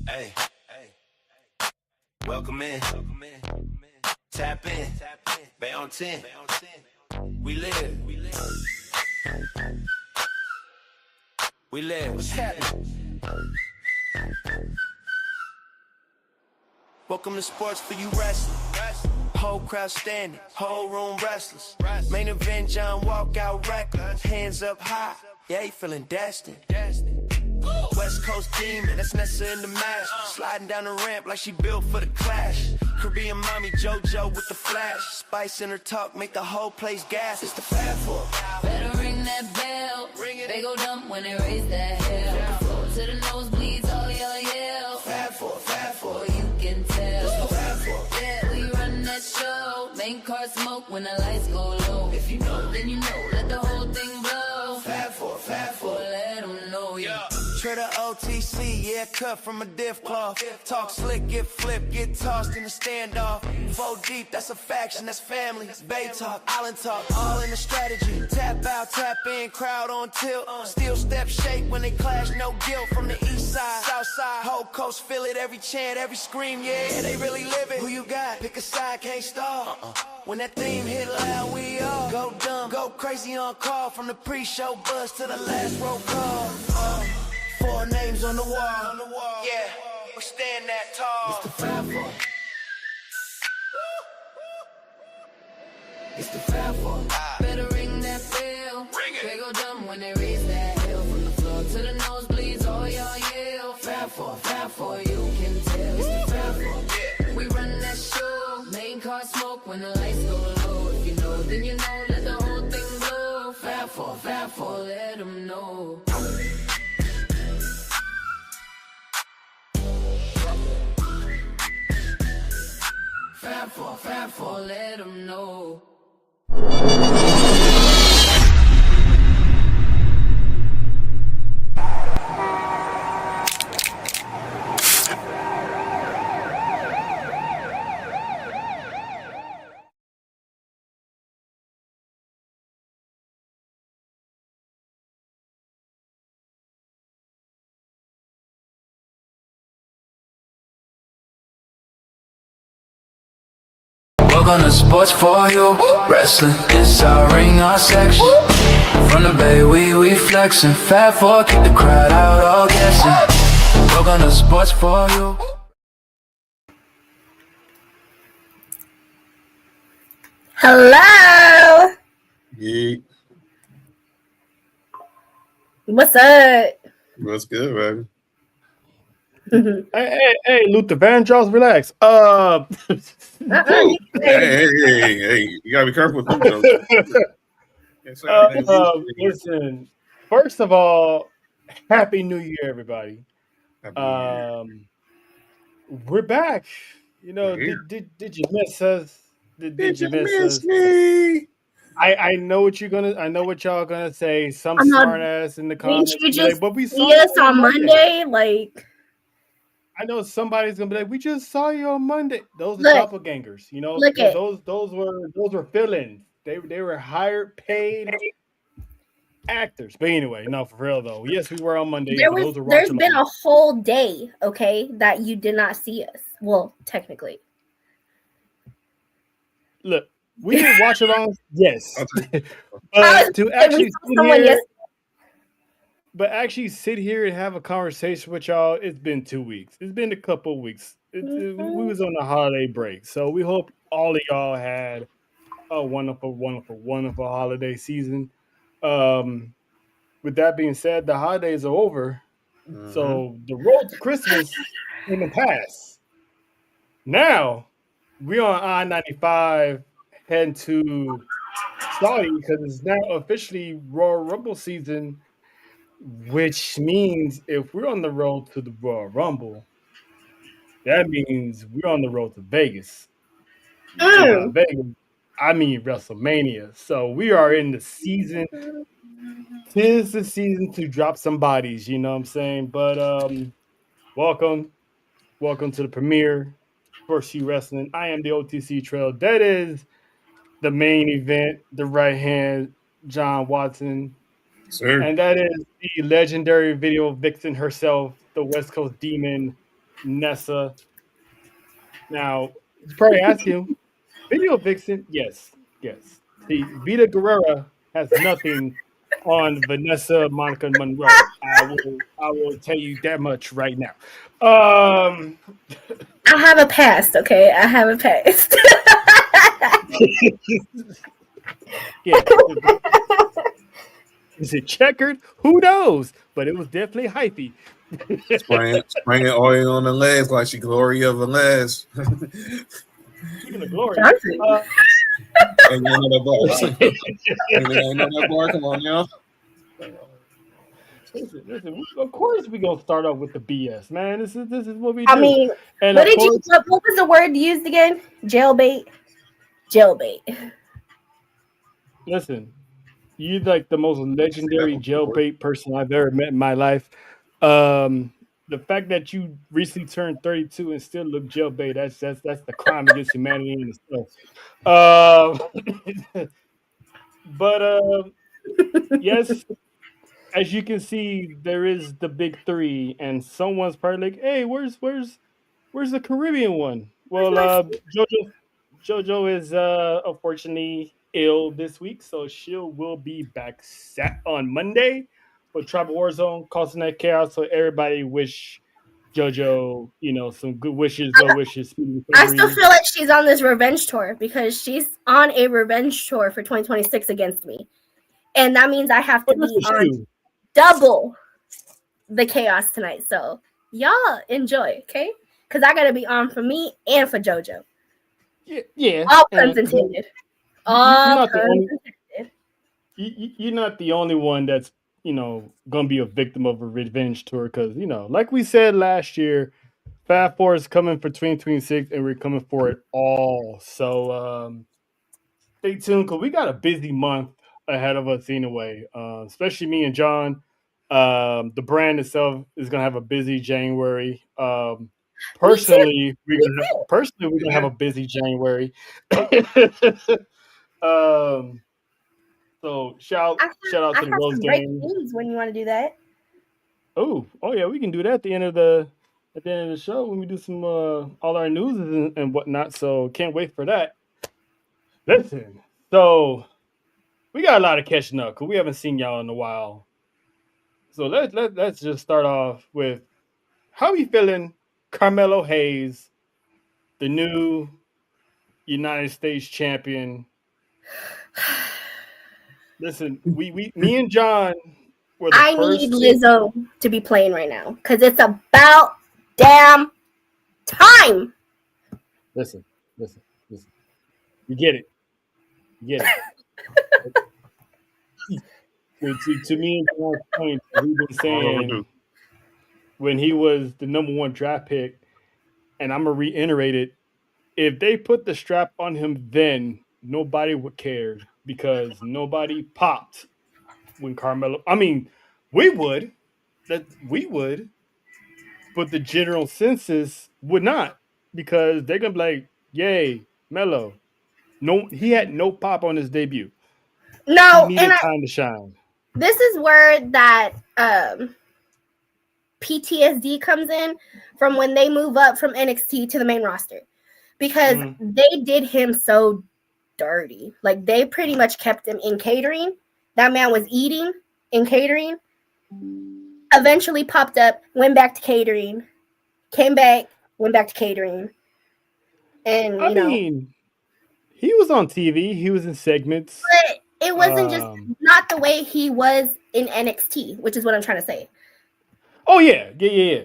Hey, welcome in. Tap in. Bay on 10. We live. We live. What's happening? Welcome to Sports for You Wrestling. Whole crowd standing, whole room restless. Main event, John walk out reckless. Hands up high, yeah, he feeling destined. West Coast demon, that's Nessa in the mask. Sliding down the ramp like she built for the clash. Korean mommy JoJo with the flash. Spice in her talk, make the whole place gas. It's the Fab Four. Better ring that bell. They go dumb when they raise that hell. Floor to the nosebleeds, all y'all yell. Fab Four. You can tell. Fab Four. Yeah, we run that show. Main car smoke when the lights go low. If you know, Then you know, let the whole thing blow. Fab Four. Let them know, yeah. Trader OTC, yeah, cut from a diff cloth. Talk slick, get flipped, get tossed in a standoff. 4 deep, that's a faction, that's family. It's Bay talk, island talk, all in the strategy. Tap out, tap in, crowd on tilt. Still step shake when they clash, no guilt. From the east side, south side, whole coast feel it. Every chant, every scream, yeah, they really live it. Who you got? Pick a side, can't stall. When that theme hit loud, we all go dumb, go crazy on call. From the pre-show buzz to the last roll call. 4 names on the wall. Yeah, we stand that tall. It's the Fab Four. It's the Fab Four. Better ring that bell. They go dumb when they raise that hell. From the floor to the nosebleeds, all y'all yell. Fab Four. You can tell. It's the Fab Four. We run that show. Main car smoke when the lights go low. If you know, then you know, let the whole thing blow. Fab Four. Let them know. Fab Four. Let them know. Welcome to Sports for You Wrestling. It's our ring, our section. From the Bay, we flexing. Fab Four, keep the crowd out, all guessing. Welcome to Sports for You. Hello. Yeah, What's up? what's good, baby? Hey, Luther Vandross, relax. Hey, you gotta be careful with them jokes. Can't say everything. Listen, first of all, Happy New Year, everybody. Happy New Year. We're back. You know, We're here. did you miss us? Did you miss us? me? I know what you're gonna. I know what y'all gonna say. Some I'm not- smart ass in the comments. Didn't you be like, just but we saw see us you on Monday? Like, I know somebody's gonna be like, we just saw you on Monday. Those are Look. doppelgangers, you know. Look it. Those were villains. They were hired, paid actors. But anyway, no, for real though. Yes, we were on Monday. there's been a whole day, okay, that you did not see us. Well, technically. Look. We didn't watch it on. Yes, Okay. but to actually we saw sit someone here, yesterday. but actually sit here and have a conversation with y'all. It's been 2 weeks. It's been a couple of weeks. We was on a holiday break, so we hope all of y'all had a wonderful holiday season. With that being said, the holidays are over, so the road to Christmas in the past. Now we're on I-95 heading to Saudi because it's now officially Royal Rumble season, which means if we're on the road to the Royal Rumble, that means we're on the road to Vegas. Vegas, I mean WrestleMania. So we are in the season. Tis the season to drop some bodies, you know what I'm saying? But welcome to the premiere S4UWrestling. I am the OTC Trail. That is the main event, the right hand, John Watson. Sir. And that is the legendary video vixen herself, the West Coast Demon, Nessa. Now, you probably asking, video vixen? Yes, yes. See, Vita Guerrera has nothing on Vanessa Monica Monroe. I will tell you that much right now. Um, I have a past, okay? I have a past. yeah. Is it checkered? Who knows? But it was definitely hypey. Spraying oil on the legs like she Gloria Velez. Speaking of glory, Johnson. And you know that bar. You know that bar? Come on, y'all. listen. Of course, we gonna start off with the BS, man. This is what we do. I mean, and what of did you? course, What was the word used again? Jailbait. Jailbait. listen. You're like the most legendary jailbait person I've ever met in my life. The fact that you recently turned 32 and still look jailbait, that's the crime against humanity in itself. But yes, as you can see, there is the big three, and someone's probably like, "Hey, where's the Caribbean one?" Where's Well, my? JoJo is unfortunately ill this week, so she will be back on Monday for Tribal Warzone, causing that chaos. So everybody wish JoJo, some good wishes, well wishes, speedy I still recovery. feel like she's on this revenge tour because she's on a revenge tour for 2026 against me, and that means I have to But be listen, on shoot. double the chaos tonight. So y'all enjoy, okay? Because I gotta be on for me and for JoJo. Yeah, All puns and intended. you're All not the puns only intended. you're not the only one that's gonna be a victim of a revenge tour because like we said last year, Fast Four is coming for 2026 and we're coming for it all. So stay tuned because we got a busy month ahead of us anyway. Especially me and John. The brand itself is gonna have a busy January. Me too. Personally, Me too. we're gonna have a busy January. um, so shout out I to the have Rose some breaking game. news when you want to do that. Oh yeah, we can do that at the end of the show when we do some all our news and whatnot. So can't wait for that. Listen, so we got a lot of catching up because we haven't seen y'all in a while. So let's just start off with how we feeling. Carmelo Hayes, the new United States champion. Listen, me and John were the I need first two. Lizzo to be playing right now because it's about damn time. Listen, listen, listen. You get it. You get it. To me and John's point, we've been All overdue. saying when he was the number one draft pick, and I'm gonna reiterate it. If they put the strap on him then, nobody would care because nobody popped when Carmelo. I mean, we would, we would, but the general census would not because they're gonna be like, "Yay, Melo." No, he had no pop on his debut. He No, and needed time to shine. this is where that PTSD comes in from when they move up from NXT to the main roster because Mhm. they did him so dirty. Like they pretty much kept him in catering. That man was eating in catering. Eventually popped up, went back to catering, came back, went back to catering, and I mean, he was on TV. He was in segments. but it wasn't just Um, not the way he was in NXT, which is what I'm trying to say. oh yeah.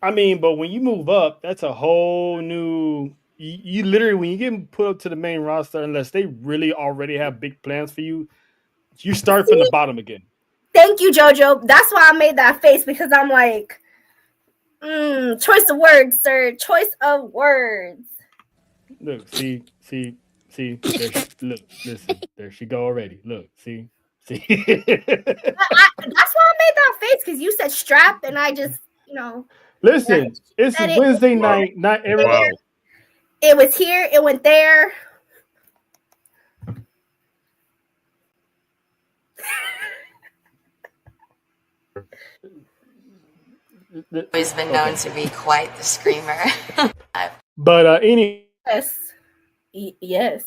I mean, but when you move up, that's a whole new. You literally when you get put up to the main roster, unless they really already have big plans for you, you start from the See, bottom again. thank you, JoJo. That's why I made that face because I'm like, choice of words, sir. Choice of words. Look, see. There, look, listen. There she go already. Look, see. That's why I made that face because you said strap, and I just, yeah, Listen, she it's said it. Wednesday Wow. night. Not every. Wow. It was here. It went there. Always been known to be quite the screamer. But any Yes. Yes.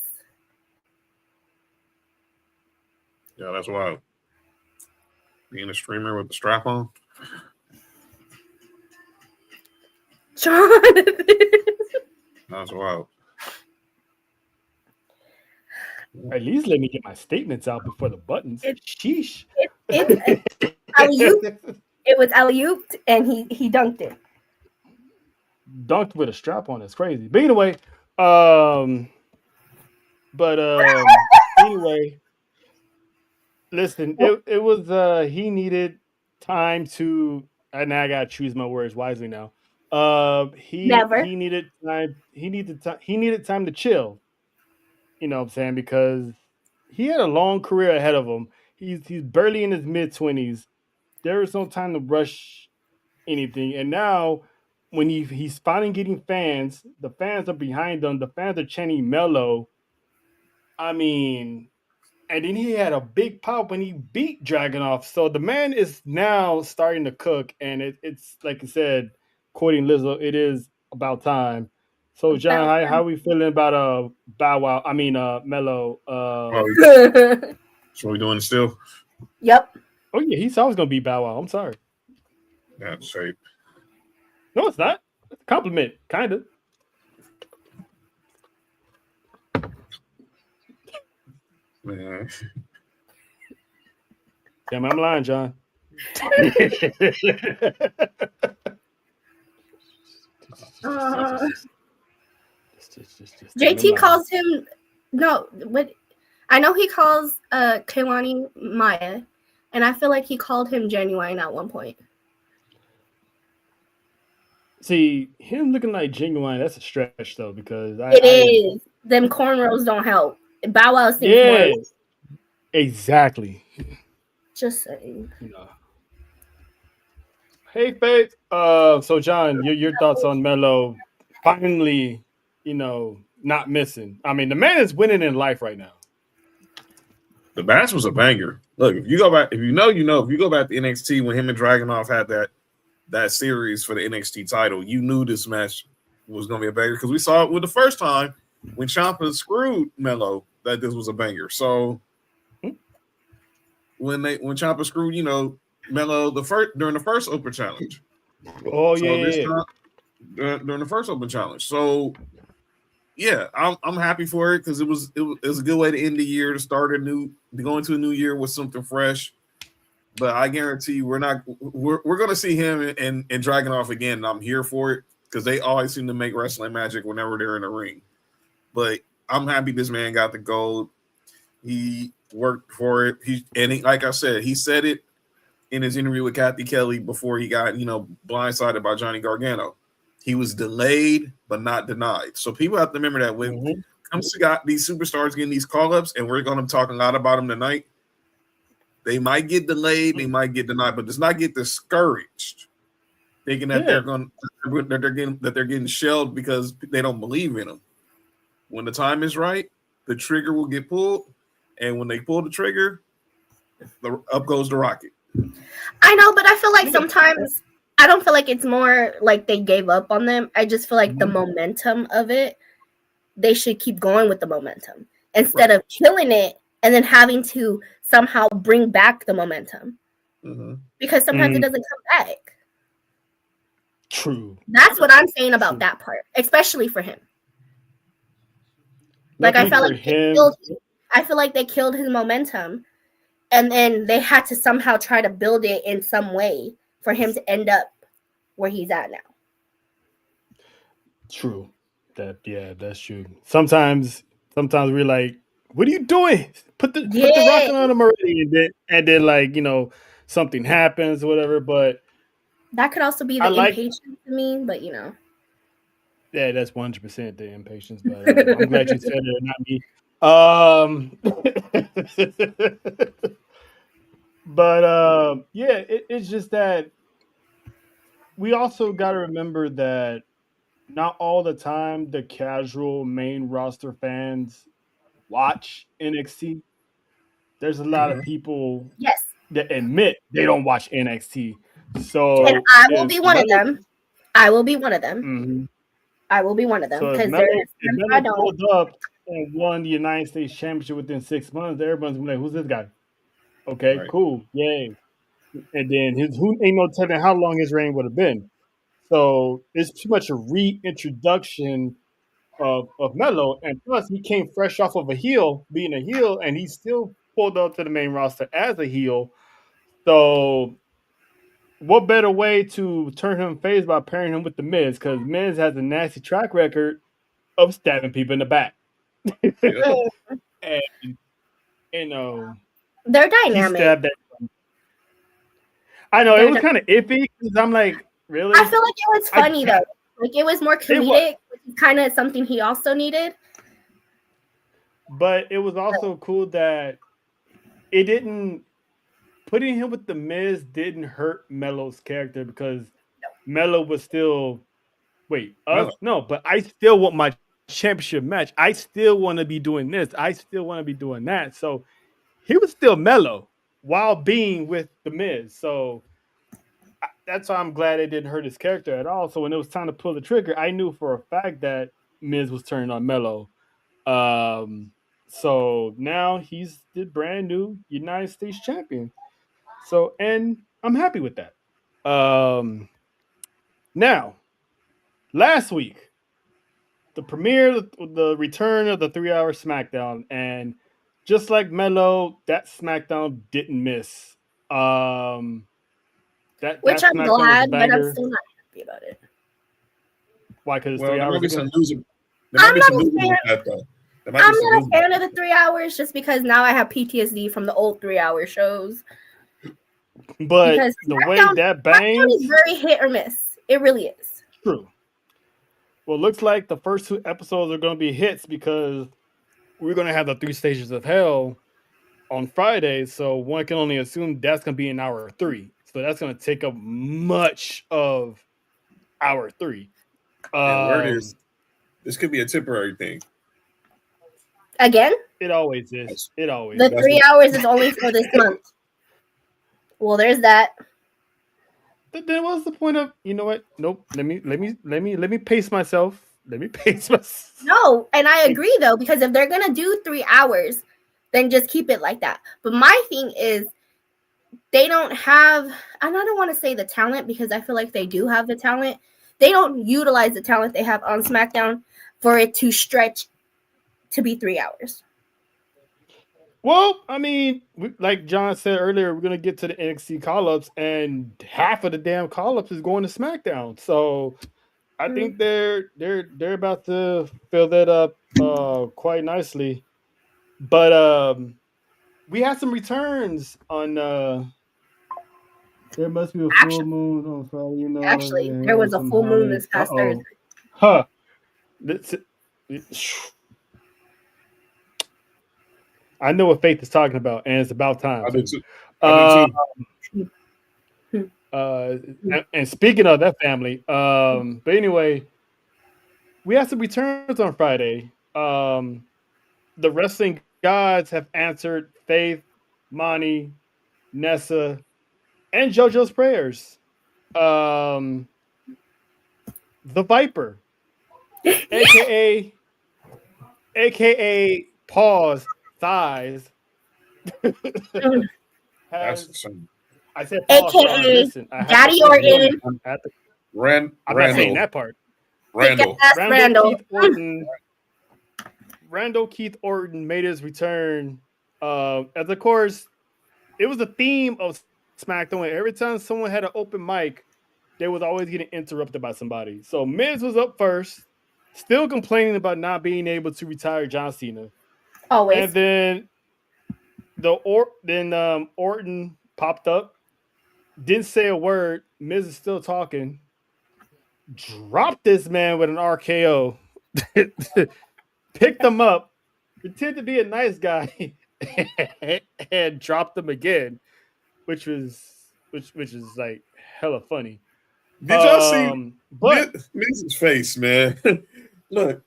Yeah, that's wild. Being a streamer with the strap on. Jonathan. That's wild. at least let me get my statements out before the buttons. Sheesh. It's alley-oop. It was alley-oop, and he dunked it. Dunked with a strap on is crazy. But anyway, anyway, listen, it was he needed time to, and I gotta choose my words wisely now. Never. He needed time. He needed time to chill. You know what I'm saying? Because he had a long career ahead of him. He's barely in his mid-20s. There is no time to rush anything. And now when he's finally getting fans, the fans are behind him. The fans are chanting Mello. I mean, and then he had a big pop when he beat Dragunov. So the man is now starting to cook, and it's like I said, quoting Lizzo, it is about time. So John, how we feeling about Bow Wow? I mean Mello. So we doing still? Yep. Oh yeah, he said I was gonna be Bow Wow. I'm sorry. That's shape. No, it's not. It's a compliment, kind of. Man. Damn, I'm lying, John. JT calls him what I know he calls Kehlani Maya, and I feel like he called him Genuine at one point. See, him looking like Genuine, that's a stretch though, because it is. Them cornrows don't help. Bow Wow thinks more. Exactly. Just saying. Hey, Faith. So John, your thoughts on Mello finally, not missing. I mean, the man is winning in life right now. The match was a banger. Look, if you go back, if you know, if you go back to NXT when him and Dragunov had that series for the NXT title, you knew this match was going to be a banger because we saw it with the first time when Ciampa screwed Mello that this was a banger. So when Ciampa screwed, Mello during the first Open Challenge. Oh yeah. During the first Open Challenge. So yeah, I'm happy for it because it was a good way to end the year, to go into a new year with something fresh. But I guarantee you, we're going to see him and Dragunov again. And I'm here for it because they always seem to make wrestling magic whenever they're in the ring. But I'm happy this man got the gold. He worked for it. Like I said, he said it in his interview with Kathy Kelly before he got blindsided by Johnny Gargano. He was delayed but not denied. So people have to remember that when it comes to these superstars getting these call-ups, and we're going to talk a lot about them tonight, they might get delayed, they might get denied, but does not get discouraged, thinking that they're getting shelled because they don't believe in them. When the time is right, the trigger will get pulled, and when they pull the trigger, up goes the rocket. I know, but I feel like sometimes I don't feel like it's more like they gave up on them. I just feel like the momentum of it, they should keep going with the momentum instead of killing it and then having to somehow bring back the momentum. Because sometimes it doesn't come back. True. That's what I'm saying about that part, especially for him. Like I felt like I feel like they killed his momentum, and then they had to somehow try to build it in some way for him to end up where he's at now. True. That's true. Sometimes we're like, what are you doing? Put the rocket on him already, and then like, something happens or whatever. But that could also be the impatience to me, but yeah, that's 100% the impatience. But I'm glad you said it, not me. But yeah, it's just that we also got to remember that not all the time the casual main roster fans watch NXT. There's a lot of people that admit they don't watch NXT. So And I will be one of Melo, them. I will be one of them. mhm. I will be one of them So because there's if times I Melo don't. pulled up and won the United States Championship within 6 months, everyone's gonna be like, "Who's this guy?" Okay, Right. cool, yay. And then who ain't no telling how long his reign would have been. So it's too much a reintroduction of Melo, and plus he came fresh off of being a heel, and he still pulled up to the main roster as a heel. So what better way to turn him face by pairing him with the Miz? Because Miz has a nasty track record of stabbing people in the back, Yep. and you know They're he dynamic. stabbed that. I know it They're was dy- kind of iffy because I'm like, I really? feel like it was I funny though. Like it was more it was, comedic, which is kind of something he also needed. but it was also cool that it didn't putting him with the Miz didn't hurt Melo's character because Melo was still Melo. no, but I still want my championship match. I still want to be doing this. I still want to be doing that. So he was still Melo while being with the Miz. So that's why I'm glad it didn't hurt his character at all. So when it was time to pull the trigger, I knew for a fact that Miz was turning on Melo. Um, so now he's the brand new United States champion. So and I'm happy with that. Now last week the premiere, the return of the 3 hour SmackDown, and just like Melo, that SmackDown didn't miss. Um, Which that I'm SmackDown was a glad, but I'm banger. still not happy about it. Why? Because it's Well, three there might hours be again. some news. There might I'm be not some a news fan. about that though. There might be I'm some not news. a fan of the 3 hours just because now I have PTSD from the old 3 hour shows. But Because the way that SmackDown is bangs, very hit or miss. It really is. true. Well, it looks like the first 2 episodes are going to be hits because we're going to have the 3 stages of hell on Friday. So one can only assume that's going to be in hour 3. So that's going to take up much of hour 3. And word is, this could be a temporary thing. Again, It always is. That's, It always the is. that's 3 hours is only for this month. Well, there's that. But then what's the point of, you know what? Nope. Let me pace myself. Let me pace myself. No, and I agree though, because if they're gonna do 3 hours, then just keep it like that. But my thing is they don't have, and I don't want to say the talent because I feel like they do have the talent. They don't utilize the talent they have on SmackDown for it to stretch to be 3 hours. Well, I mean, like John said earlier, we're gonna get to the NXT call-ups, and half of the damn call-ups is going to SmackDown. So I think they're about to fill that up quite nicely. But we had some returns on there must be a full moon on Friday, you know. Actually, there was a full moon this past Thursday. Huh. I know what Faith is talking about, and it's about time. I do too. I do too. And speaking of that family, but anyway, we have some returns on Friday. The wrestling gods have answered Faith, Monty, Nessa, and JoJo's prayers. The Viper, aka Pause Thighs, That's has, some I said pause. AKA Listen, Daddy Orton. I'm not saying that part. Randall. Randall. Randall Keith Orton made his return. As of course, it was the theme of SmackDown. Every time someone had an open mic, they was always getting interrupted by somebody. So Miz was up first, still complaining about not being able to retire John Cena. Always. And then Orton popped up, didn't say a word. Miz is still talking. Dropped this man with an RKO. Picked him up, pretended to be a nice guy, and dropped him again, which is like hella funny. Did y'all see But Miz's face, man? Look,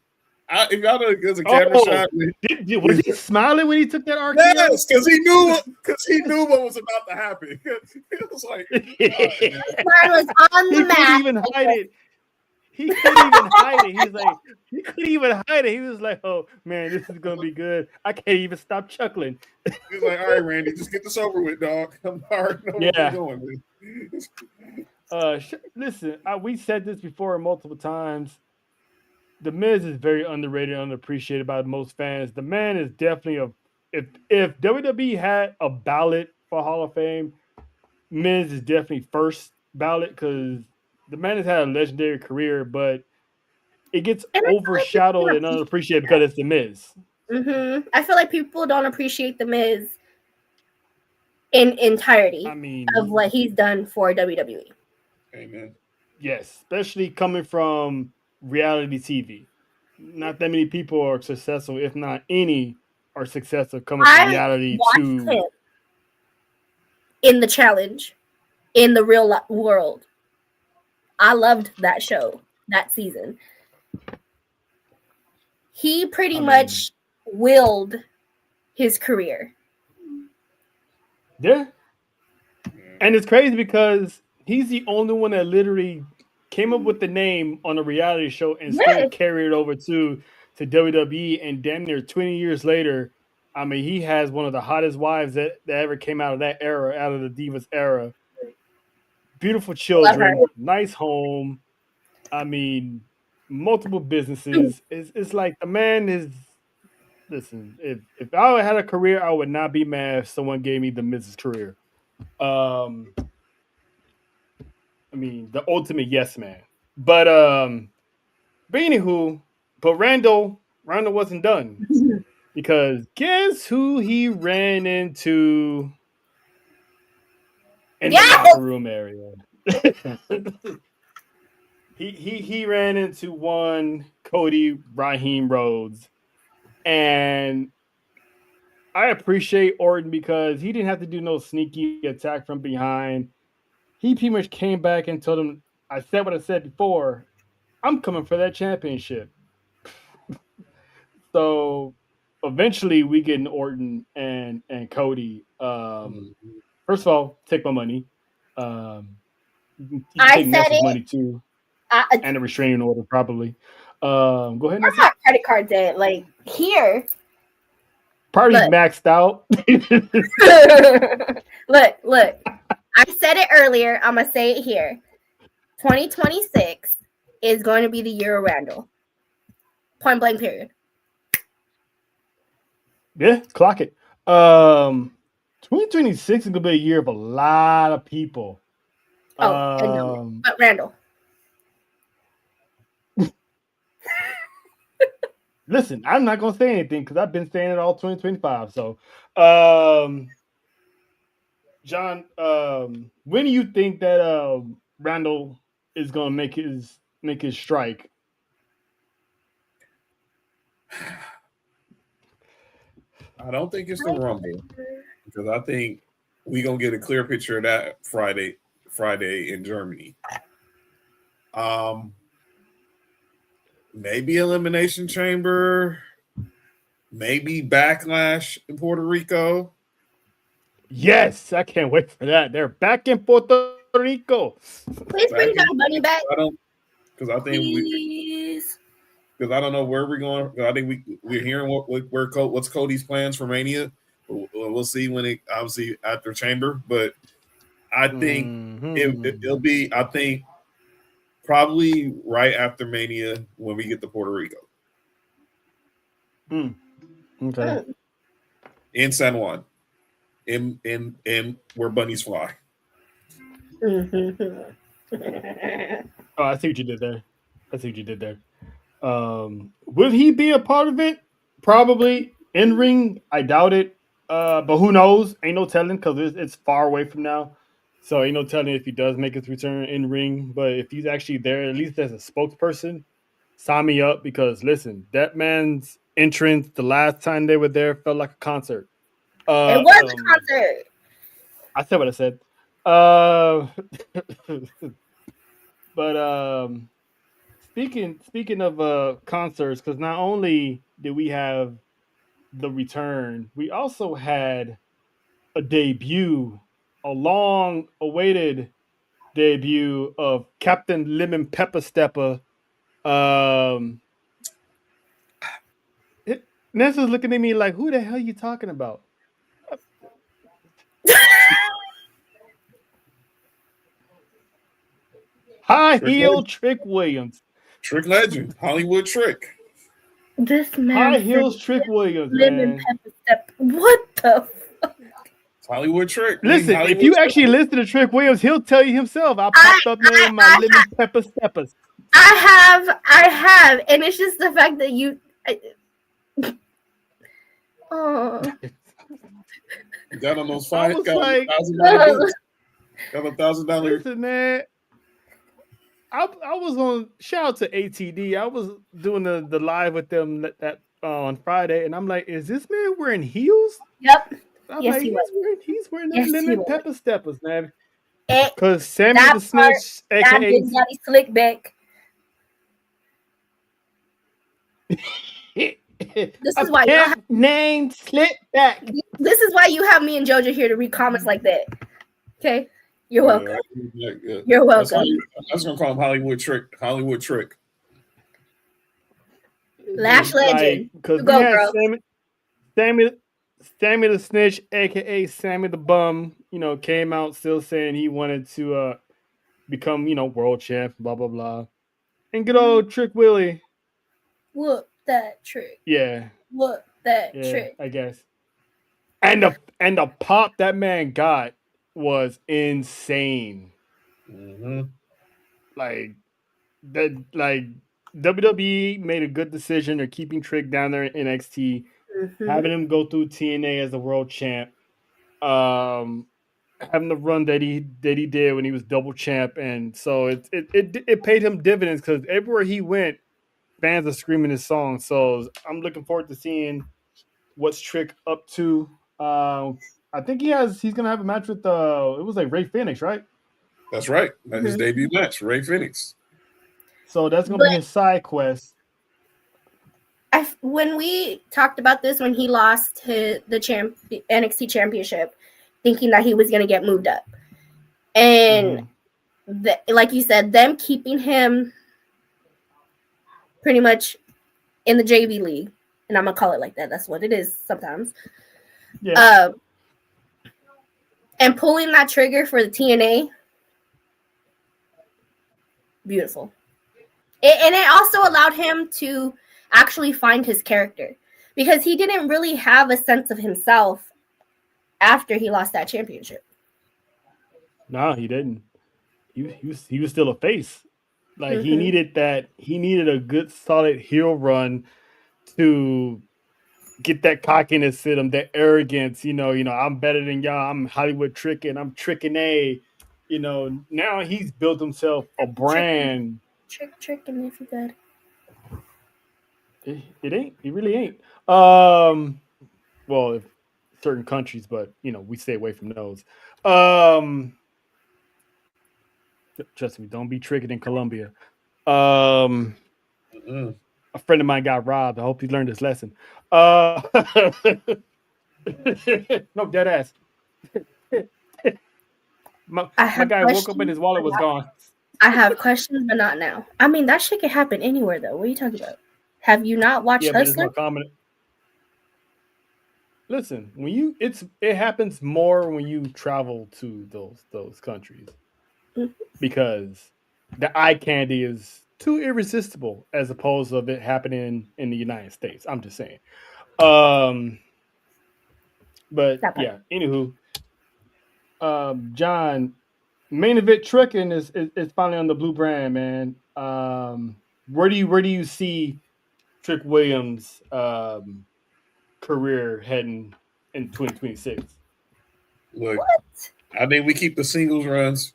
If y'all know, there's a camera shot. Was he smiling when he took that RKO? Yes, because he knew what was about to happen. It was like, Mine was on the he map. couldn't even hide it. He couldn't even hide it. He couldn't even hide it. He was like, "Oh man, this is gonna be good. I can't even stop chuckling." he was like, "All right, Randy, just get this over with, dog. I'm already know where we're going, man." Listen, we said this before multiple times. The Miz is very underrated, underappreciated by most fans. The man is definitely if WWE had a ballot for Hall of Fame, Miz is definitely first ballot because the man has had a legendary career, but it gets overshadowed and unappreciated because it's the Miz. I feel like people don't appreciate the Miz in entirety of what he's done for WWE. Amen. Yes, especially coming from reality TV. Not that many people are successful, if not any, are successful coming from reality to him in the challenge in the real world. I loved that show, that season. He pretty much willed his career. Yeah. And it's crazy because he's the only one that literally came up with the name on a reality show and still carried it over to WWE. And damn near 20 years later, I mean, he has one of the hottest wives that ever came out of that era, out of the Divas era. Beautiful children, nice home. I mean, multiple businesses. It's like the man is. Listen, if I had a career, I would not be mad if someone gave me the Mrs. career. I mean, the ultimate yes man. But anywho, but Randall wasn't done because guess who he ran into in the locker room area? he ran into one Cody Raheem Rhodes, and I appreciate Orton because he didn't have to do no sneaky attack from behind. He pretty much came back and told him, I said what I said before, I'm coming for that championship. So eventually we get in Orton and Cody. First of all, take my money. You take Nessa's money too. And a restraining order, probably. Go ahead. That's not credit card debt. Like here. Party's maxed out. Look. I said it earlier. I'm going to say it here. 2026 is going to be the year of Randall. Point blank period. Yeah, clock it. 2026 is going to be a year of a lot of people. I know. But Randall. Listen, I'm not going to say anything because I've been saying it all 2025. So, John, when do you think that Randall is going to make his strike? I don't think it's the Rumble because I think we're going to get a clear picture of that Friday in Germany. Maybe Elimination Chamber, maybe Backlash in Puerto Rico. Yes, I can't wait for that. They're back in Puerto Rico. Please bring that money back. Because I think because I don't know where we're going. I think we're hearing what's Cody's plans for Mania. We'll see when it obviously after Chamber, but I think it'll be. I think probably right after Mania when we get to Puerto Rico. Okay. In San Juan. In where bunnies fly. Oh, I see what you did there. Will he be a part of it? Probably. In ring, I doubt it. But who knows? Ain't no telling because it's far away from now. So ain't no telling if he does make his return in ring. But if he's actually there, at least as a spokesperson, sign me up because listen, that man's entrance the last time they were there felt like a concert. It was a concert. I said what I said. But speaking of concerts, because not only did we have the return, we also had a debut, a long awaited debut of Captain Lemon Pepper Stepper. Um, Nessa's looking at me like, "Who the hell are you talking about?" High Trick heel Legend. Trick Williams. Trick Legend. Hollywood Trick. This man High said heels Trick Williams, lemon man. pepper step. What the? It's Hollywood Trick. I mean, Listen, if Hollywood you Trick. actually listen to Trick Williams, he'll tell you himself. I I, popped up there in my I, lemon pepper steppers. I have, and it's just the fact that you. Oh. Got on those I five. was Got on like, $1,000 boots. Got $1,000. listen, man. I was on shout out to ATD. I was doing the live with them that on Friday, and I'm like, is this man wearing heels? Yep. I'm Yes, like, he was. he's wearing that Yes, he lemon was. pepper steppers, man. It, Because Sammy that the Snitch, that aka big daddy slick back. This is why you don't have, named Slip Back. this is why you have me and Jojo here to read comments like that. Okay, you're welcome. Yeah. You're welcome. That's gonna call him Hollywood Trick. Hollywood Trick. Lash legend. Because You go, we had bro. Sammy the Snitch, aka Sammy the Bum, came out still saying he wanted to become, world champ, blah blah blah. And good old Trick Willie. Whoop that trick. Yeah. Whoop that Yeah, trick. I guess. And the pop that man got was insane. Mm-hmm. Like WWE made a good decision. They're keeping Trick down there in NXT, having him go through TNA as the world champ, having the run that he did when he was double champ, and so it paid him dividends because everywhere he went, fans are screaming his song. So I'm looking forward to seeing what's Trick up to. I think he's gonna have a match with it was like Ray Phoenix, right? That's right. That's his debut match, Ray Phoenix. So that's gonna be his side quest. When we talked about this, when he lost the NXT championship, thinking that he was gonna get moved up, and like you said, them keeping him pretty much in the JV league, and I'm gonna call it like that. That's what it is sometimes. Yeah. And pulling that trigger for the TNA, beautiful. And it also allowed him to actually find his character because he didn't really have a sense of himself after he lost that championship. No, he didn't. He was still a face. Like he needed a good solid heel run to get that cockiness in him, that arrogance, I'm better than y'all, I'm Hollywood tricking, I'm tricking now he's built himself a brand. Tricking if you could. It ain't. It really ain't. Well, if certain countries, but we stay away from those. Trust me, don't be triggered in Colombia. A friend of mine got robbed. I hope he learned his lesson. No, dead ass. my guy woke up and his wallet was gone. I have questions, but not now. I mean, that shit can happen anywhere, though. What are you talking about? Have you not watched Hustler? It's more common. Listen, it happens more when you travel to those countries because the eye candy is too irresistible as opposed to it happening in the United States. I'm just saying. But yeah, anywho, John, main event trucking is finally on the blue brand, man. Where do you see Trick Williams' career heading in 2026? Look, I think we keep the singles runs.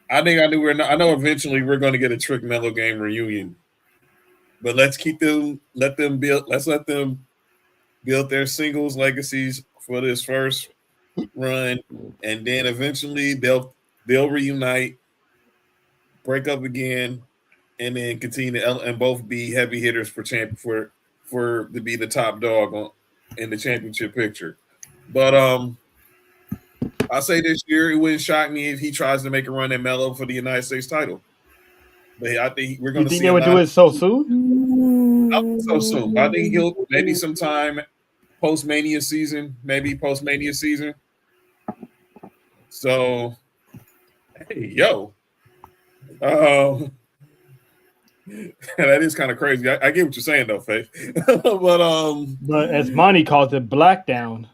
I know eventually we're going to get a Trick Mellow Game reunion, but let's let them build their singles legacies for this first run, and then eventually they'll reunite, break up again, and then continue to and both be heavy hitters for to be the top dog in the championship picture. But I say this year it wouldn't shock me if he tries to make a run at Melo for the United States title. But I think we're You going to think see they a would lot do of it so soon? not so soon. I think he'll maybe sometime post Mania season, So, hey, yo, that is kind of crazy. I get what you're saying though, Faith. But as Monty calls it, black down.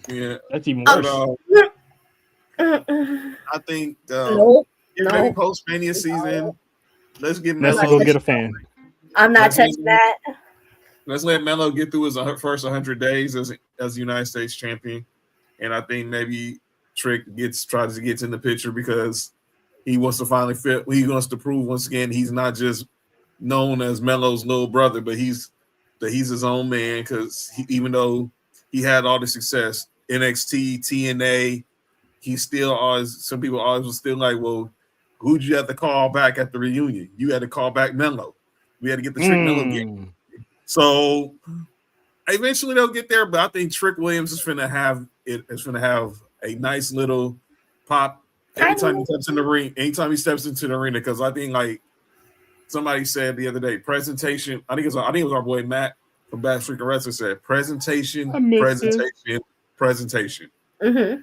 Yeah, That's even worse. I think Nope. maybe post Mania season. Let's get Let's Melo. go get a fan. I'm not touching that. Let's let Melo get through his first 100 days as United States champion, and I think maybe Trick tries to get in the picture because he wants to finally fit. He wants to prove once again he's not just known as Melo's little brother, but he's his own man. Because even though he had all the success, NXT, TNA, he still always. Some people always was still like, well, who'd you have to call back at the reunion? You had to call back Melo. We had to get the Trick Melo game. So eventually they'll get there, but I think Trick Williams is going to have a nice little pop anytime he steps in the ring. Anytime he steps into the arena, because I think like somebody said the other day, presentation. I think it was our boy Matt from Backstreet Wrestling said presentation. Mm-hmm.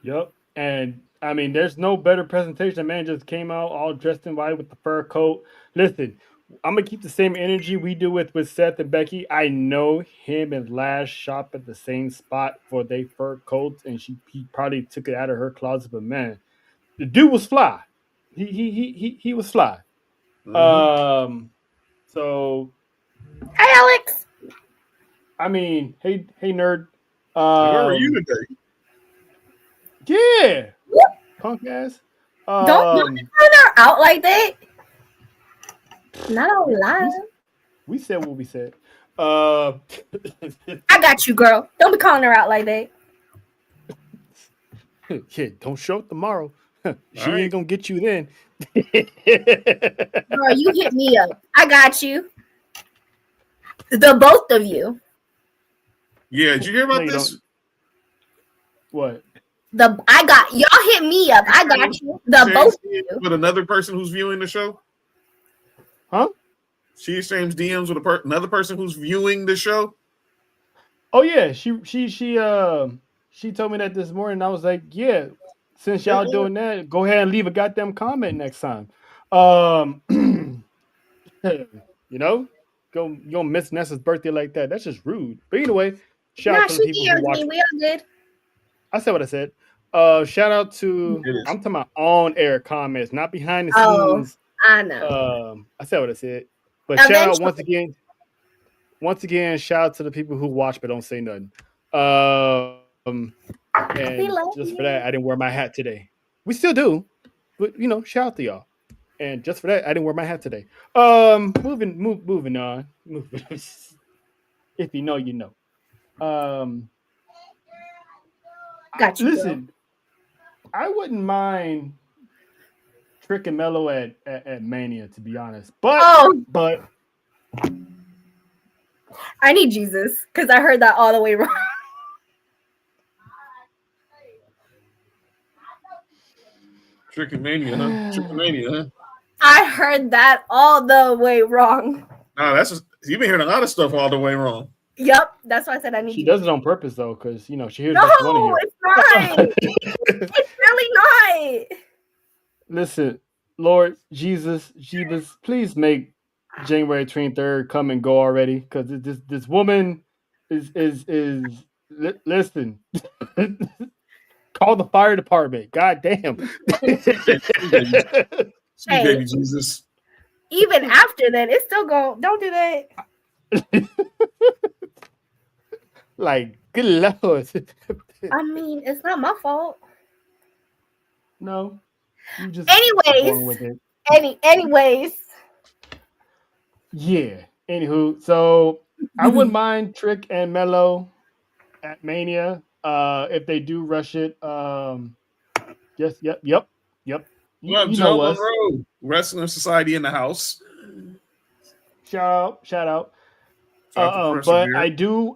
Yep, and I mean, there's no better presentation. The man just came out all dressed in white with the fur coat. Listen, I'm gonna keep the same energy we do with Seth and Becky. I know him and Lash shop at the same spot for their fur coats, and he probably took it out of her closet. But man, the dude was fly. He was fly. Mm-hmm. So hey Alex. I mean, hey nerd. Where were you today? Yeah, punk ass. Don't turn her out like that. Not all live. We said what we said. I got you, girl. Don't be calling her out like that. Yeah, don't show up tomorrow. She ain't gonna get you then. Girl, you hit me up. I got you. The both of you. Yeah, did you hear about this? What? Y'all hit me up. I got you. The both of you. With another person who's viewing the show? Huh? She exchanged DMs with another person who's viewing the show? Oh yeah, she told me that this morning. I was like, yeah, since y'all doing that, go ahead and leave a goddamn comment next time. You know, you don't miss Nessa's birthday like that. That's just rude. But anyway, shout out to the people who watch. We are good. I said what I said. Shout out to I'm talking about on air comments, not behind the scenes. I know. I said what I said. But shout out once again, shout out to the people who watch but don't say nothing. And just for that, I didn't wear my hat today. We still do, but shout out to y'all. And just for that, I didn't wear my hat today. Moving on. If you know, you know. Got you. Listen, I wouldn't mind Trick and Melo at Mania, to be honest. But I need Jesus because I heard that all the way wrong. Trick and Mania, huh? I heard that all the way wrong. No, you've been hearing a lot of stuff all the way wrong. Yep, that's why I said I need. She does it on purpose though, because she hears. No, it's not. It's really not. Listen, Lord Jesus, please make January 23rd come and go already, because this woman is listen. Call the fire department. God damn. Baby Jesus. Even after that, it's still going. Don't do that. Like, good Lord. I mean, it's not my fault. No. You just anyways. Yeah. Anywho, so I wouldn't mind Trick and Melo at Mania if they do rush it. Yep. What up, You know Joe us. Monroe? Wrestling Society in the house. Shout out. Shout out to But Persevere.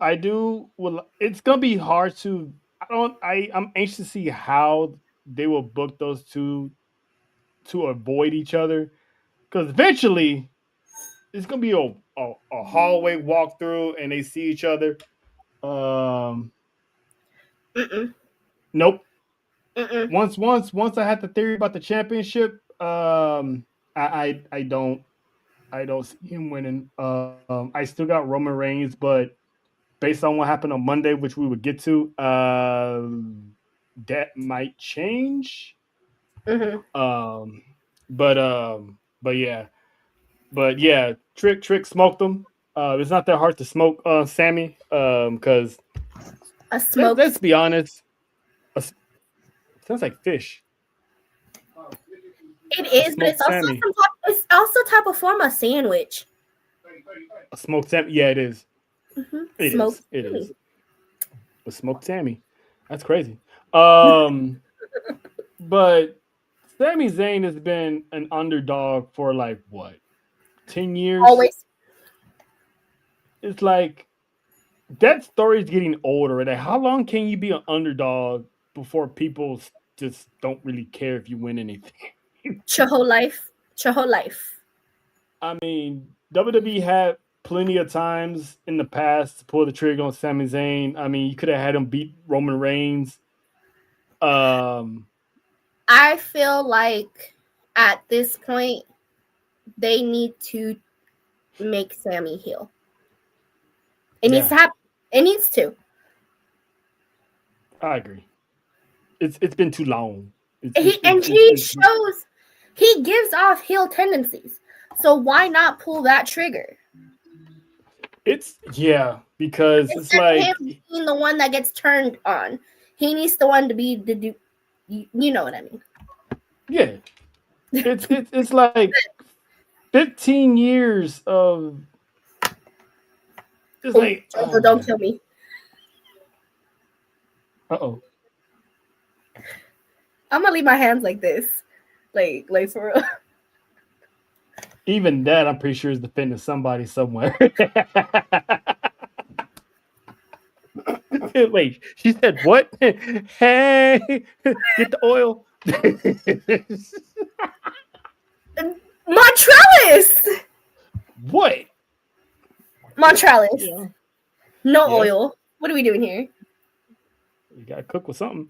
I do. Well, it's gonna be hard to. I'm anxious to see how they will book those two to avoid each other, because eventually it's gonna be a hallway walkthrough and they see each other. Um, Mm-mm. nope. Mm-mm. Once I had the theory about the championship, I don't see him winning. I still got Roman Reigns, but based on what happened on Monday, which we would get to, that might change. Mm-hmm. Um, but yeah, Trick smoked them. It's not that hard to smoke Sammy. Because A smoked. let's be honest, sounds like fish. It is, but Smoked Sammy. it's also type of form of sandwich. A smoked Sammy. Yeah, it is. Mm-hmm. It Smoked. is. It is. A smoked Sammy. That's crazy. But Sami Zayn has been an underdog for like what, 10 years? Always. It's like that story is getting older. Like, how long can you be an underdog before people just don't really care if you win anything? Your whole life. Your whole life. I mean, WWE had plenty of times in the past to pull the trigger on Sami Zayn. I mean, you could have had him beat Roman Reigns. I feel like at this point they need to make Sammy heel. It needs to happen. It needs to. I agree. It's been too long. He gives off heel tendencies. So why not pull that trigger? Because it's like him being the one that gets turned on. He needs the one to be the dude. You know what I mean? Yeah. It's like 15 years of just like don't kill me. Uh-oh. I'm gonna leave my hands like this. Like for real. Even that I'm pretty sure is defending somebody somewhere. Wait, she said what? Hey, get the oil. Montrellis! What? Montrellis. Yeah. No oil. What are we doing here? You gotta cook with something.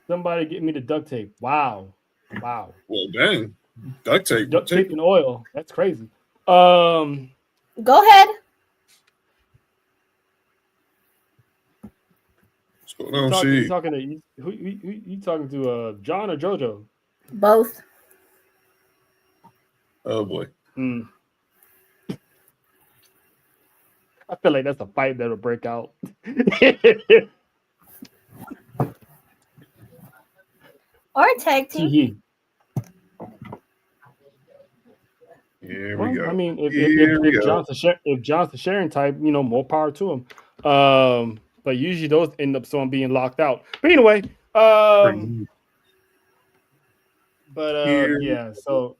Somebody get me the duct tape. Wow. Well, dang. Duct tape. Duct tape and oil. That's crazy. Go ahead. What's going on, you talking to John or JoJo? Both. Oh boy. I feel like that's a fight that'll break out. Or a tag team. Here we go. I mean, if John's the sharing type, more power to him. But usually those end up someone being locked out. But anyway, yeah. So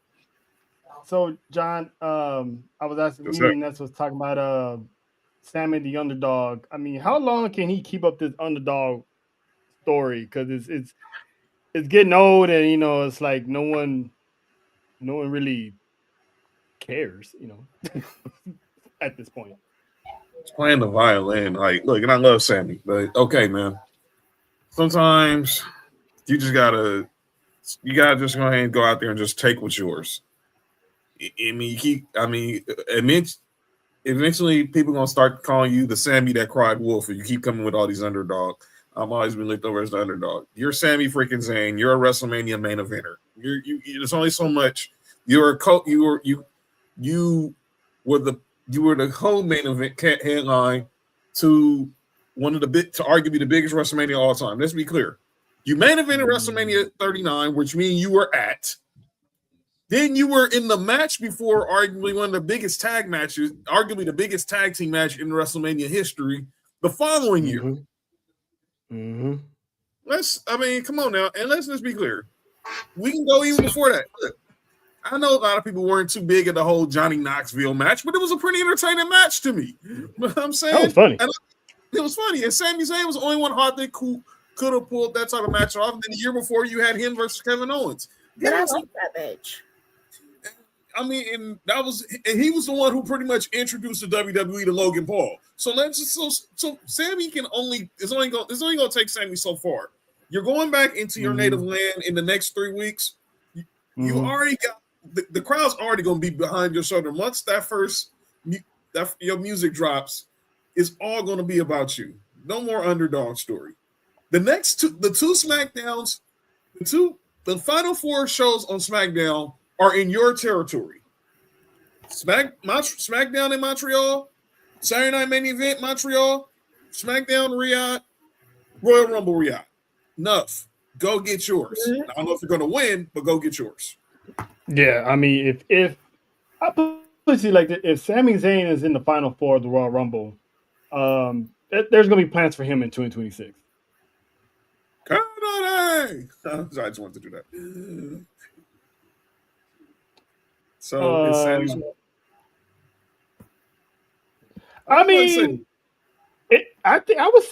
John, I was asking me and that's was talking about Sammy the underdog. I mean, how long can he keep up this underdog story? Because it's getting old, and it's like no one really cares, at this point. It's playing the violin. Like, look, and I love Sammy, but okay, man. Sometimes you gotta just go ahead and go out there and just take what's yours. Eventually people gonna start calling you the Sammy that cried wolf if you keep coming with all these underdog. I've always been looked over as the underdog. You're Sammy freaking Zayn. You're a WrestleMania main eventer. There's only so much. You were the whole main event headline to arguably the biggest WrestleMania of all time. Let's be clear. You main evented WrestleMania 39, which means you were at. Then you were in the match before arguably one of the biggest tag matches, arguably the biggest tag team match in WrestleMania history the following year. Come on now, and let's just be clear. We can go even before that. Look, I know a lot of people weren't too big at the whole Johnny Knoxville match, but it was a pretty entertaining match to me. You know what I'm saying? That was funny. And it was funny. And Sami Zayn was the only one hard that could have pulled that type of match off. And then the year before, you had him versus Kevin Owens. But I like that match. And he was the one who pretty much introduced the WWE to Logan Paul. So Sami it's only gonna take Sami so far. You're going back into your native land in the next 3 weeks. You already got the crowd's already gonna be behind your shoulder. Once your music drops, it's all gonna be about you. No more underdog story. The two SmackDowns, the final 4 shows on SmackDown are in your territory. SmackDown in Montreal, Saturday Night Main Event Montreal, SmackDown Riyadh, Royal Rumble Riyadh. Enough. Go get yours. I don't know if you're going to win, but go get yours. Yeah, I mean, if I put it like this, if Sami Zayn is in the final 4 of the Royal Rumble, there's going to be plans for him in 2026. I just wanted to do that. So it's Sammy's. I mean, I would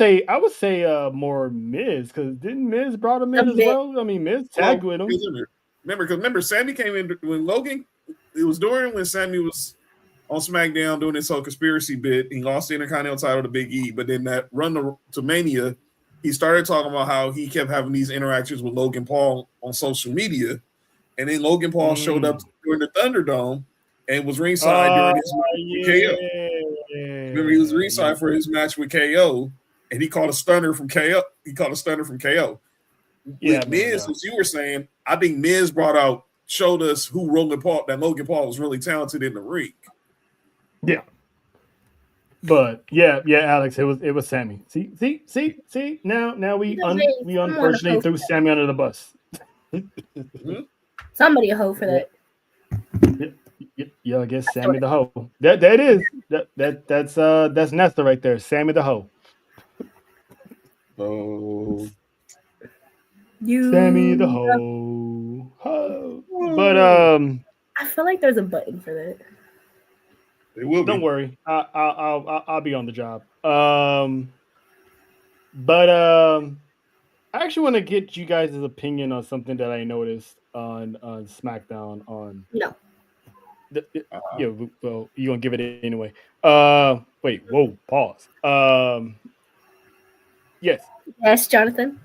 say more Miz, because didn't Miz brought him in as well? I mean, Miz tagged with him. Remember, Sammy came in when Logan. It was during when Sammy was on SmackDown doing this whole conspiracy bit. He lost the Intercontinental title to Big E, but then that run to Mania, he started talking about how he kept having these interactions with Logan Paul on social media, and then Logan Paul showed up during the Thunderdome and was ringside during his match with KO. Remember, he was ringside for his match with KO, and he caught a stunner from KO. With Miz, as you were saying, I think Miz showed us who Logan Paul was really talented in the ring. Yeah. But yeah, Alex, it was Sammy. See. Now we unfortunately threw Sammy under the bus. Somebody a hoe for that. Yeah, I guess Sammy the hoe. That is that's Nesta right there. Sammy the hoe. Oh, Sammy the hoe. But I feel like there's a button for that. It will be. Don't worry, I'll be on the job. But I actually want to get you guys' opinion on something that I noticed on SmackDown. Well, you gonna give it anyway. Wait, whoa, pause. Yes, Jonathan.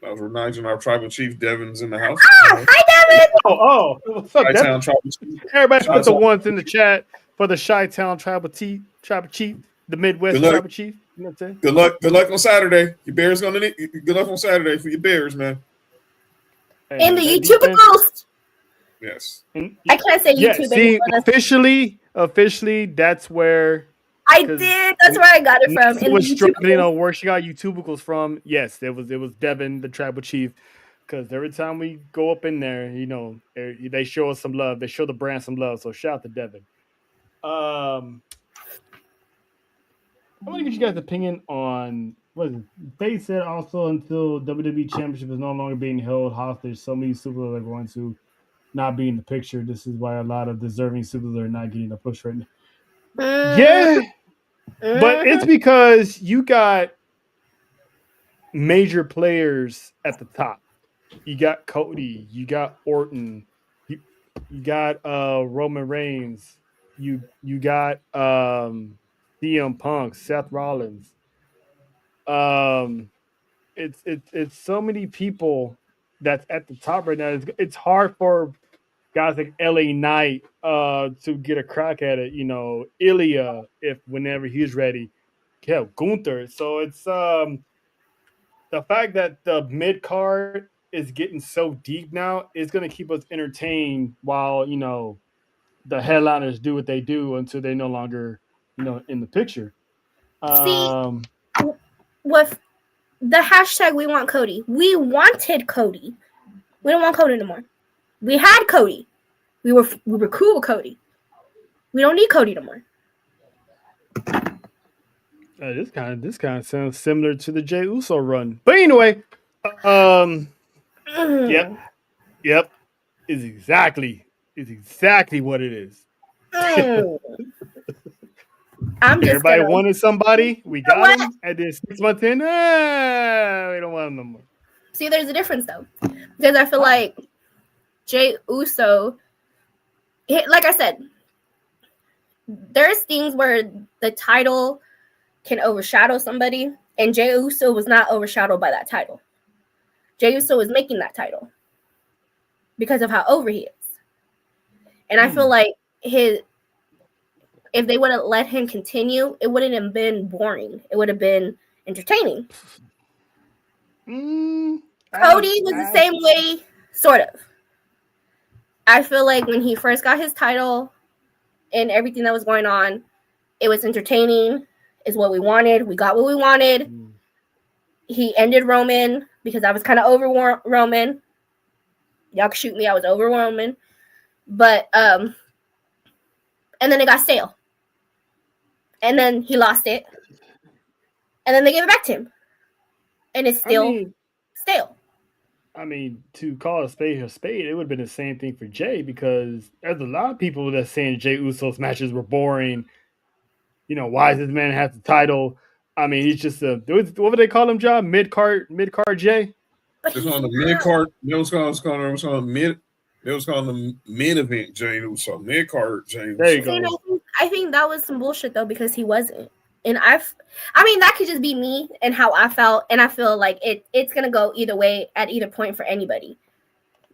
I was reminding our tribal chief Devin's in the house. Hi, Devin. Oh, what's up, Devin? Tribal chief. Everybody put the ones in the chat for the Chi-Town tribal chief, the Midwest tribal chief. You know what I'm saying? Good luck on Saturday. Your Bears gonna need good luck on Saturday for your Bears, man. In the YouTube post. Yes. I can't say YouTube anymore. Officially, that's where I did. That's where I got it from. It was struggling where she got YouTubicals from. Yes, it was Devin, the tribal chief. Because every time we go up in there, they show us some love. They show the brand some love. So shout out to Devin. I want to get you guys' opinion on what they said. Also, until WWE Championship is no longer being held hostage, so many superstars are going to not be in the picture. This is why a lot of deserving superstars are not getting a push right now. Yeah, but it's because you got major players at the top. You got Cody, you got Orton, you got Roman Reigns, you got CM Punk, Seth Rollins. It's so many people that's at the top right now. It's hard for guys like LA Knight to get a crack at it. Ilya, whenever he's ready. Yeah, Gunther. So it's the fact that the mid card is getting so deep now is going to keep us entertained while the headliners do what they do until they're no longer in the picture. See, with the hashtag we want Cody. We wanted Cody. We don't want Cody anymore. We had Cody. We were cool with Cody. We don't need Cody no more. This kind of sounds similar to the Jey Uso run. But anyway, Yep. Yep. Is exactly what it is. Mm. I'm just Everybody gonna. wanted somebody. We You know got what? them. And then 6 months in, we don't want them no more. See, there's a difference though, because I feel like Jey Uso, like I said, there's things where the title can overshadow somebody, and Jey Uso was not overshadowed by that title. Jey Uso was making that title because of how over he is. And I feel like if they would have let him continue, it wouldn't have been boring. It would have been entertaining. Cody was the same way, sort of. I feel like when he first got his title and everything that was going on, it was entertaining, is what we wanted. We got what we wanted. He ended Roman because I was kind of over Roman. Y'all can shoot me. I was over Roman. But, and then it got stale. And then he lost it. And then they gave it back to him. And it's still stale. I mean, to call a spade, it would have been the same thing for Jay, because there's a lot of people that's saying Jey Uso's matches were boring. You know, why does this man have the title? I mean, he's just what would they call him, John? Mid-card Jay? It's on the mid-card. It was called the main event Jey Uso. Mid-card Jey Uso. There you go. I think that was some bullshit, though, because he wasn't. And I mean, that could just be me and how I felt. And I feel like it's going to go either way at either point for anybody.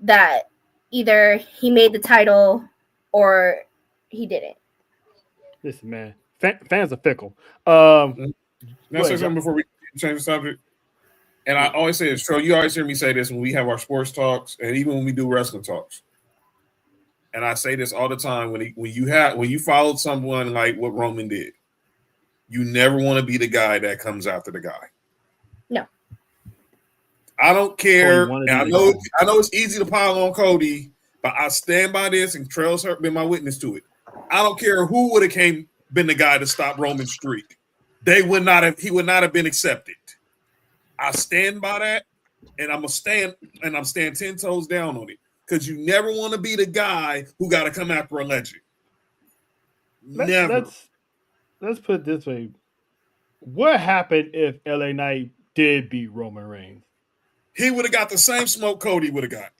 That either he made the title or he didn't. Listen, man. Fans are fickle. Can I say something before we change the subject? And I always say this, you always hear me say this when we have our sports talks and even when we do wrestling talks. And I say this all the time when you followed someone like what Roman did. You never want to be the guy that comes after the guy. No. I don't care. And I know it's easy to pile on Cody, but I stand by this, and Trail's been my witness to it. I don't care who would have been the guy to stop Roman's streak. He would not have been accepted. I stand by that, and I'm staying 10 toes down on it. Because you never want to be the guy who got to come after a legend. Never. Let's put it this way. What happened if LA Knight did beat Roman Reigns? He would have got the same smoke Cody would have got.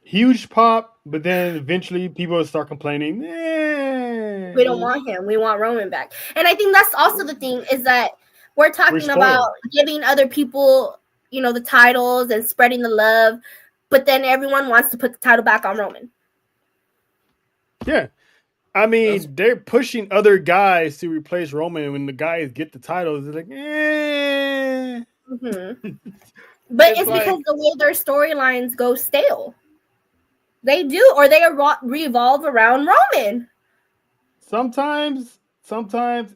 Huge pop, but then eventually people would start complaining. We don't want him. We want Roman back. And I think that's also the thing, is that we're talking about giving other people, the titles and spreading the love, but then everyone wants to put the title back on Roman. Yeah. I mean, they're pushing other guys to replace Roman. When the guys get the titles, they're like, Mm-hmm. But it's because the way their storylines go stale. They do, or they revolve around Roman. Sometimes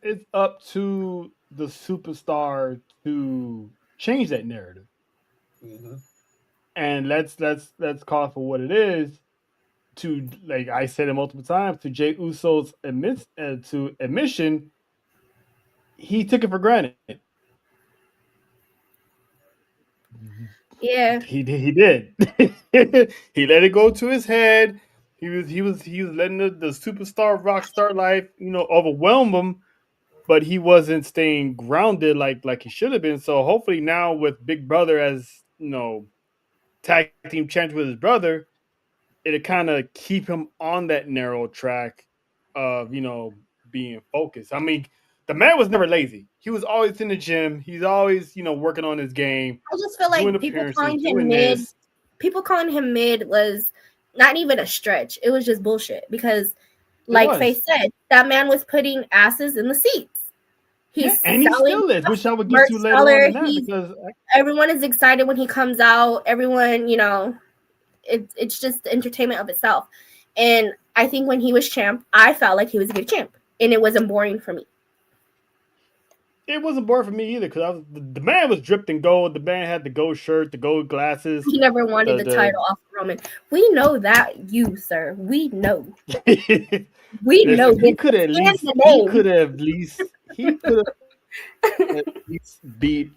it's up to the superstar to change that narrative. Mm-hmm. And let's call it for what it is. To, like I said it multiple times, to Jey Uso's admission, he took it for granted. Yeah, he did. He let it go to his head. He was letting the superstar rock star life, overwhelm him, but he wasn't staying grounded like he should have been. So hopefully now with Big Brother as tag team champion with his brother, it'll kind of keep him on that narrow track of, being focused. I mean, the man was never lazy. He was always in the gym. He's always, working on his game. I just feel like people calling him mid was not even a stretch. It was just bullshit because, like Faye said, that man was putting asses in the seats. He still is, which I would get to later on in that, because everyone is excited when he comes out. Everyone, it's just the entertainment of itself. And I think when he was champ, I felt like he was a good champ, and it wasn't boring for me. It wasn't boring for me either, because the man was dripped in gold. The man had the gold shirt, the gold glasses. He never wanted the title off of Roman. We know that, sir. We know. We know. He could have at least beat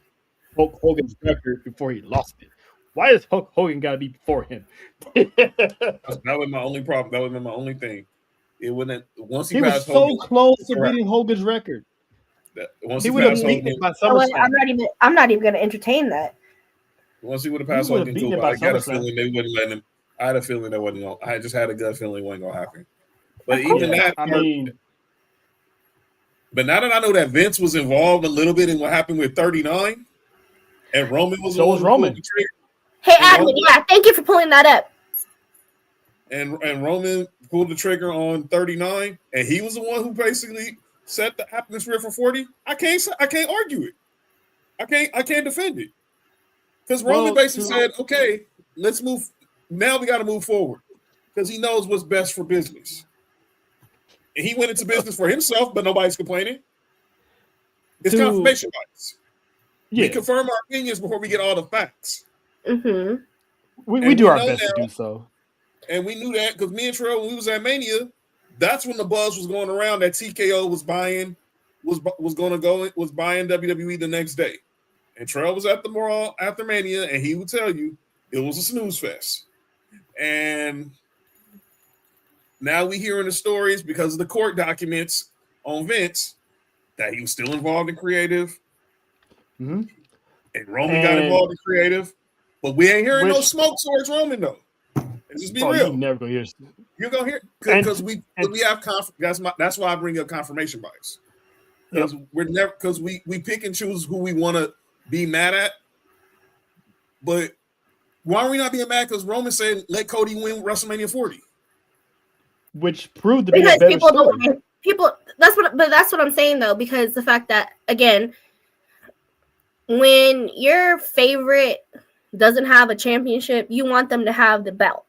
Hulk Hogan's record before he lost it. Why does Hulk Hogan got to be before him? That was my only problem. That was my only thing. It wouldn't once he He was passed so Hogan. close to beating Hogan's record. Once He he would have passed beaten Hogan, it by I'm SummerSlam. not even gonna entertain that. once he would have He passed would have Hogan, beaten cool. it by I got a SummerSlam. feeling they wouldn't let him. I had a feeling that wasn't going. I just had a gut feeling it wasn't going to happen. But even that, I mean, but now that I know that Vince was involved a little bit in what happened with 39, and Roman was so the one was who Roman. pulled the trigger. Hey, And admin, yeah, thank you for pulling that up. And Roman pulled the trigger on 39, and he was the one who basically set the atmosphere for 40. I can't argue it. I can't defend it. Because Roman basically said, okay, let's move. Now we got to move forward. Because he knows what's best for business. And he went into business for himself, but nobody's complaining. It's confirmation bias. Yeah. We confirm our opinions before we get all the facts. Mm-hmm. We do our best to do so. And we knew that because me and Terrell, when we was at Mania, that's when the buzz was going around that TKO was buying WWE the next day. And Terrell was at the mall after Mania, and he would tell you it was a snooze fest. And now we hearing the stories because of the court documents on Vince that he was still involved in creative. Mm-hmm. And Roman got involved in creative. But we ain't hearing no smoke towards Roman, though. And just be real. You never gonna hear. You're gonna hear because we have that's why I bring up confirmation bias. Because we're never we pick and choose who we want to be mad at. But why are we not being mad? Because Roman said let Cody win WrestleMania 40. Which proved to be a better story. That's what I'm saying though, because the fact that again, when your favorite doesn't have a championship, you want them to have the belt.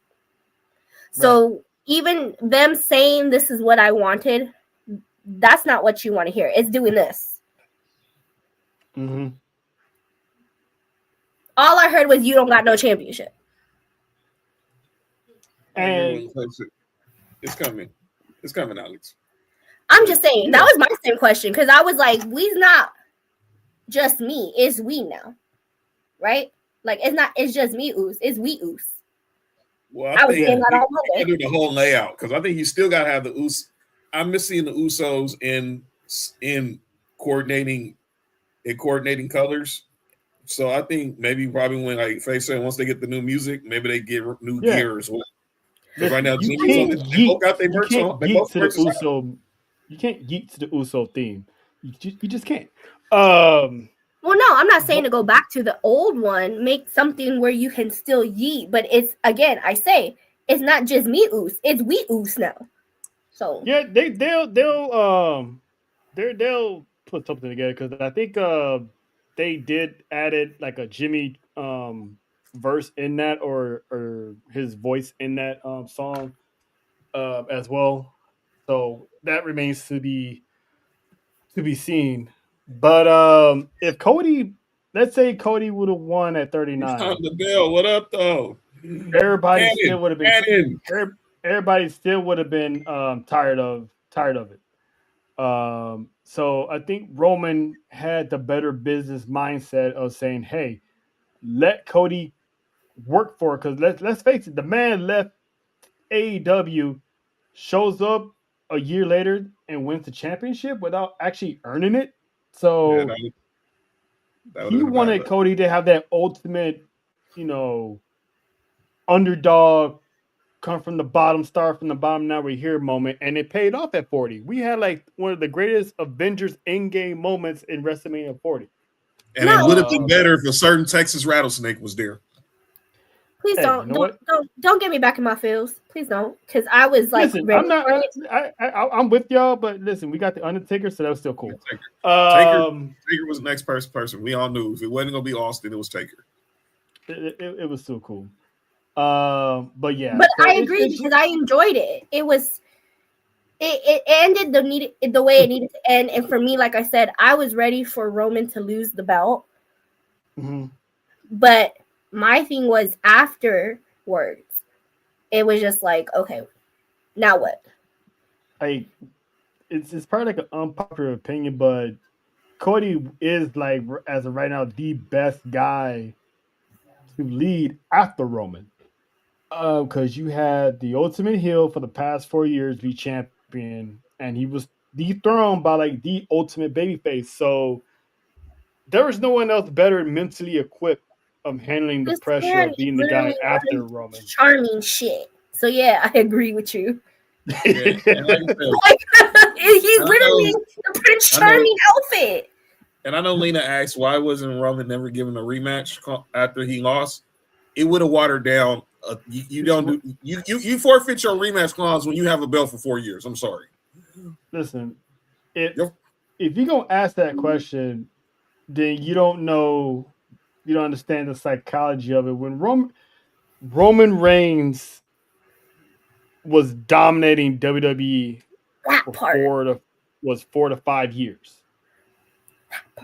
So even them saying this is what I wanted, that's not what you want to hear. It's doing this. Mm-hmm. All I heard was you don't got no championship. And it's coming. It's coming, Alex. I'm just saying that was my same question because I was like, we's not just me, it's we now. Right? Like it's just me, Oos. It's we Oos. Well, I was saying that all Monday. Do the whole layout because I think you still got to have the Us. I'm missing the Usos in coordinating colors. So I think maybe probably when like Faye said once they get the new music, maybe they get new gear as well. Because right now Jimmy's on this. They both got their merch on. They both merch on. You can't yeet to the Uso theme. You just can't. Well, no, I'm not saying to go back to the old one. Make something where you can still yeet, but it's again, I say it's not just me Oos, it's we Oos now. So yeah, they'll put something together because I think they did added like a Jimmy verse in that or his voice in that song as well. So that remains to be seen. But if Cody, let's say Cody would have won at 39. The bell, what up though? Everybody still would have been tired of it. So I think Roman had the better business mindset of saying, "Hey, let Cody work for it." Because let's face it, the man left AEW, shows up a year later and wins the championship without actually earning it. So he wanted Cody to have that ultimate, underdog, come from the bottom, start from the bottom, now we're here moment, and it paid off at 40. We had like one of the greatest Avengers in-game moments in WrestleMania 40. And it would have been better if a certain Texas rattlesnake was there. Please don't get me back in my feels. Please don't, because I was like, listen, I'm with y'all, but listen, we got the Undertaker, so that was still cool. Taker was the next person. We all knew if it wasn't gonna be Austin, it was Taker. It was still cool. But yeah, but I agree because I enjoyed it. It ended the way it needed to end, and for me, like I said, I was ready for Roman to lose the belt. Mm-hmm. But my thing was afterwards, it was just like, okay, now what? It's probably like an unpopular opinion, but Cody is like as of right now the best guy to lead after Roman. Because you had the Ultimate Heel for the past 4 years be champion, and he was dethroned by like the ultimate babyface. So there was no one else better mentally equipped of handling the This pressure man of being the guy literally after runs Roman. charming shit. So yeah, I agree with you. Yeah, and like I said, Like he's and I literally know, a Prince I know, Charming outfit. and I know. Lena asked why wasn't Roman never given a rematch after he lost. It would have watered down. You don't do you forfeit your rematch clause when you have a belt for 4 years. I'm sorry. Listen, it Yep. if you're gonna ask that question, then you don't know, you don't understand the psychology of it. When Roman Reigns was dominating WWE That for part. 4 to 5 years,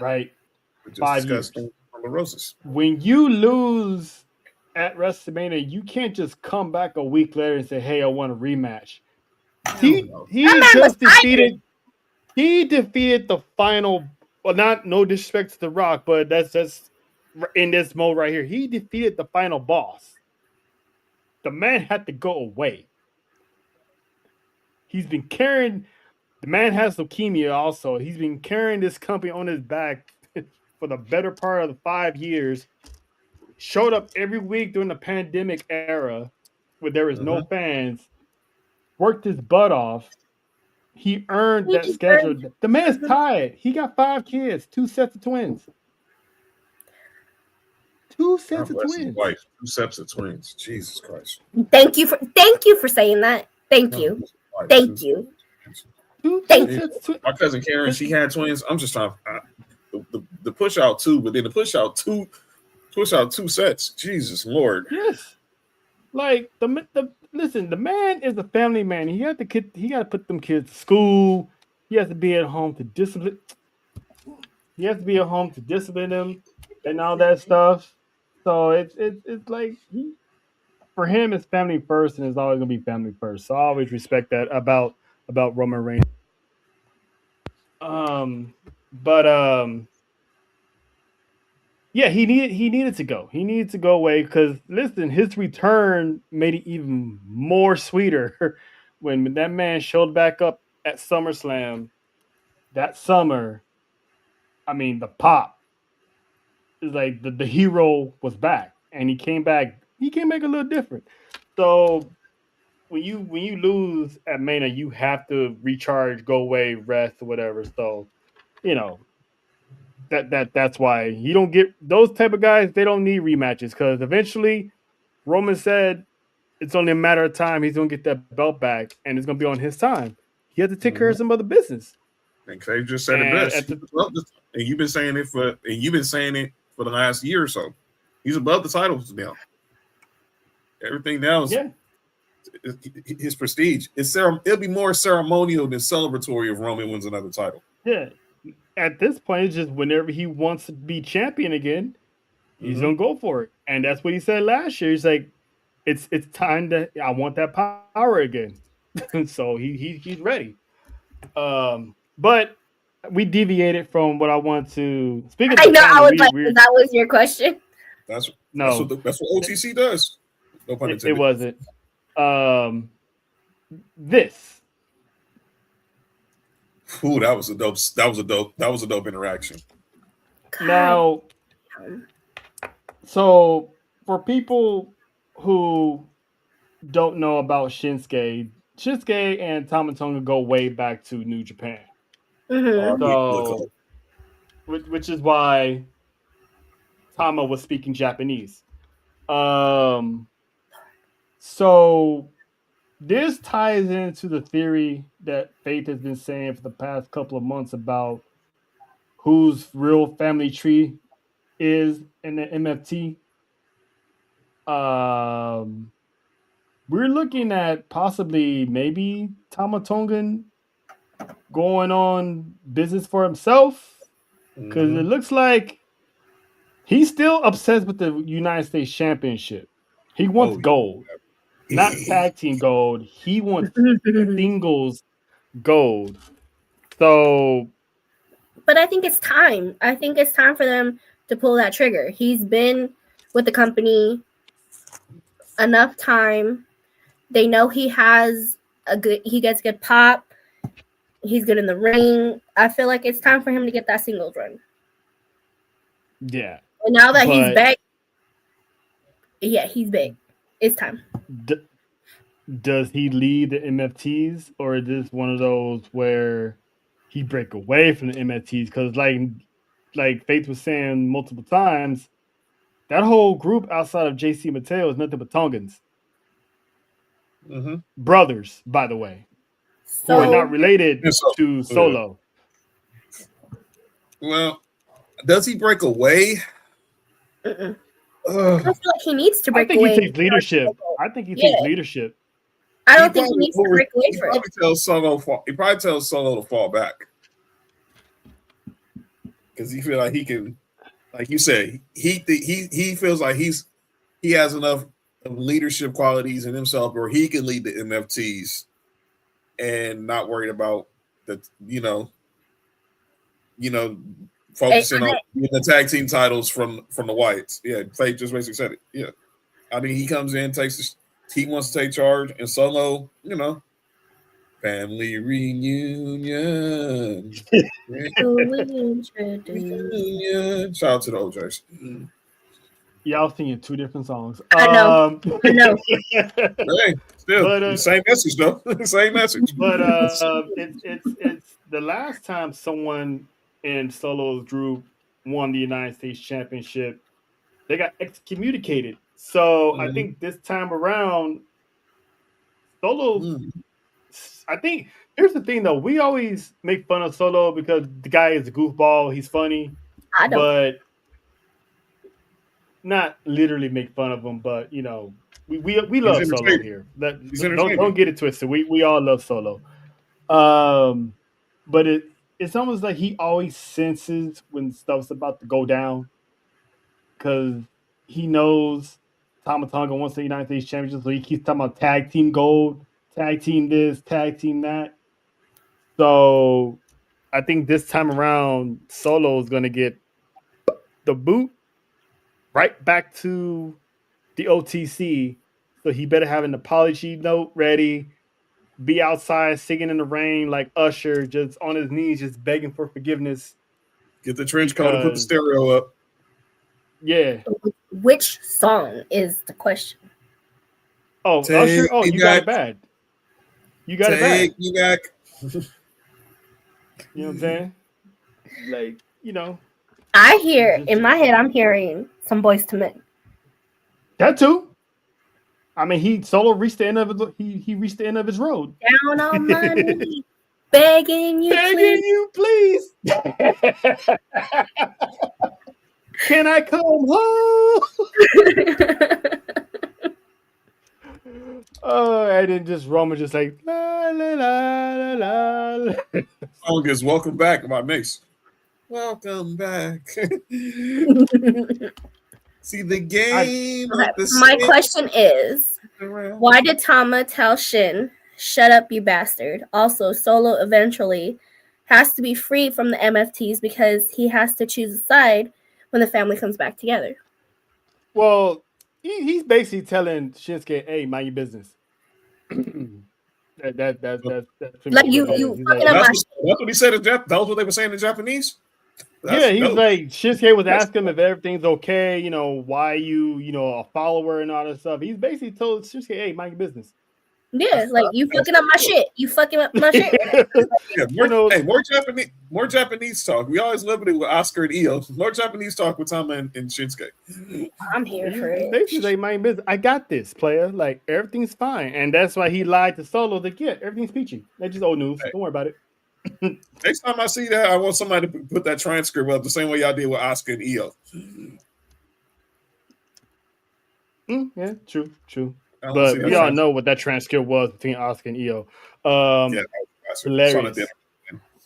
right? We just 5 years. discussed on the roses. When you lose at WrestleMania, you can't just come back a week later and say, "Hey, I want a rematch." Hell no. He That man was just tired. defeated the final. Well, not no disrespect to The Rock, but that's just in this mode right here. He defeated the final boss. The man had to go away. He's been carrying. The man has leukemia. Also, he's been carrying this company on his back for the better part of the 5 years. Showed up every week during the pandemic era, where there was no Mm-hmm. fans. Worked his butt off. He earned He that deserves schedule. The man's it. tired. He got 5 kids, 2 sets of twins. Two God sets of bless his twins. wife. 2 sets of twins. Jesus Christ. Thank you for saying that. Thank God you. bless his wife. Thank you. Two Thank Jeez. sets of twins. My cousin Karen, she had twins. I'm just trying the push out two, but then the push out 2 sets. Jesus Lord. Yes. Like the listen, the man is a family man. He got to put them kids to school. He has to be at home to discipline. He has to be at home to discipline them and all that stuff. So it's like for him it's family first, and it's always gonna be family first. So I always respect that about Roman Reigns. Um, but yeah, he needed to go. He needed to go away because listen, his return made it even more sweeter when that man showed back up at SummerSlam that summer. I mean, the pop is like the hero was back, and he came back. He came back a little different. So when you lose at Mania, you have to recharge, go away, rest, or whatever. So you know that's why you don't get those type of guys. They don't need rematches because eventually Roman said it's only a matter of time. He's gonna get that belt back, and it's gonna be on his time. He had to take care Mm-hmm. of some other business. And Craig just said it And best. at He's the above the, and you've been saying it for the last year or so. He's above the titles now. Everything now yeah, is his prestige. It'll be more ceremonial than celebratory if Roman wins another title. yeah. At this point, it's just whenever he wants to be champion again, he's Mm-hmm. gonna go for it. And that's what he said last year. He's like, it's time to I want that power again. So he's ready. But we deviated from what I want to speak of I the know. I family. was We like, we that was your question. That's no, that's what OTC does. No pun it intended. wasn't. This Ooh, that was a dope interaction. God. now. So for people who don't know about Shinsuke and Tama Tonga go way back to New Japan. Mm-hmm. Look, So which is why Tama was speaking Japanese. Um, so this ties into the theory that Faith has been saying for the past couple of months about whose real family tree is in the MFT. Um, we're looking at possibly maybe Tama Tongan going on business for himself because mm-hmm. it looks like he's still obsessed with the United States Championship. He wants Oh gold, not yeah. tag team gold. He wants singles gold. So But I think it's time. I think it's time for them to pull that trigger. He's been with the company enough time. They know he gets good pop. He's good in the ring. I feel like it's time for him to get that singles run. Yeah. And now that he's back, he's big. It's time. Does he lead the MFTs, or is this one of those where he break away from the MFTs? Because like Faith was saying multiple times, that whole group outside of JC Mateo is nothing but Tongans. Mm-hmm. Brothers, by the way, who So are not related to Solo. Well, does he break away? I feel like he needs to break I think away. he takes leadership. I think he takes leadership. I don't think he needs to break away from it. He probably tells Solo to fall back because he feel like he can, like you said, he feels like he has enough of leadership qualities in himself where he can lead the MFTs and not worried about the focusing on the tag team titles from the Whites. Yeah, Faye just basically said it. Yeah, I mean he comes in, he wants to take charge, and Solo, family reunion. Reunion. Shout out to the OJs. Y'all singing two different songs. I know. Hey, still same message though. Same message. But it's the last time someone in Solo's group won the United States Championship, they got excommunicated. So I think this time around, Solo. I think here's the thing though. We always make fun of Solo because the guy is a goofball. He's funny. I don't. But not literally make fun of him, but we love Solo here. Don't get it twisted. We all love Solo. But it's almost like he always senses when stuff's about to go down because he knows Tama Tonga wants the United States Championship, so he keeps talking about tag team gold, tag team this, tag team that. So I think this time around, Solo is going to get the boot right back to the OTC. So he better have an apology note ready, be outside singing in the rain like Usher, just on his knees, just begging for forgiveness. Get the trench coat and put the stereo up. Yeah. Which song is the question? Oh, Usher? Oh, you got it bad. You got it bad. Take me back. You know what I'm saying? Like, I hear in my head, I'm hearing some Boys to Men. That too. I mean, Solo reached the end of it. He reached the end of his road. Down on my knees, begging you, please. Can I come home? And then just Roman just like la la la la la. Song is "Welcome Back" by Mace. Welcome back. See the game. My question is, why did Tama tell Shin, "Shut up, you bastard"? Also, Solo eventually has to be freed from the MFTs because he has to choose a side when the family comes back together. Well, he's basically telling Shinsuke, "Hey, mind your business." that's like you fucking up my shit. That's what he said. That was what they were saying in Japanese. He's like Shinsuke was asking him if everything's okay. Why you a follower and all that stuff. He's basically told Shinsuke, "Hey, mind your business." Yeah, like you fucking up my shit. You fucking up my shit. More Japanese talk. We always limited with Oscar and Io. More Japanese talk with Tama and Shinsuke. I'm here for it. Basically, like, mind business. I got this, player. Like everything's fine, and that's why he lied to Solo. Like, yeah, everything's peachy. That's just old news. Don't worry about it. Next time I see that, I want somebody to put that transcript up the same way y'all did with Oscar and Io. Yeah, true. But we all know what that transcript was between Oscar and Io. Hilarious.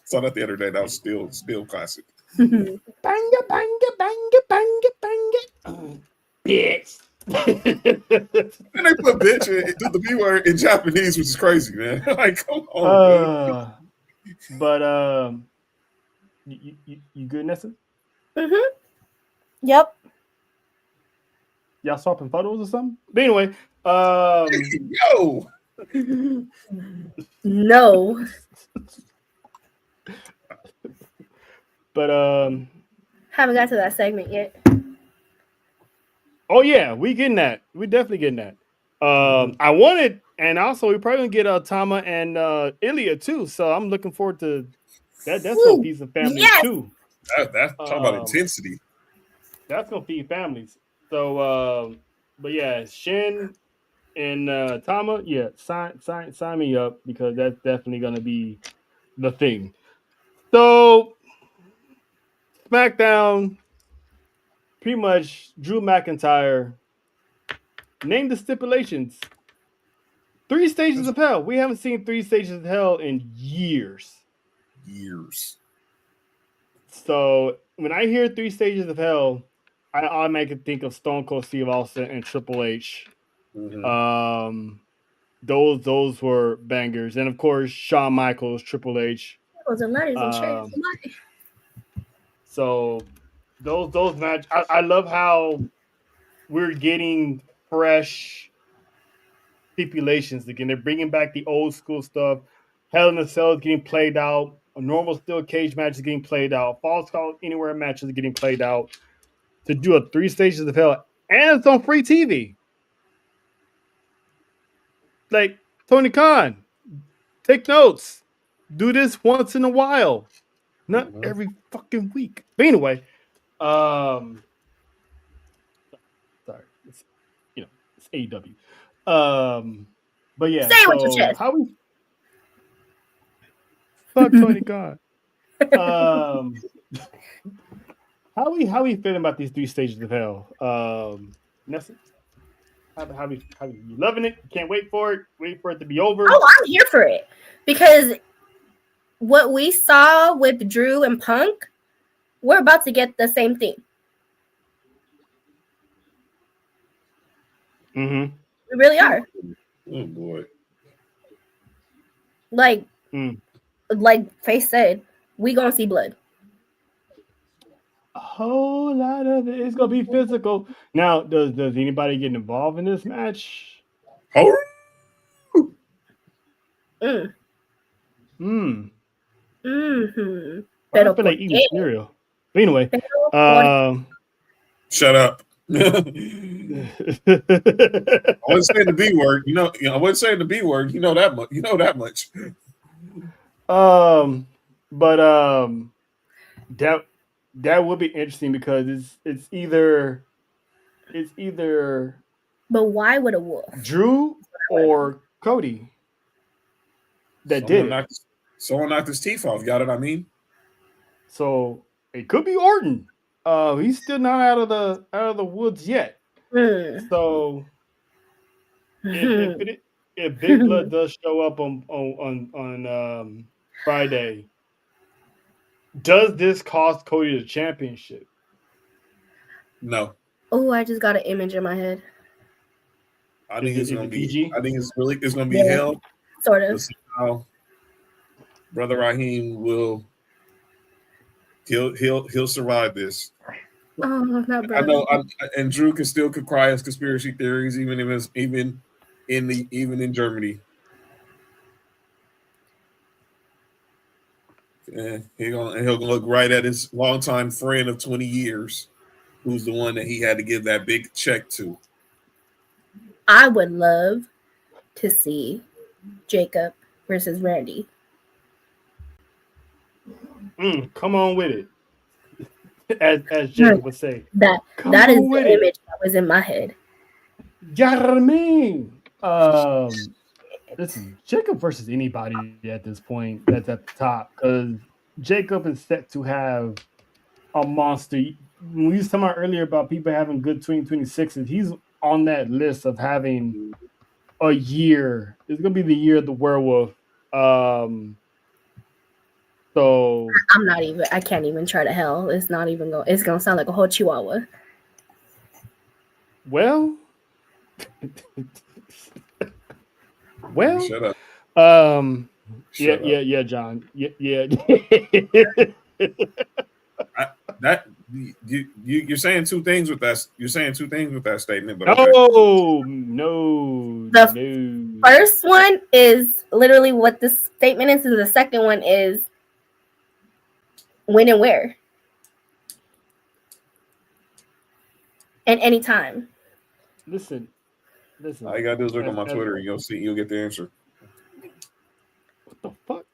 Saw that the other day. That was still classic. Banga, banga, banga, banga, banga. Bitch. And they put bitch and the B word in Japanese, which is crazy, man. Like, come on, man. But you good, Nessa? Mm-hmm. Yep. Y'all swapping photos or something? But anyway, Yo, No. but Haven't got to that segment yet. oh yeah, we getting that. We definitely getting that. I wanted, and also we probably gonna get Tama and Ilya too. So I'm looking forward to that. That's gonna Woo! feed some families Yes. too. that's talk about intensity. That's gonna feed families. So, but yeah, Shin and Tama, yeah, sign me up because that's definitely gonna be the thing. So SmackDown, pretty much Drew McIntyre named the stipulations. 3 stages of hell. We haven't seen 3 stages of hell in years. Years. So when I hear 3 stages of hell, I automatically think of Stone Cold Steve Austin and Triple H. Those were bangers, and of course Shawn Michaels, Triple H. So those match. I love how we're getting fresh stipulations again. They're bringing back the old school stuff. Hell in a Cell is getting played out. A normal steel cage match is getting played out. Falls Count Anywhere matches are getting played out. To do a 3 stages of hell, and it's on free TV. Like Tony Khan, take notes. Do this once in a while, not every fucking week. But anyway, sorry, it's it's AEW. But yeah, Say it with your so chest. how we fuck Tony Khan? How we feeling about these 3 stages of hell? Nessa, how we you loving it? Can't wait for it. Wait for it to be over. Oh, I'm here for it because what we saw with Drew and Punk, we're about to get the same thing. Mm-hmm. We really are. Oh boy. Like Face said, we gonna see blood. A whole lot of it is gonna be physical. Now, does anybody get involved in this match? Oh. I feel like eating cereal. But anyway, shut up. I wasn't saying the B word. I wasn't saying the B word. You know that much. But that would be interesting because it's either. But why would a wolf? Drew or Cody that did it. Someone knocked his teeth off. Got it? I mean, so it could be Orton. He's still not out of the woods yet. So if Big Blood does show up on Friday, does this cost Cody the championship? No. Oh, I just got an image in my head. I think it's gonna be PG? I think it's gonna be hell. Sort of. How Brother Raheem will he'll survive this. Oh, not brother. I know, and Drew could cry his conspiracy theories even in Germany. And he'll look right at his longtime friend of 20 years, who's the one that he had to give that big check to. I would love to see Jacob versus Randy. Come on with it. As Jacob would say. That is the image that was in my head. Yarmin. Listen, Jacob versus anybody at this point that's at the top, because Jacob is set to have a monster. When we was talking about earlier about people having good 2026s, he's on that list of having a year. It's gonna be the year of the werewolf. So I can't even try to hell. It's not even going. It's gonna sound like a whole chihuahua. Well, Shut up. Yeah, John. Yeah. You're saying two things with that. You're saying two things with that statement, but No. First one is literally what the statement is, and the second one is when and where. And anytime. Listen. All you gotta do is look on my Twitter, and you'll get the answer. What the fuck?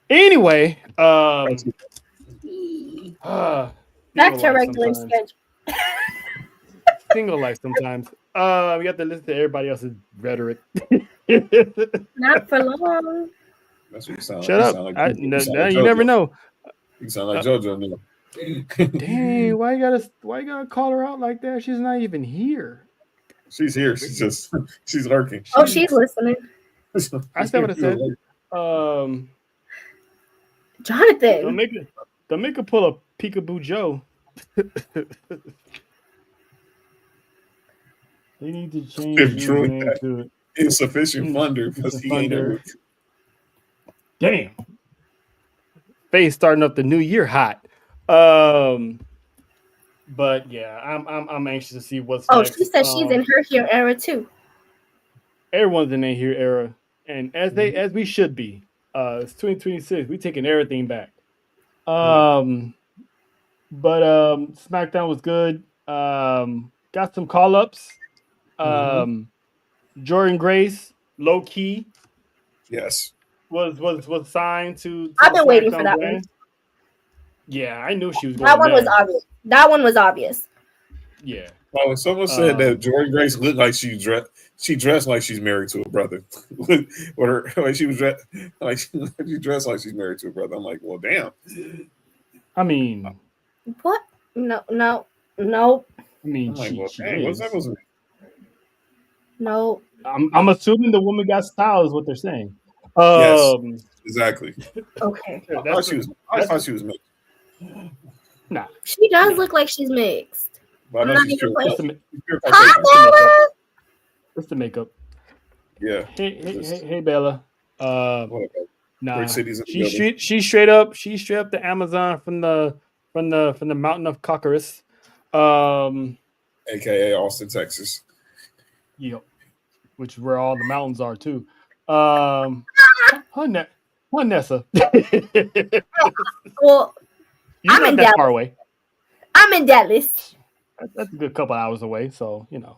Anyway, Back to regular schedule. Single life sometimes. We have to listen to everybody else's rhetoric. Not for long. That's what you sound Shut like. up. You You never know. You sound like JoJo now. Dang, why you gotta call her out like that? She's not even here. She's here. She's lurking. Oh, she's listening. I said what I said. Jonathan. Don't make her pull a peekaboo Joe. They need to change his name to Insufficient funder because he ain't ever. Damn. Face starting up the new year hot. But yeah, I'm anxious to see what's next. She said she's in her here era too. Everyone's in their here era, and as we should be. It's 2026. We taking everything back. But SmackDown was good. Got some call ups. Jordan Grace, low key. Yes. Was signed to I've been waiting SmackDown for that brand. one. Yeah, I knew she was going. That one was obvious. That one was obvious. Yeah. Well, when someone said that Jordan Grace looked like she dressed like she's married to a brother. Or like she was dressed like she dressed like she's married to a brother. I'm like, well, damn. I mean, what? No. I mean, I'm like, well, dang, what's that supposed to be? No. I'm assuming the woman got style is what they're saying. Yes, exactly. Okay. I thought she was mixed. Nah. She does look like she's mixed. But I know she's pure. Hi, What's the makeup? Yeah. Hey, Bella. Nah. She's straight up the Amazon from the mountain of Cockerus. AKA Austin, Texas. Yep. Which is where all the mountains are too. Nessa. Well, you're not that far away. I'm in Dallas. That's a good couple hours away, so you know.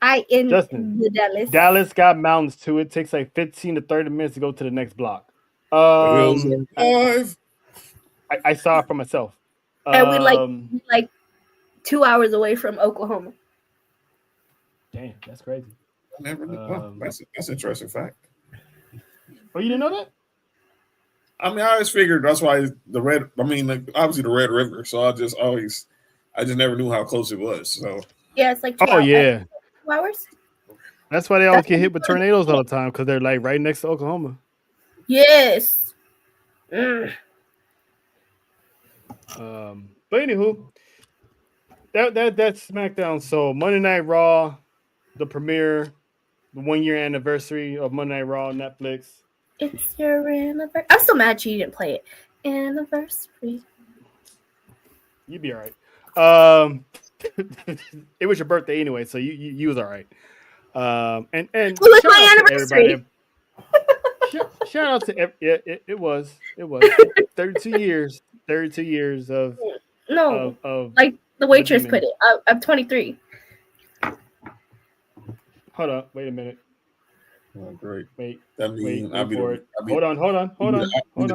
I in Dallas. Dallas got mountains too. It takes like 15 to 30 minutes to go to the next block. I saw it for myself. And we like 2 hours away from Oklahoma. Damn, that's crazy. I never knew. That's an interesting fact. Oh, you didn't know that? I mean, I always figured that's why obviously the Red River. So I just never knew how close it was. So yeah, it's like 2 hours. Yeah, 2 hours. That's why they always get hit with tornadoes all the time because they're like right next to Oklahoma. Yes. But anywho, that's SmackDown. So Monday Night Raw, the premiere, the 1 year anniversary of Monday Night Raw on Netflix. It's your anniversary. I'm so mad you didn't play it. Anniversary. You'd be all right. It was your birthday anyway, so you was all right. And it was my anniversary. Shout out to it was 32 years of like the waitress put it. I'm 23. Hold on, wait a minute. Oh, great. Wait. Hold on.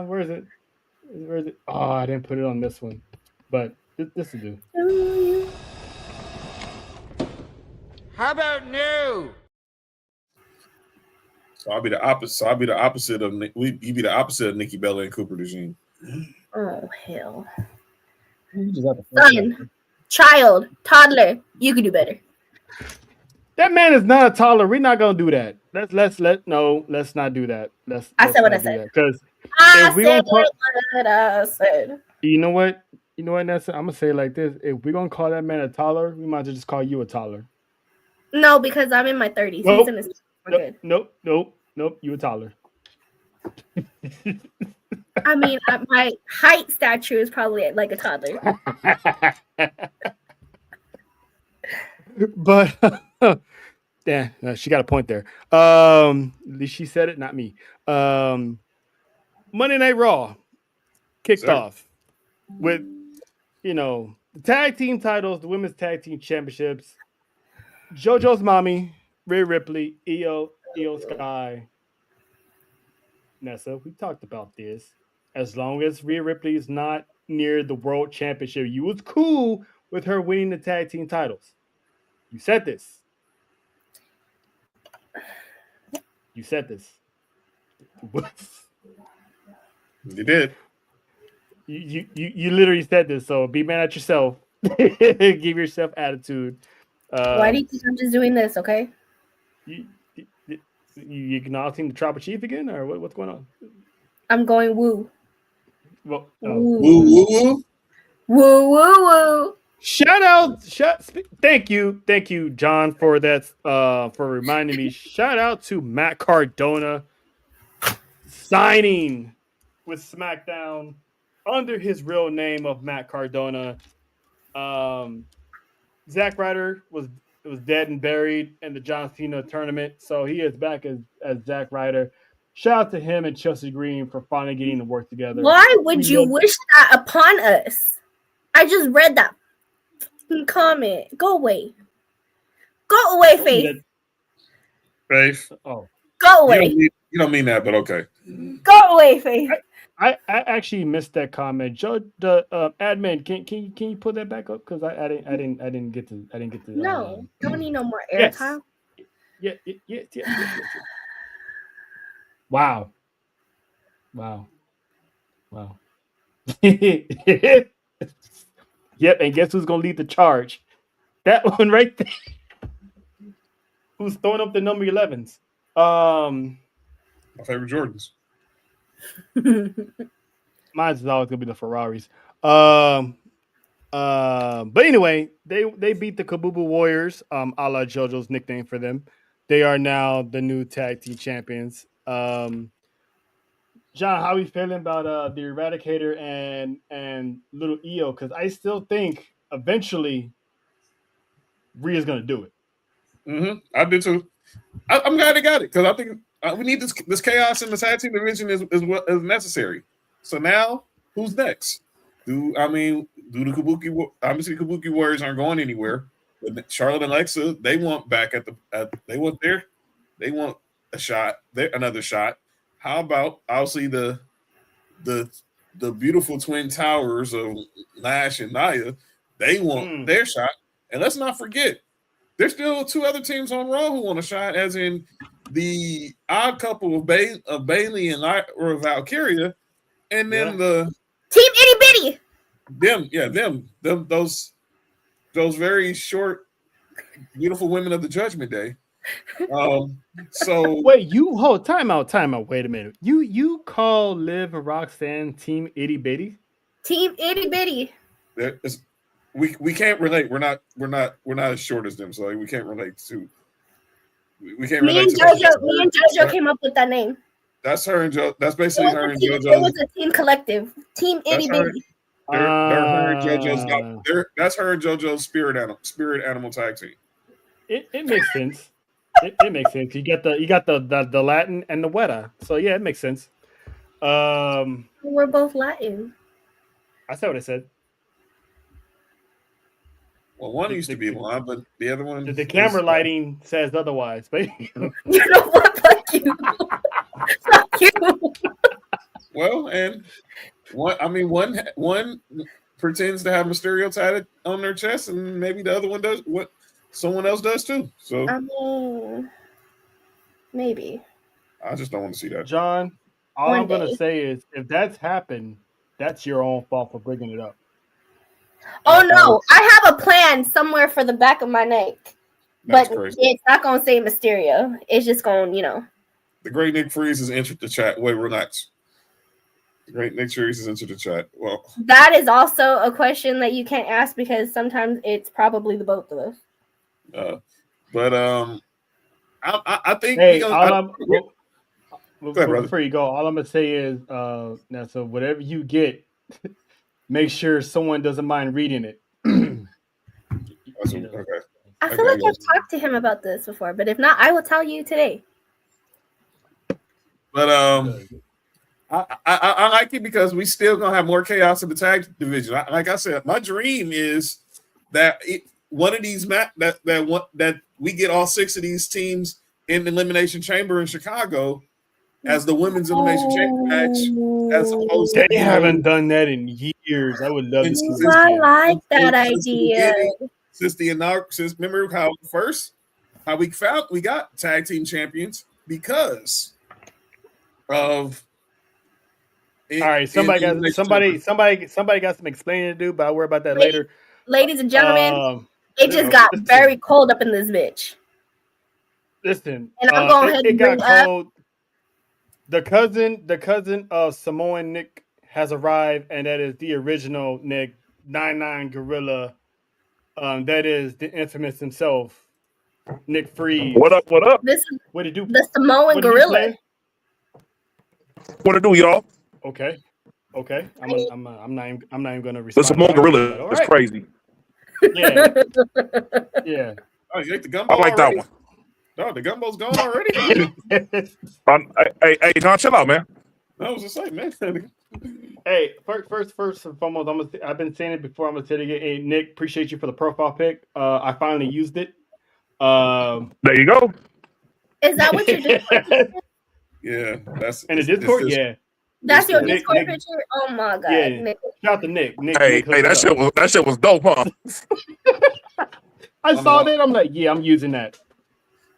Where is it? Oh, I didn't put it on this one, but this will do. How about new? So I'll be the opposite of you be the opposite of Nikki Bella and Cooper DeJean. Oh hell! Son, child, toddler, you can do better. That man is not a toddler. We're not gonna do that. Let's not do that. I said what I said. Because I said. You know what, Nessa? I'm gonna say it like this: if we're gonna call that man a toddler, we might as well just call you a toddler. No, because I'm in my 30s. Nope. He's in his. We're good. Nope. You a toddler. I mean, my height stature is probably like a toddler. But yeah, no, she got a point there. At least she said it, not me. Monday Night Raw kicked off with the tag team titles, the women's tag team championships. JoJo's mommy, Rhea Ripley, Io Sky, Nessa. We talked about this. As long as Rhea Ripley is not near the world championship, you was cool with her winning the tag team titles. You said this. You said this. You did. You literally said this. So be mad at yourself. Give yourself attitude. Why do you think I'm just doing this? Okay. You acknowledging the tribal chief again, or what's going on? I'm going woo. Well, woo woo woo. Woo woo woo. Shout out! Thank you, John, for that. For reminding me. Shout out to Matt Cardona signing with SmackDown under his real name of Matt Cardona. Zack Ryder was dead and buried in the John Cena tournament, so he is back as Zack Ryder. Shout out to him and Chelsea Green for finally getting to work together. Why would you wish that upon us? I just read that comment. Go away. Go away, Faith. Faith. Oh. Go away. You don't mean that, but okay. Go away, Faith. I actually missed that comment. Joe, the admin, can you put that back up? Because I didn't get to. No, don't need no more airtime. Yes. Wow. Yep, and guess who's gonna lead the charge? That one right there. Who's throwing up the number 11s? My favorite Jordans. Mine's always gonna be the Ferraris. But anyway, they beat the Kabubu Warriors, a la JoJo's nickname for them. They are now the new tag team champions. John, how are you feeling about the Eradicator and Little Io? Because I still think eventually Rhea's gonna do it. Mm-hmm. I do too. I'm glad they got it because I think we need this chaos in the tag team division is necessary. So now, who's next? Do the Kabuki? Obviously, Kabuki Warriors aren't going anywhere. But Charlotte and Alexa, they want back they want a shot. Another shot. How about obviously the beautiful twin towers of Nash and Nia? They want their shot, and let's not forget, there's still two other teams on Raw who want a shot, as in the odd couple of Bailey and or Valkyria, and then the Team Itty Bitty. Them those very short, beautiful women of the Judgment Day. So wait, time out. Wait a minute. You call Liv and Roxanne Team Itty Bitty? Team Itty Bitty. We can't relate. We're not as short as them, so we can't relate to. We can't relate. Me and JoJo came up with that name. That's her and JoJo. That's basically her and JoJo. It was a team collective. Team Itty Bitty. They're her and JoJo's. That's her and JoJo's spirit animal tag team. It makes sense. It makes sense. You got the Latin and the Weta, so yeah, it makes sense. We're both Latin. I said what I said. Well, one used to be one, but the other one. The camera lighting says otherwise. But you know what? Fuck you. Fuck you. Well, and one pretends to have Mysterio tatted on their chest, and maybe the other one does what someone else does too. So maybe. I just don't want to see that. John, all I'm gonna say is if that's happened, that's your own fault for bringing it up. Oh no, I have a plan somewhere for the back of my neck. But it's not gonna say Mysterio. It's just gonna, The great Nick Freeze has entered the chat. Wait, relax. The great Nick Freeze has entered the chat. Well, that is also a question that you can't ask because sometimes it's probably the both of us. I think Before you go, all I'm gonna say is now. So whatever you get, make sure someone doesn't mind reading it. Okay. I feel like I've talked to him about this before, but if not, I will tell you today. But I like it because we still gonna have more chaos in the tag division. Like I said, my dream is that one of these that we get all 6 of these teams in the Elimination Chamber in Chicago as the women's Elimination Chamber match. As opposed they haven't done that in years. I would love to see. I like that idea. Since remember how we got tag team champions because of. All right, somebody got some explaining to do, but I'll worry about that later. Ladies and gentlemen, it just got very cold up in this bitch. Listen, and I'm going ahead and bring up the cousin of Samoan Nick has arrived, and that is the original Nick 99 Gorilla. That is the infamous himself, Nick Freeze. What up? What did you do? The Samoan Gorilla. What to do, y'all? Okay. I'm not even gonna respond. The Samoan Gorilla is crazy. Yeah. Yeah. Oh, you like the gumbo? I like already? that one. Oh, the gumbo's gone already. Hey, John, chill out, man. That was the same, man. Hey, first and foremost, I've been saying it before. I'm gonna say it again. Hey, Nick, appreciate you for the profile pic. I finally used it. There you go. Is that what you're doing? Yeah, that's in the Discord. Yeah, that's your Discord picture. Oh my god! Yeah, Nick. shout out to Nick. Hey, that shit was dope, huh? I saw that. I'm like, yeah, I'm using that.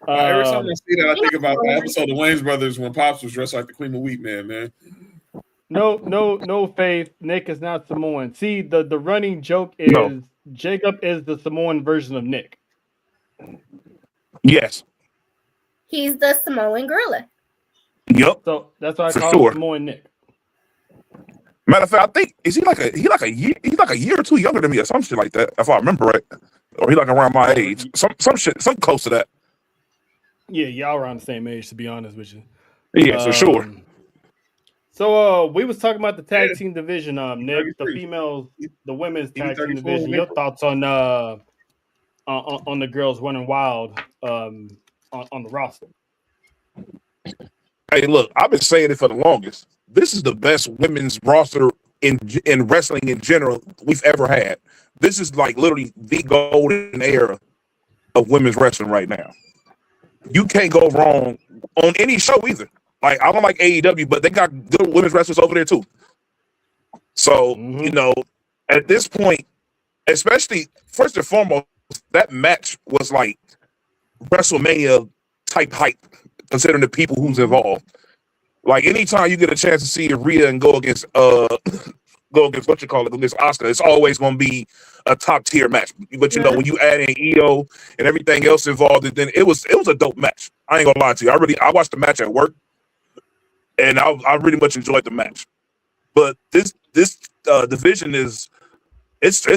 Every time I see that, I think about the episode of Wayne's Brothers when Pops was dressed like the Queen of Wheat Man. No, Faith. Nick is not Samoan. See, the running joke is Jacob is the Samoan version of Nick. Yes. He's the Samoan Gorilla. Yep. So that's why I call him Samoan Nick. Matter of fact, I think he's like a year or two younger than me or some shit like that, if I remember right. Or he like around my age. Some close to that. Yeah, y'all around the same age, to be honest with you. Yeah, for sure. So we was talking about the tag team division, Nick, the women's tag team division. Your thoughts on the girls running wild on the roster? Hey, look, I've been saying it for the longest. This is the best women's roster in wrestling in general we've ever had. This is like literally the golden era of women's wrestling right now. You can't go wrong on any show either. Like, I don't like AEW, but they got good women's wrestlers over there too. So, at this point, especially first and foremost, that match was like WrestleMania type hype, considering the people who's involved. Like, anytime you get a chance to see Rhea and go against against Asuka, it's always going to be a top tier match. But when you add in EO and everything else involved, then it was a dope match. I ain't gonna lie to you. I watched the match at work, and I really much enjoyed the match. But this division it's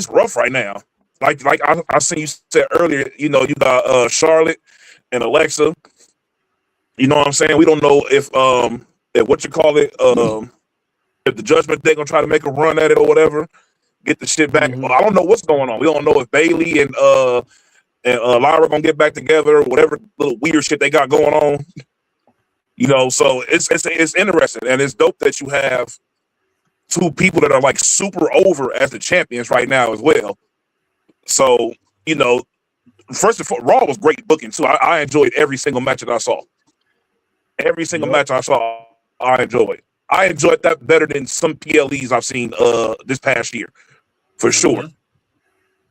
rough right now. Like I seen you said earlier, you got Charlotte and Alexa. You know what I'm saying? We don't know if if the Judgment Day gonna try to make a run at it or whatever, get the shit back. Well, I don't know what's going on. We don't know if Bailey and Lyra gonna get back together or whatever little weird shit they got going on. So it's interesting, and it's dope that you have two people that are like super over as the champions right now as well. So first of all, Raw was great booking too. I enjoyed every single match that I saw. Every single match I saw, I enjoyed. I enjoyed that better than some PLEs I've seen this past year, for sure.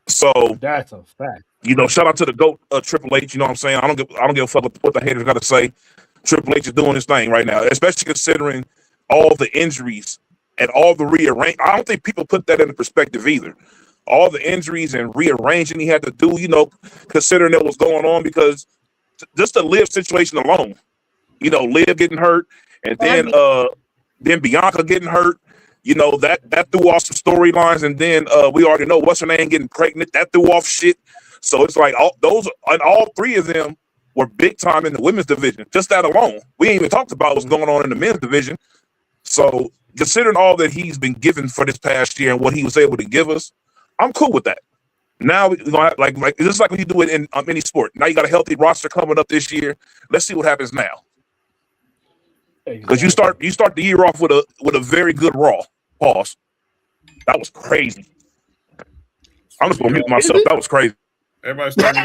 So that's a fact. Shout out to the GOAT Triple H. You know what I'm saying? I don't give a fuck what the haters got to say. Triple H is doing his thing right now, especially considering all the injuries and all the rearrange. I don't think people put that into perspective either. All the injuries and rearranging he had to do, considering what was going on, because just the Liv situation alone, Liv getting hurt, and then Bianca getting hurt, that threw off some storylines, and then we already know what's her name getting pregnant, that threw off shit. So it's like all three of them were big time in the women's division. Just that alone. We ain't even talked about what's going on in the men's division. So considering all that he's been given for this past year and what he was able to give us, I'm cool with that. Now we're gonna have, like just like when you do it in any sport. Now you got a healthy roster coming up this year. Let's see what happens now. Because you start the year off with a very good Raw. Pause. That was crazy. I'm just gonna mute myself. That was crazy. Everybody's starting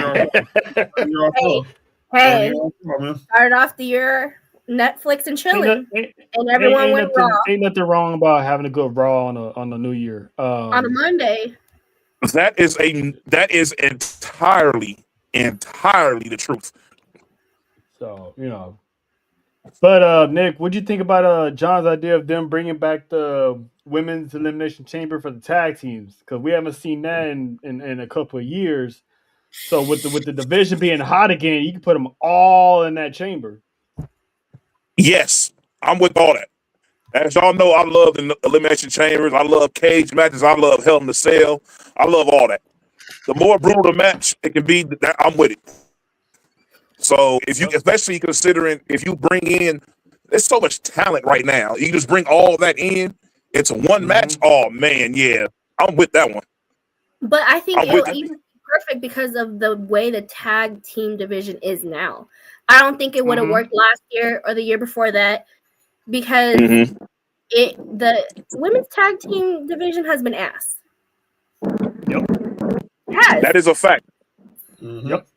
your off. Hey, started off the year Netflix and chilling, and everyone went Raw. Ain't nothing wrong about having a good Raw on the New Year. On a Monday. That is entirely the truth. So, you know. But Nick, what'd you think about John's idea of them bringing back the women's elimination chamber for the tag teams? Because we haven't seen that in a couple of years. So with the division being hot again, you can put them all in that chamber. Yes, I'm with all that. As y'all know, I love the elimination chambers. I love cage matches. I love Hell in a Cell. I love all that. The more brutal the match it can be, I'm with it. So especially considering if you bring in, there's so much talent right now. You just bring all that in into one match. Oh man, yeah, I'm with that one. But I think it'll even be perfect because of the way the tag team division is now. I don't think it would have worked last year or the year before that because the women's tag team division has been ass. Yep, that is a fact. Yep.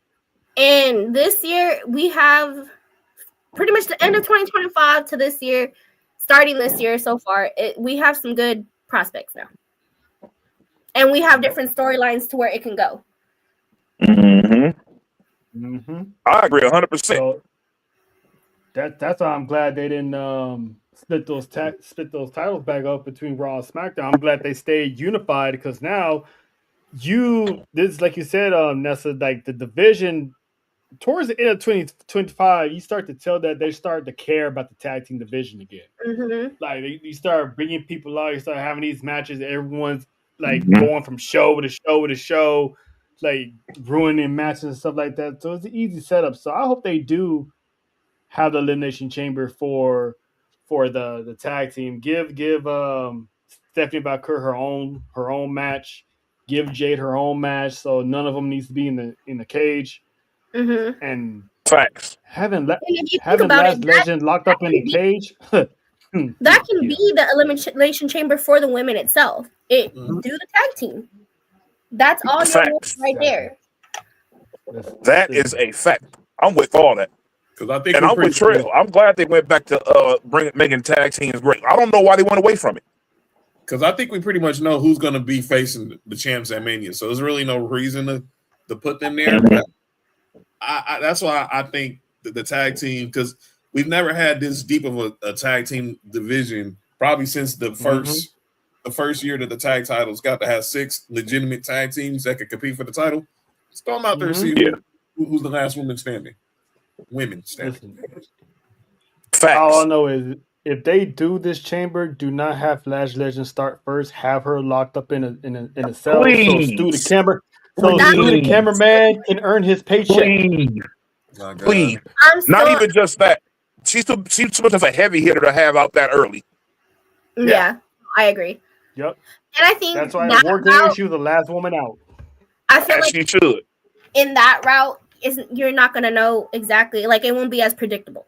And this year, we have pretty much the end of 2025 to this year, starting this year so far, we have some good prospects now. And we have different storylines to where it can go. I agree 100%. So that's why I'm glad they didn't split those titles back up between Raw and SmackDown. I'm glad they stayed unified because now this like you said, Nessa, like the division towards the end of 2025, you start to tell that they start to care about the tag team division again. Like you start bringing people out, you start having these matches. Everyone's like going from show to show to show, like ruining matches and stuff like that. So it's an easy setup. So I hope they do have the elimination chamber for the tag team. Give Stephanie Valkyrie her own match. Give Jade her own match. So none of them needs to be in the cage. And facts. Having Last Legend locked up in the cage. That can be the elimination chamber for the women itself. Do the tag team. That's all you're doing right there. That is a fact. I'm with all that. I think I'm with Trail. I'm glad they went back to making tag teams great. I don't know why they went away from it. Because I think we pretty much know who's going to be facing the champs at Mania. So there's really no reason to put them there. But that's why I think the tag team, because we've never had this deep of a tag team division probably since the first year that the tag titles got to have 6 legitimate tag teams that could compete for the title. Let's throw them out there and see who's the last woman standing. Facts. All I know is if they do this chamber, do not have Lash Legend start first. Have her locked up in a cell. Please. So Stu the cameraman can earn his paycheck. Please. Not even just that. She's too much of a heavy hitter to have out that early. Yeah, I agree. Yep. And I think that's why she was the last woman out. I feel like she should. In that route, you're not going to know exactly. Like, it won't be as predictable.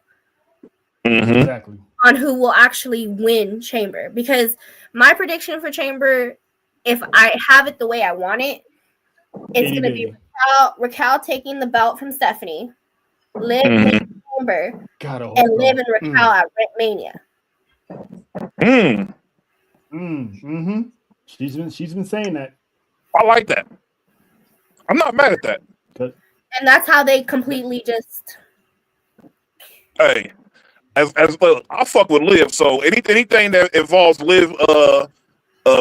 Exactly. On who will actually win Chamber. Because my prediction for Chamber, if I have it the way I want it, it's going to be Raquel taking the belt from Stephanie, Liv taking Chamber, and Liv and Raquel at Mania. She's been saying that. I like that. I'm not mad at that. And that's how they completely just. Hey, as well, I fuck with Liv. So anything that involves Liv,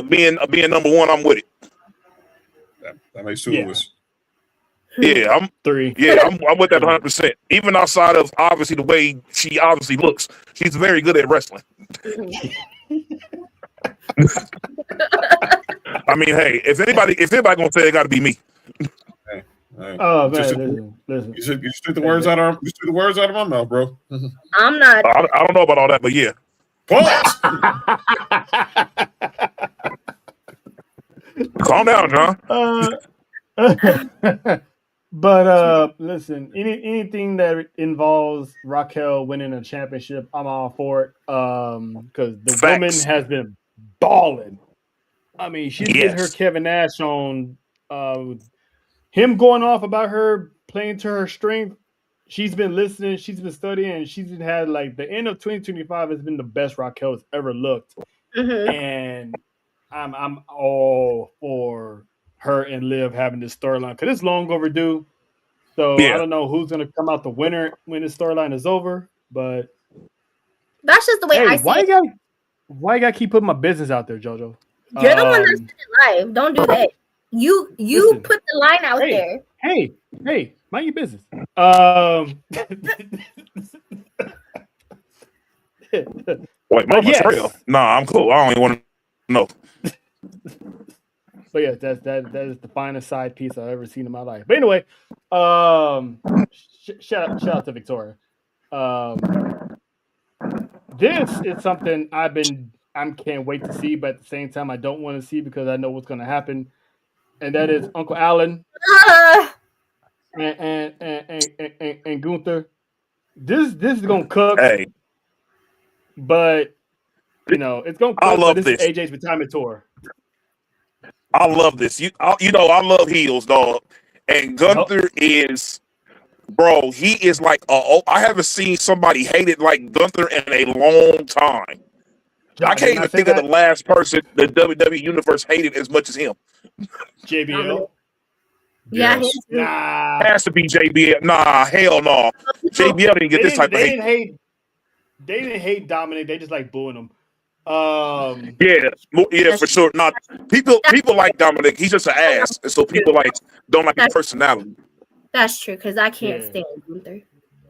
being number one, I'm with it. That makes 2 of us. Yeah, I'm 3. Yeah, I'm with that 100%. Even outside of obviously the way she obviously looks, she's very good at wrestling. I mean, hey, if anybody gonna say it, got to be me. Hey. Oh Just man, listen. you took the words out of my mouth, bro. I'm not. I don't know about all that, but yeah. Pause. Calm down, John. But listen, anything that involves Raquel winning a championship, I'm all for it. Because the woman Facts. has been balling. I mean, she's getting her Yes. Kevin Nash on. Him going off about her playing to her strength. She's been listening. She's been studying. And she's had like the end of 2025 has been the best Raquel has ever looked. Mhm. And I'm all for her and Liv having this storyline because it's long overdue. So Yeah. I don't know who's gonna come out the winner when this storyline is over. But That's just the way I hey, see why it. you gotta keep putting my business out there, JoJo? You're the one that's it live. Don't do that. You Listen. put the line out there. Hey, mind your business. Wait, mama, yes. trail. Nah, I'm cool. I don't even want to know. But yeah, that is the finest side piece I've ever seen in my life. But anyway, shout out to Victoria. This is something I can't wait to see, but at the same time I don't want to see because I know what's going to happen, and that is Uncle Alan and Gunther. This is gonna cook. Hey, but you know it's gonna cook. I love this this. is AJ's retirement tour. I love this. You know, I love heels, dog. And Gunther is, bro. He is like, I haven't seen somebody hate it like Gunther in a long time. I can't even think of the last person the WWE universe hated as much as him. JBL. Yeah, nah. Has to be JBL. Nah, hell no. JBL didn't get this type of hate. They didn't hate Dominic. They just like booing him. Yeah, for sure. Not people like Dominic. He's just an ass, and so people don't like his personality. That's true because I can't stand Gunther.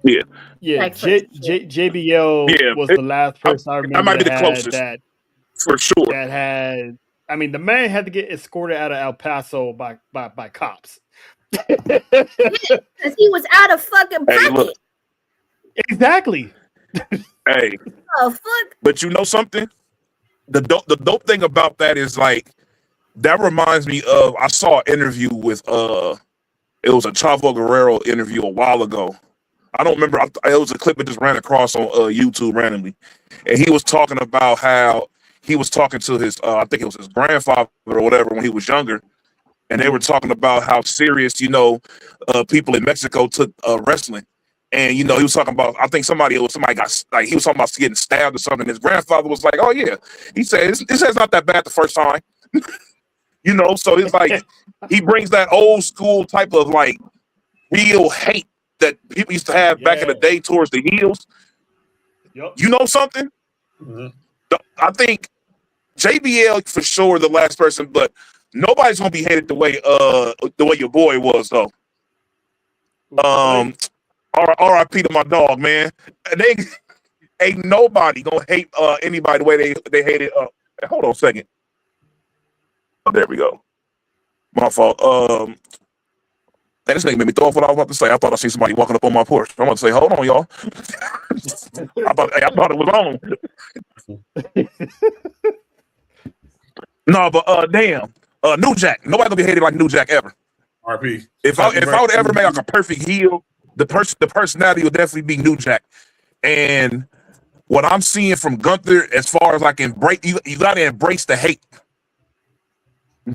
Yeah. Like JBL was the last person I remember. That might be the closest. That for sure. That had. I mean, the man had to get escorted out of El Paso by cops. Because he was out of fucking pocket. Look. Exactly. Hey. Oh fuck! But you know something? The dope thing about that is like that reminds me of I saw an interview with it was a Chavo Guerrero interview a while ago. I don't remember. It was a clip that just ran across on YouTube randomly, and he was talking about how he was talking to his I think it was his grandfather or whatever when he was younger, and they were talking about how serious people in Mexico took wrestling. And he was talking about, I think somebody got he was talking about getting stabbed or something. His grandfather was like, "Oh yeah," he said, "This is not that bad the first time." So it's like he brings that old school type of like real hate that people used to have back in the day towards the heels. Yep. You know something? Mm-hmm. I think JBL for sure the last person, but nobody's gonna be hated the way your boy was though. R.I.P. to my dog, man. They ain't nobody gonna hate anybody the way they hated. Hold on a second. Oh, there we go. My fault. This nigga made me throw off what I was about to say. I thought I seen somebody walking up on my porch. I'm about to say, hold on, y'all. I thought it was on. No, but damn. New Jack. Nobody gonna be hated like New Jack ever. RP. If I would ever make like a perfect heel, the personality will definitely be New Jack. And what I'm seeing from Gunther, as far as like embrace, you gotta embrace the hate.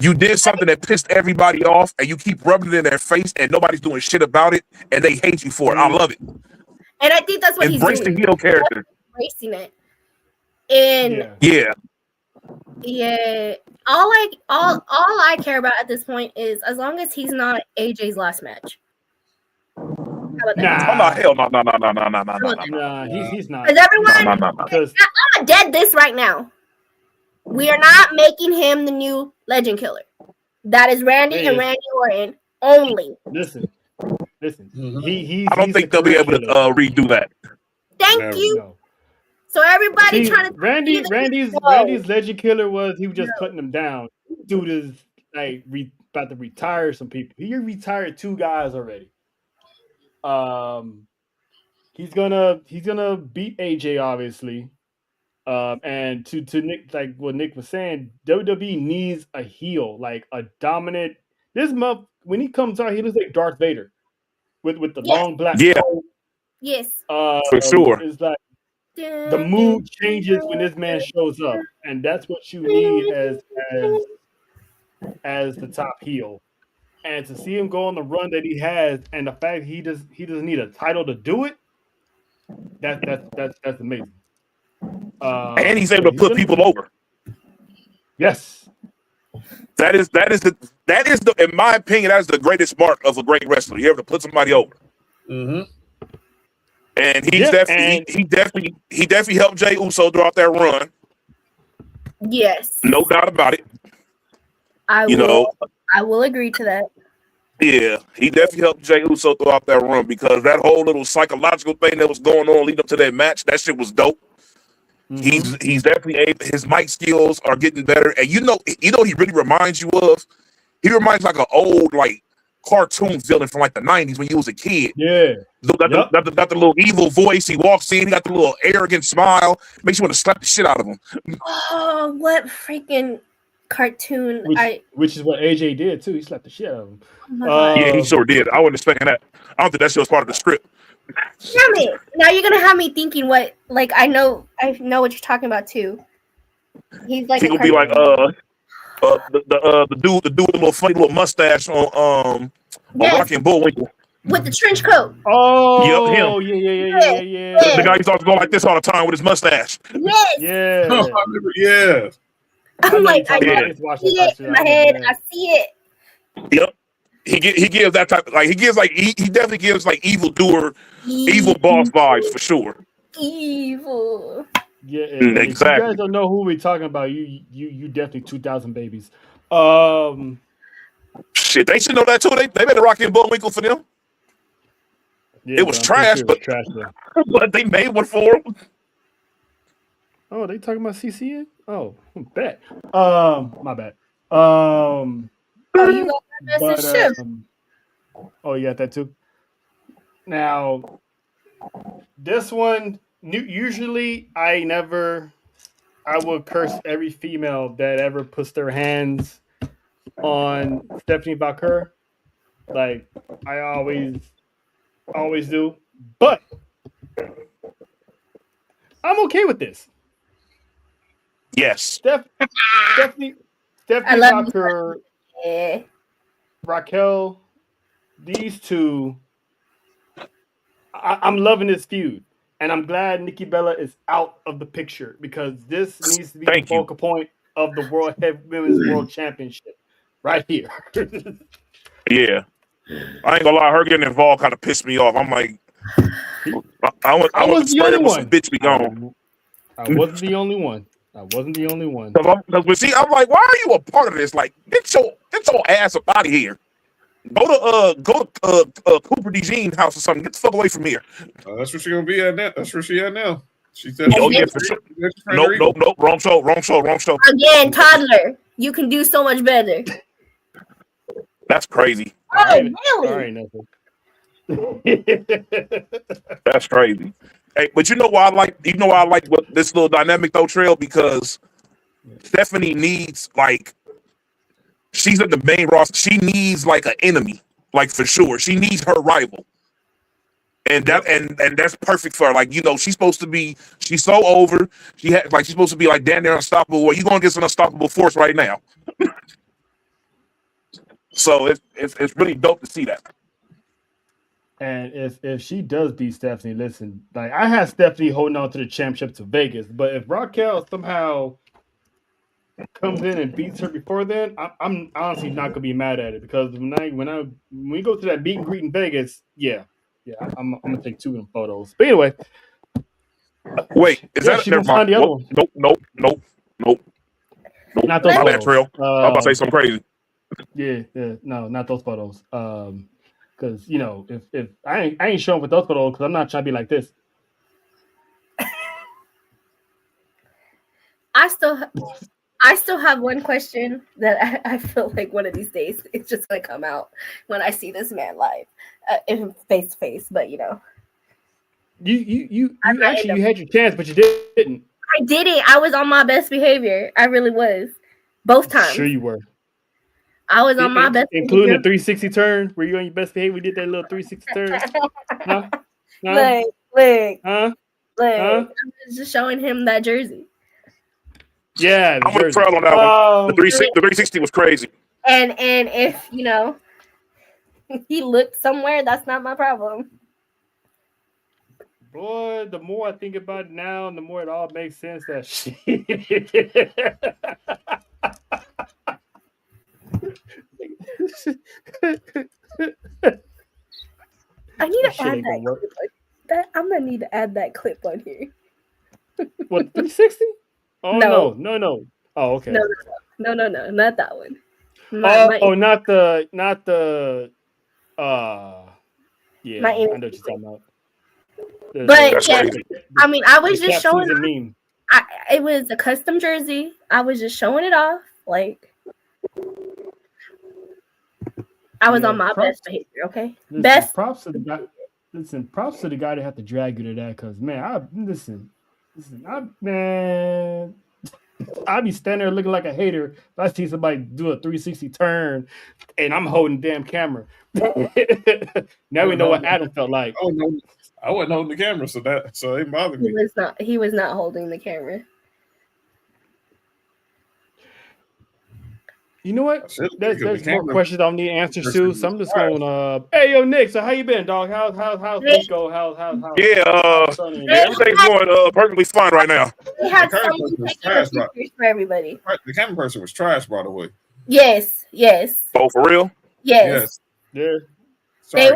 You did something that pissed everybody off, and you keep rubbing it in their face, and nobody's doing shit about it, and they hate you for it. I love it. And I think that's what embrace he's doing. The heel character. Embracing it. And yeah. All I care about at this point is as long as he's not AJ's last match. How about that? Oh, no, hell no. Nah, he's not. Because everyone, I'm dead this right now. We are not making him the new Legend Killer. That is Randy and Randy Orton only. Listen. Mm-hmm. I don't think they'll be able to redo that. Thank you. No. So everybody trying to Randy's Legend Killer was he was just putting them down. Dude is about to retire some people. He retired 2 guys already. He's gonna beat AJ obviously. And to Nick, like what Nick was saying, WWE needs a heel, like a dominant. This month when he comes out, he looks like Darth Vader with the long black coat. Yes. For sure. It's like the mood changes when this man shows up, and that's what you need as the top heel. And to see him go on the run that he has, and the fact he doesn't need a title to do it, that's amazing. And he's able to put people over. Yes. That is the in my opinion, that is the greatest mark of a great wrestler. You're able to put somebody over. Mm-hmm. And he definitely helped Jey Uso throughout that run. Yes. No doubt about it. I will agree to that. Yeah, he definitely helped Jey Uso throughout that run because that whole little psychological thing that was going on leading up to that match, that shit was dope. Mm-hmm. He's definitely his mic skills are getting better, and you know what he really reminds you of? He reminds like an old like cartoon villain from like the 90s when you was a kid. Yeah. Got the little evil voice. He walks in, he got the little arrogant smile. Makes you want to slap the shit out of him. Oh, what freaking cartoon! Which is what AJ did too. He slapped the shit out of him. Yeah, he sure did. I wasn't expecting that. I don't think that shit was part of the script. Damn it! Now you're gonna have me thinking what? Like I know what you're talking about too. He's like he gonna be like the dude with the little funny little mustache on Rocky and Bullwinkle with the trench coat. Oh, yep, him. Yeah. The guy used to always go like this all the time with his mustache. Yes. Yeah. Oh, I remember. Yeah. I'm like, I see it in my head. I see it. Yep. He gives that type of, like he definitely gives like evil boss vibes for sure. Evil. Yeah, exactly. If you guys don't know who we're talking about, you definitely 2000 babies. Shit, they should know that too. They made a Rocky and Bullwinkle for them. Yeah, it was trash, sure but they made one for them. Oh, they talking about CCN? Oh, bet. My bad. Oh, you got that message too. Oh, you got that too. Now, this one usually I would curse every female that ever puts their hands on Stephanie Baker. Like I always do. But I'm okay with this. Yes. Stephanie Baker, Raquel, these two, I'm loving this feud. And I'm glad Nikki Bella is out of the picture because this needs to be the focal point of the Women's World Championship right here. Yeah. I ain't gonna lie, her getting involved kind of pissed me off. I'm like, I want to spread it with some bitch be gone. I wasn't the only one. Because see, I'm like, why are you a part of this? Like, get your ass up out of here. Go to Cooper DeJean house or something. Get the fuck away from here. That's where she gonna be at now. That's where she at now. She said, "Oh yeah, for sure." Nope. Wrong show. Again, toddler. You can do so much better. That's crazy. Oh, really? That's crazy. Hey, but you know why I like what this little dynamic though, Trail, because Stephanie needs she's at the main roster. She needs like an enemy, like for sure. She needs her rival. And that's perfect for her. Like, she's supposed to be, she's so over. She's supposed to be like damn near unstoppable. Well, you're going against an unstoppable force right now. So it's really dope to see that. And if she does beat Stephanie, listen, like I had Stephanie holding on to the championship to Vegas, but if Raquel somehow comes in and beats her before then, I'm honestly not gonna be mad at it because when we go to that meet and greet in Vegas, I'm gonna take 2 of them photos. But anyway, wait, is that never mind? The other one? Nope. Not those photos. Trail. I'm about to say something crazy. Yeah, no, not those photos. Because if I ain't showing with those photos because I'm not trying to be like this. I still have one question that I feel like one of these days it's just gonna come out when I see this man live, face to face. But you know, You actually you had your chance, but you didn't. I did it. I was on my best behavior. I really was. Both times. Sure you were. I was on my best including the behavior. 360 turn. Were you on your best behavior? We did that little 360 turn. Huh? Look. Huh? I was just showing him that jersey. Yeah, I'm gonna try on that one. The 360 was crazy. And if you know he looked somewhere, that's not my problem. Boy, the more I think about it now, the more it all makes sense. That shit. I need to add that. I'm gonna need to add that clip on here. What 360? Oh no. Oh okay. No, not that one. Not the. Yeah, I know what you're talking about. But yeah, I mean, I was just showing. Meme. It was a custom jersey. I was just showing it off, like I was on my best behavior. Okay, best. Props to the guy. Listen, props to the guy that had to drag you to that, because man, I'd be standing there looking like a hater if I see somebody do a 360 turn and I'm holding the damn camera. Now we know what Adam felt like. Oh no, I wasn't holding the camera, so it didn't bother me. He was not holding the camera. You know what? There's more questions I need answers to, so I'm just going. Hey, yo, Nick. So how you been, dog? How's Nico? How's everything's going perfectly fine right now. We had pictures for everybody. The camera person was trash, by the way. Yes. Oh, for real? Yes. Yeah. Sorry,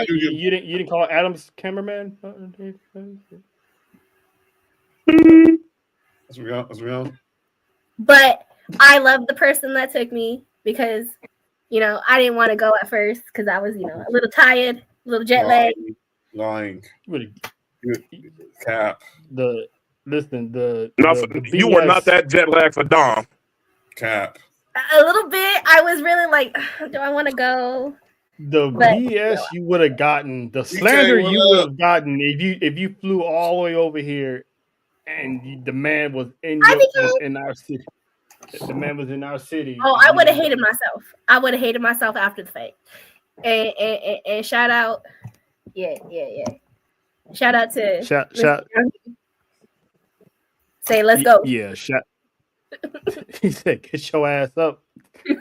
you didn't call Adam's cameraman? That's real. But I love the person that took me because, you know, I didn't want to go at first because I was, you know, a little tired, a little jet lagged. Lying. Cap. You were not that jet lagged for Dom. Cap. A little bit. I was really like, do I want to go? BS you would have gotten, the slander you would have gotten if you flew all the way over here and the man was in our city. The man was in our city. Oh, I would have hated myself. I would have hated myself after the fact. And shout out. Yeah. Shout out to shout. Say let's go. Yeah, shout. He said, "Get your ass up." Yeah.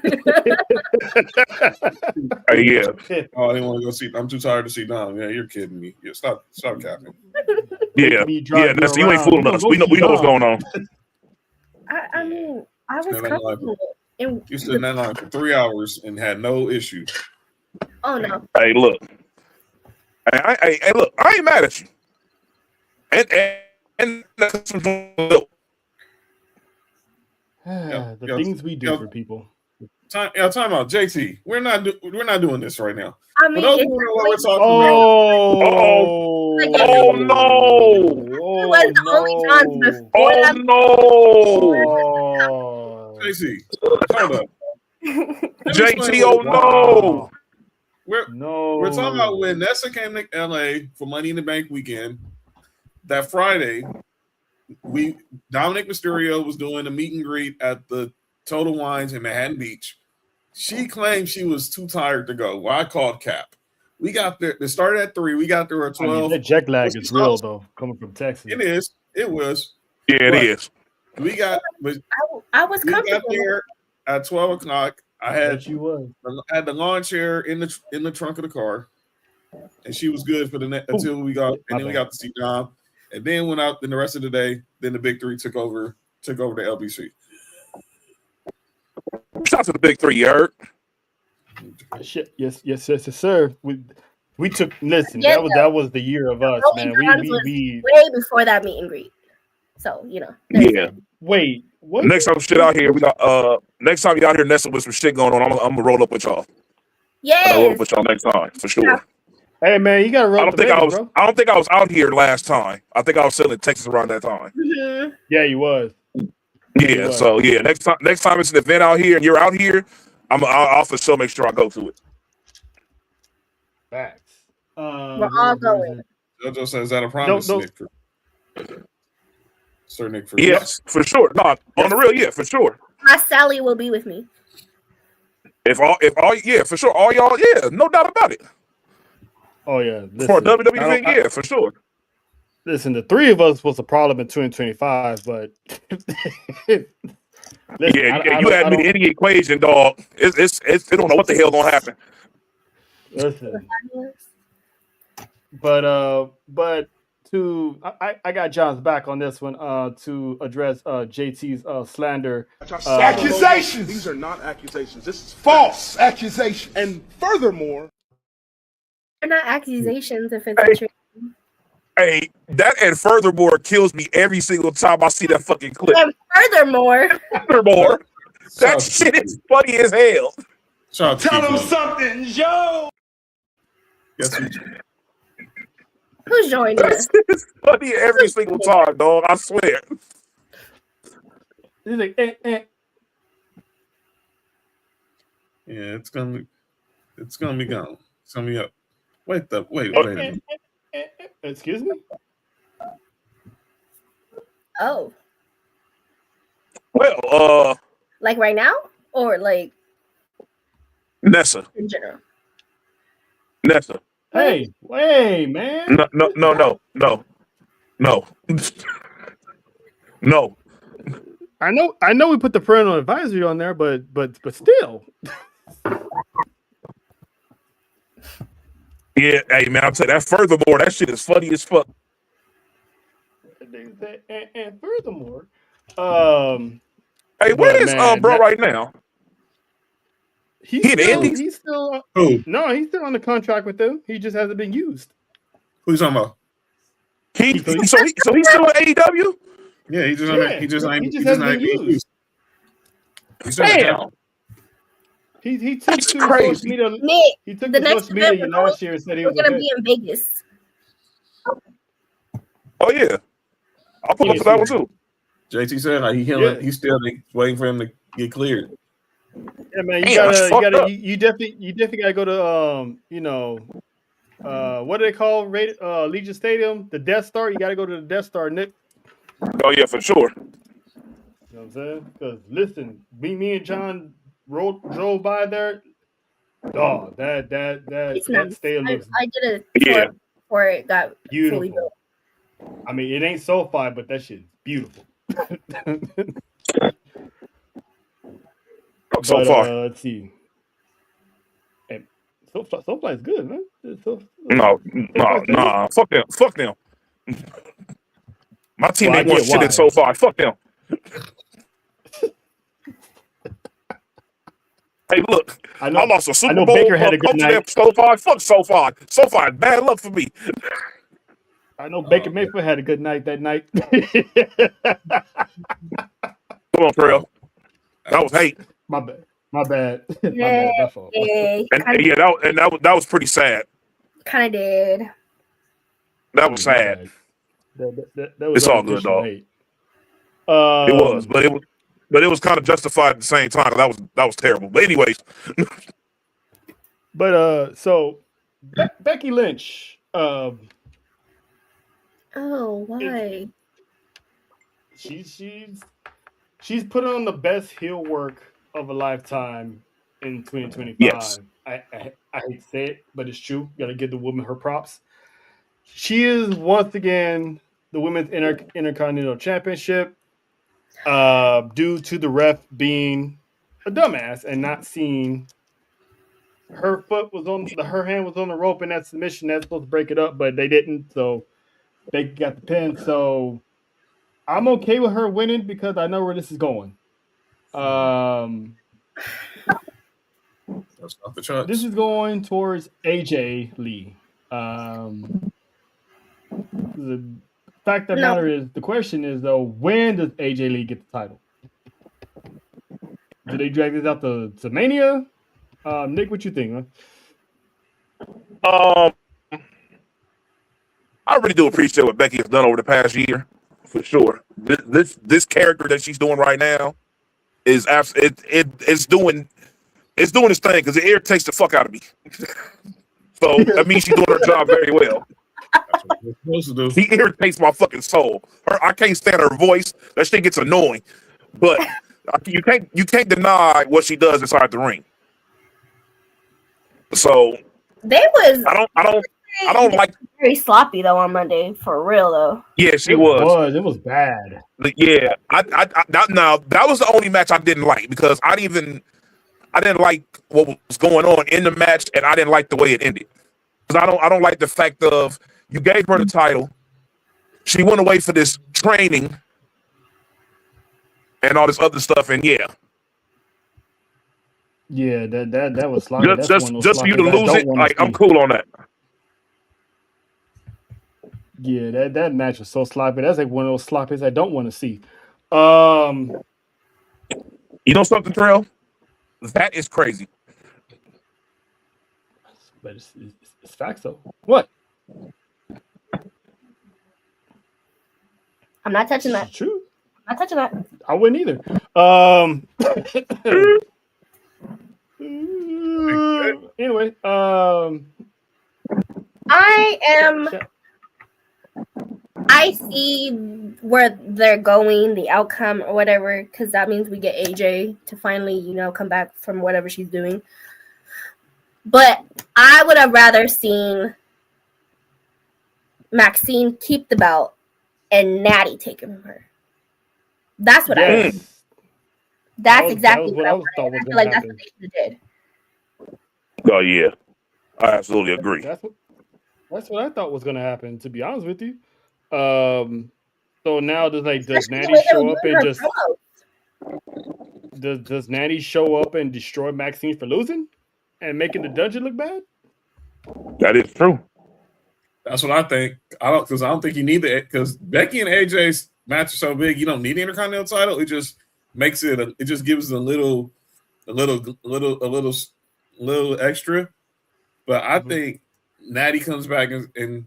Oh, I didn't want to go see. I'm too tired to see Dom. Yeah, you're kidding me. Yeah, stop capping. Yeah. That's you ain't fooling us. We know what's going on. I mean, I was comfortable. You stood in that line for 3 hours and had no issue. Oh no. Hey, look. Hey, look. I ain't mad at you. And that's the things we do for people. Time out, JT. We're not doing this right now. I mean, what we're talking about. Oh no! It was the only times before that. No! JT, hold up. JT, oh no! We're talking about when Nessa came to LA for Money in the Bank weekend. That Friday, Dominic Mysterio was doing a meet and greet at the Total Wines in Manhattan Beach. She claimed she was too tired to go. Well, I called Cap. We got there. It started at 3. We got there at 12. I mean, that jet lag is real, though, coming from Texas. It is. It was. Yeah, it is. I was comfortable. We got there at 12 o'clock. I had the lawn chair in the trunk of the car, and she was good for until we got to see Dom, and then went out. Then the rest of the day, then the Big Three took over the LBC. Shout out to the Big Three, you heard? Yes, sir. We took. Listen, that was the year of us, man. We way before that meet and greet. So you know. Yeah. Wait. What? Next time shit out here, we got. Next time y'all here, Nessa with some shit going on, I'm gonna roll up with y'all. Yes. I'll roll up with y'all next time for sure. Yeah. Hey man, you gotta roll. I don't think I was out here last time. I think I was still in Texas around that time. Mm-hmm. Yeah, you was. Yeah, so yeah, next time it's an event out here and you're out here, I'll for sure make sure I go to it. Facts. We're all going. JoJo says that a promise, Don't. Nick. Sir Nick. Yes, for sure. No, on the real, yeah, for sure. My Sally will be with me. If all, yeah, for sure. All y'all, yeah, no doubt about it. Oh yeah, For a listen, WWE thing, yeah, for sure. listen, the three of us was a problem in 2025, but listen, You add me to any equation, dog. It's they don't know what the hell gonna happen. listen. But to I got John's back on this one to address JT's slander accusations. These are not accusations. This is false accusations. And furthermore, they're not accusations if it's true. Hey, that and furthermore kills me every single time I see that fucking clip. And furthermore, that shit is funny as hell. tell them something, yo. Who's joining us? It's funny every single time, dog. I swear. He's like, Yeah, it's gonna be gone. It's gonna be up. Wait a minute. Excuse me? Oh. Well, like right now? Or like Nessa. in general? Nessa. Hey, man. No. No. I know we put the parental advisory on there, but still. Yeah, hey man, I'll tell you that furthermore, that shit is funny as fuck. And furthermore, hey, where is bro right now? He's still he's still on the contract with them. He just hasn't been used. Who's talking about? So he's still in AEW? Yeah, he just ain't used. Damn. He took That's to crazy. social media. Nick, He took the to next social media event last year and said he was gonna okay. be in Vegas. Oh yeah, I'll pull up for that one too. JT said like he's still waiting for him to get cleared. Yeah, man, you definitely gotta go to what do they call Legion Stadium? The Death Star. You gotta go to the Death Star, Nick. Oh yeah, for sure. You know what I'm saying? Because listen, me and John drove by there. Oh, that stadium looks. I did a tour before it got beautiful. fully built. I mean, it ain't SoFi, but that shit's beautiful. So far, let's see. Hey, SoFi is good, man. No. Fuck them. My team ain't won shit in SoFi. Fuck them. Hey, look, I lost a Super Bowl. Baker had a good night. SoFi. Fuck SoFi. SoFi, bad luck for me. I know Baker Mayfield had a good night that night. Come on, Trail. That was hate. My bad. Yeah, my fault. That was pretty sad. Kind of did. That was sad. That was it's all good, dog. It was, but it was kind of justified at the same time. That was terrible. But anyways. But so Becky Lynch. Oh, why? She's put on the best heel work of a lifetime in 2025. Yes. I hate to say it, but it's true. You gotta give the woman her props. She is once again the women's intercontinental championship. Due to the ref being a dumbass and not seeing her hand was on the rope in that submission. That's supposed to break it up, but they didn't. So they got the pin. So I'm okay with her winning because I know where this is going. This is going towards AJ Lee. The fact of the matter is, the question is though, when does AJ Lee get the title? Do they drag this out to Mania? Nick, what you think, man? I really do appreciate what Becky has done over the past year. for sure. This character that she's doing right now is it's doing its thing because it irritates the fuck out of me. So that means she's doing her job very well. That's what we're supposed to do. She irritates my fucking soul. I can't stand her voice. That shit gets annoying. But you can't deny what she does inside the ring. So I don't like very sloppy though on Monday for real though. Yeah, she was. It was bad. Yeah, that was the only match I didn't like because I didn't like what was going on in the match, and I didn't like the way it ended. Because I don't like the fact of you gave her the title, she went away for this training and all this other stuff, and yeah, that was sloppy. Just for you to lose it, like I'm cool on that. Yeah, that match was so sloppy. That's like one of those sloppies I don't want to see. You know something, Trail? That is crazy. But it's facts though. What? I'm not touching that. It's true. I'm not touching that. I wouldn't either. Anyway, I see where they're going, the outcome or whatever, because that means we get AJ to finally, come back from whatever she's doing. But I would have rather seen Maxine keep the belt and Natty take it from her. That's what I did. That's exactly what I wanted. I feel like that's what they should have did. Oh yeah, I absolutely agree. That's what I thought was going to happen. To be honest with you, so now does Natty show up and does Natty show up and destroy Maxine for losing and making the dungeon look bad? That is true. That's what I think. I don't think you need that because Becky and AJ's match is so big. You don't need the Intercontinental title. It just makes it. It just gives a little extra. But I think Natty comes back and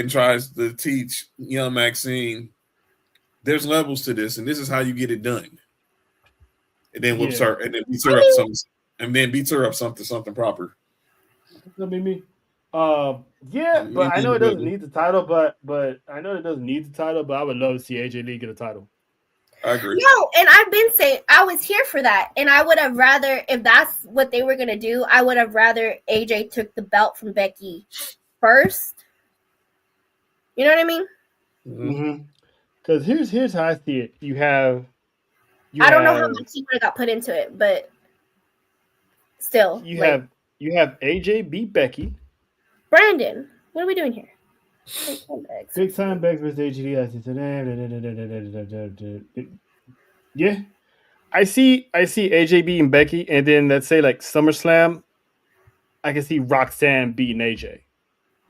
tries to teach young Maxine there's levels to this, and this is how you get it done. And then whips her, and then beats her up something proper. That'll be me. Yeah, but I know it doesn't need the title, but I would love to see AJ Lee get a title. I agree. No, and I've been saying I was here for that, and I would have rather, if that's what they were gonna do, I would have rather AJ took the belt from Becky first. You know what I mean? Mm-hmm. Because here's how I see it. I don't know how much he would have got put into it, but still, you have AJ beat Becky. Brandon, what are we doing here? Big time Bex versus AJ. Yeah, I see AJ beating Becky, and then let's say like SummerSlam, I can see Roxanne beating AJ.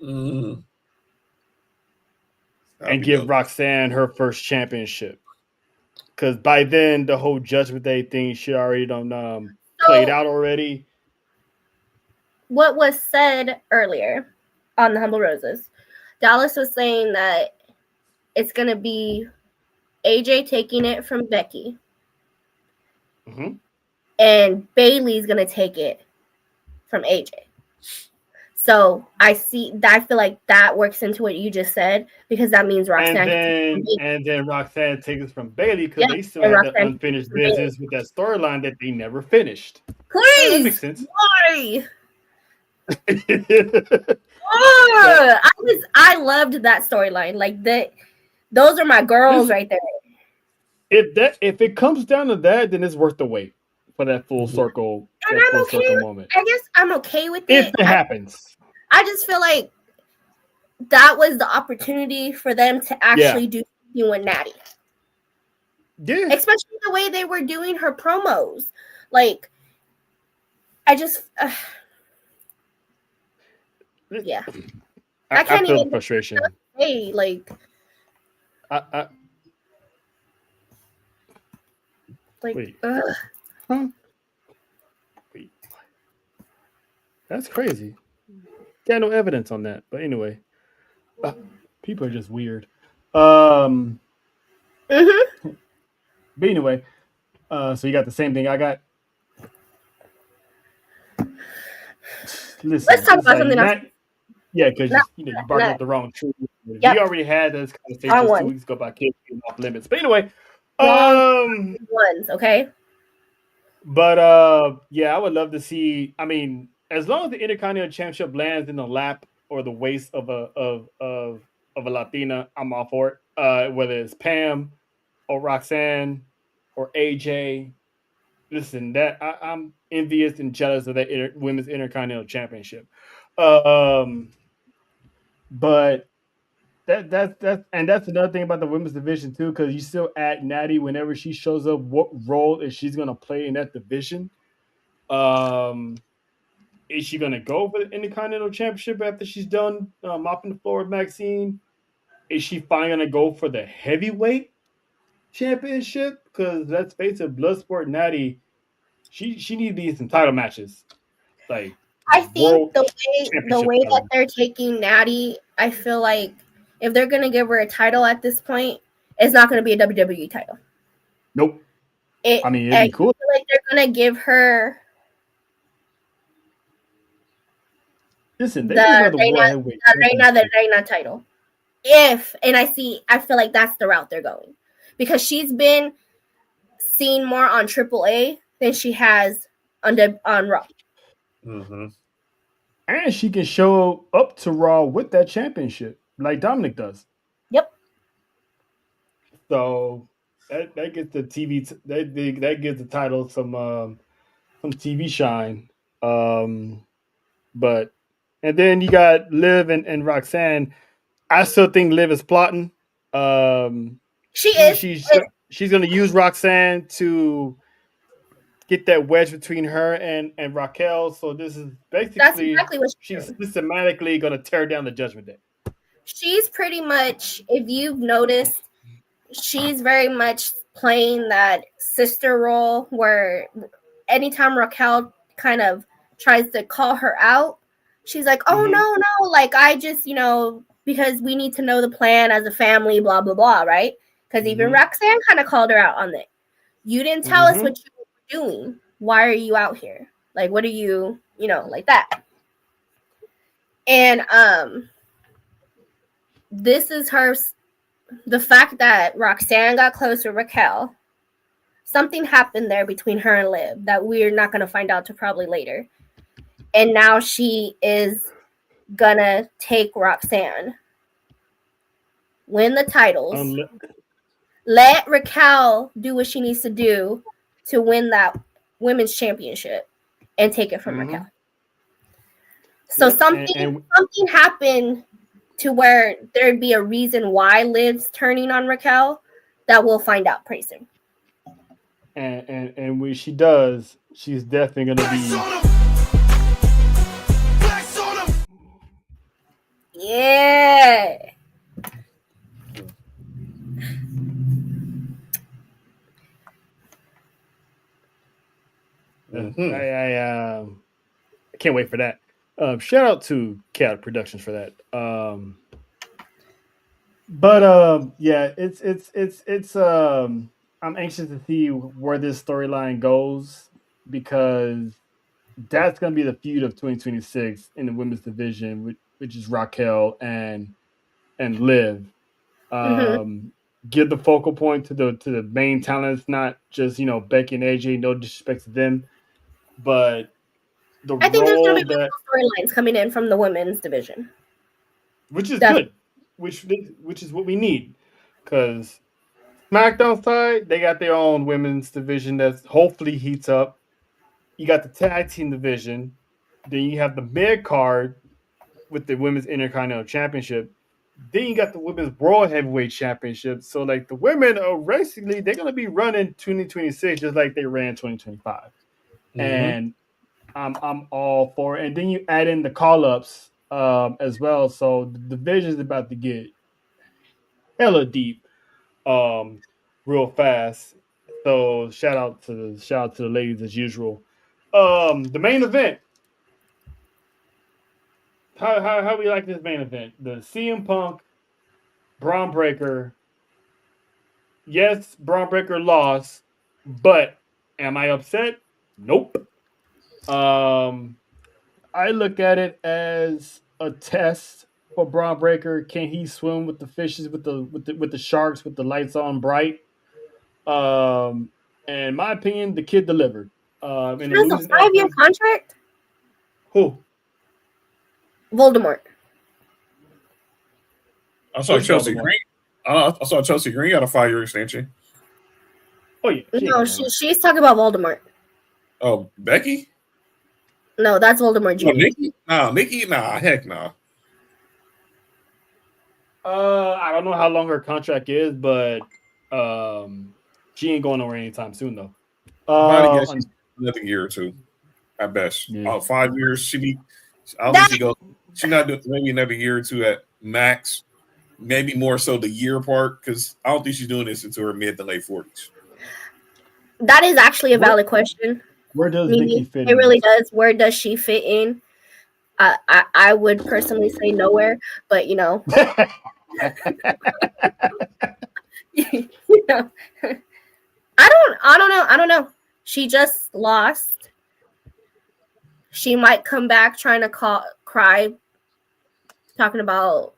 Mm-hmm. And give Roxanne her first championship. Because by then, the whole Judgment Day thing should already played out already. What was said earlier on the Humble Roses, Dallas was saying that it's going to be AJ taking it from Becky. Mm-hmm. And Bayley's going to take it from AJ. So I feel like that works into what you just said because that means Roxanne. And then Roxanne takes it from Bayley because they still have the unfinished business with that storyline that they never finished. Please, that makes sense. Why? I loved that storyline. Like those are my girls right there. If it comes down to that, then it's worth the wait for that full circle. And I'm okay. Moment. I guess I'm okay with it. If it happens. I just feel like that was the opportunity for them to actually do something with Natty. Yeah. Especially the way they were doing her promos. Like, I just yeah. I can't feel the frustration. Hey, like wait. Wait. That's crazy. Got no evidence on that. But anyway, people are just weird. Um, Mm-hmm. but anyway, so you got the same thing I got. Let's Listen, talk it's about like something else. not yeah, because Not, you barking not, up the wrong tree. We yep. already had this Wrong conversation 2 one. weeks ago about kids being off limits. But anyway, Wrong um, ones. Okay. but yeah, I would love to see. I mean, as long as the Intercontinental Championship lands in the lap or the waist of a Latina, I'm all for it. Whether it's Pam or Roxanne or AJ. Listen, I'm envious and jealous of that women's Intercontinental Championship. Um, but that's another thing about the women's division too, because you still add Natty whenever she shows up. What role is she's gonna play in that division? Um, is she gonna go for the Intercontinental Championship after she's done mopping the floor with Maxine? Is she finally gonna go for the heavyweight championship? Because let's face it, Bloodsport Natty, she needs to be in some title matches, like I think world the championship way that title. they're taking Natty, I feel like if they're gonna give her a title at this point, it's not gonna be a WWE title. Nope. I mean, it'd I be cool. feel like they're gonna give her Listen, they give the her the world heavyweight championship. Reina title. I feel like that's the route they're going because she's been seen more on AAA than she has on Raw. Mm-hmm. And she can show up to Raw with that championship, like Dominic does. Yep. So that gets the TV that gives the title some TV shine. But and then you got Liv and Roxanne. I still think Liv is plotting. She she is. she's she's gonna use Roxanne to get that wedge between her and Raquel. So this is That's basically exactly what she's she's doing. systematically gonna tear down the Judgment Day. She's pretty much, if you've noticed, she's very much playing that sister role where anytime Raquel kind of tries to call her out, she's like, oh, no, like I just, because we need to know the plan as a family, blah, blah, blah, right? Because even Roxanne kind of called her out on it. You didn't tell us what you were doing. Why are you out here? Like, what are you, like that? And this is the fact that Roxanne got close with Raquel. Something happened there between her and Liv that we're not going to find out till probably later. And now she is going to take Roxanne, win the titles, let Raquel do what she needs to do to win that women's championship and take it from Raquel. So something happened to where there'd be a reason why Liv's turning on Raquel that we'll find out pretty soon. And when she does, she's definitely gonna be. Yeah. I can't wait for that. Shout out to Cat Productions for that. Yeah, it's I'm anxious to see where this storyline goes because that's going to be the feud of 2026 in the women's division, which is Raquel and Liv. Give the focal point to the main talents, not just Becky and AJ. No disrespect to them, but I think there's going to be storylines coming in from the women's division, which is good, which is what we need, because SmackDown side they got their own women's division that hopefully heats up. You got the tag team division, then you have the mid card with the women's Intercontinental Championship. Then you got the women's World Heavyweight Championship. So like the women are basically they're gonna be running 2026 just like they ran 2025, and I'm all for it. And then you add in the call ups as well. So the division is about to get hella deep, real fast. So shout out to the ladies as usual. The main event. How we like this main event? The CM Punk Braun Breaker. Yes, Braun Breaker lost, but am I upset? Nope. I look at it as a test for Braun Breaker. Can he swim with the fishes, with the sharks, with the lights on bright? Um, and in my opinion, the kid delivered. In She a has a losing 5-year effort, contract. who? Voldemort. I saw Who's Chelsea Voldemort? Green. I saw Chelsea Green got a 5-year extension. Oh yeah, she ain't No, going nowhere. she's talking about Voldemort. Oh, Becky? No, that's Voldemort No, Jr. Nikki? Nah, Nikki? Nah, heck nah. I don't know how long her contract is, but she ain't going nowhere anytime soon though. If I had to guess, Un- she's another year or two at best. yeah. 5 years, I don't think That she goes. She's not doing maybe another year or two at max. Maybe more so the year part because I don't think she's doing this until her mid to late 40s. that is actually a valid question. Where does Nikki Mimi. fit It in really this? does. Where does she fit in? I would personally say nowhere, but you know, you know, I don't know. She just lost. She might come back trying to cry, talking about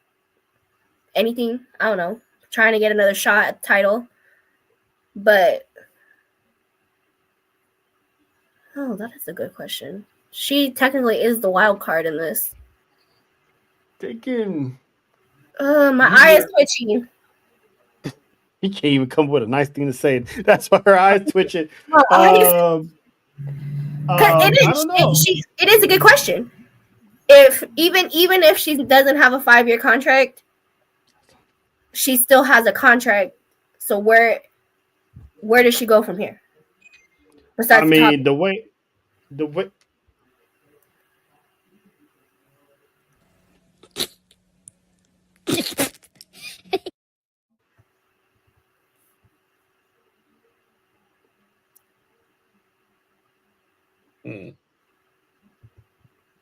anything. I don't know, trying to get another shot at the title. But that is a good question. She technically is the wild card in this. Taking My eye is twitching. he can't even come up with a nice thing to say. That's why her eyes twitching. My eyes. I don't know. It is a good question. If even if she doesn't have a 5-year contract, she still has a contract. So where does she go from here? I Besides the top. mean, the way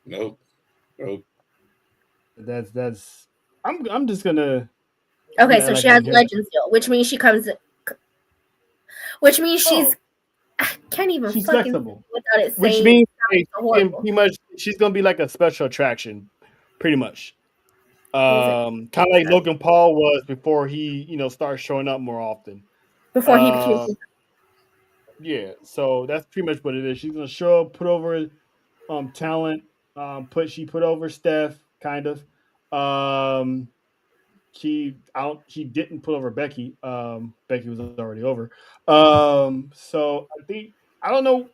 Nope. that's I'm just gonna Okay, so act she like I has didn't hear that. legend still, which means which means Oh, I can't even she's fucking flexible, without it which saying means it sounds so horrible. she's gonna be like a special attraction, pretty much. Was it Kind of like Logan Paul was before he started showing up more often. before he became Yeah, so that's pretty much what it is. She's gonna show up, put over talent, she put over Steph, kind of. Um, she didn't put over Becky. Becky was already over. So I don't know.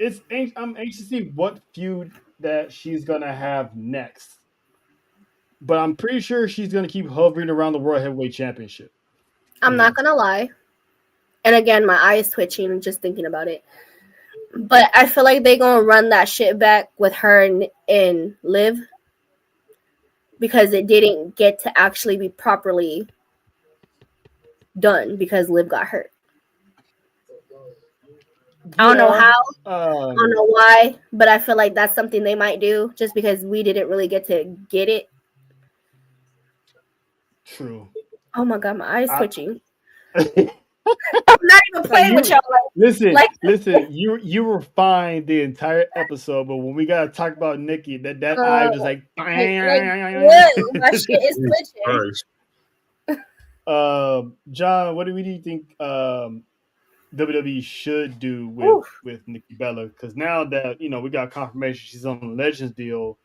I'm anxious to see what feud that she's gonna have next. But I'm pretty sure she's gonna keep hovering around the World Heavyweight Championship. I'm not gonna lie. And again, my eye is twitching just thinking about it. But I feel like they gonna run that shit back with her and Liv because it didn't get to actually be properly done because Liv got hurt. I don't know how, I don't know why, but I feel like that's something they might do just because we didn't really get to get it. True. Oh my god, my eye is twitching. I'm not even playing with y'all. Listen, you were fine the entire episode, but when we gotta talk about Nikki, that eye was like, my shit is twitching. John, what do you think WWE should do with Nikki Bella? Because now that we got confirmation she's on the Legends deal,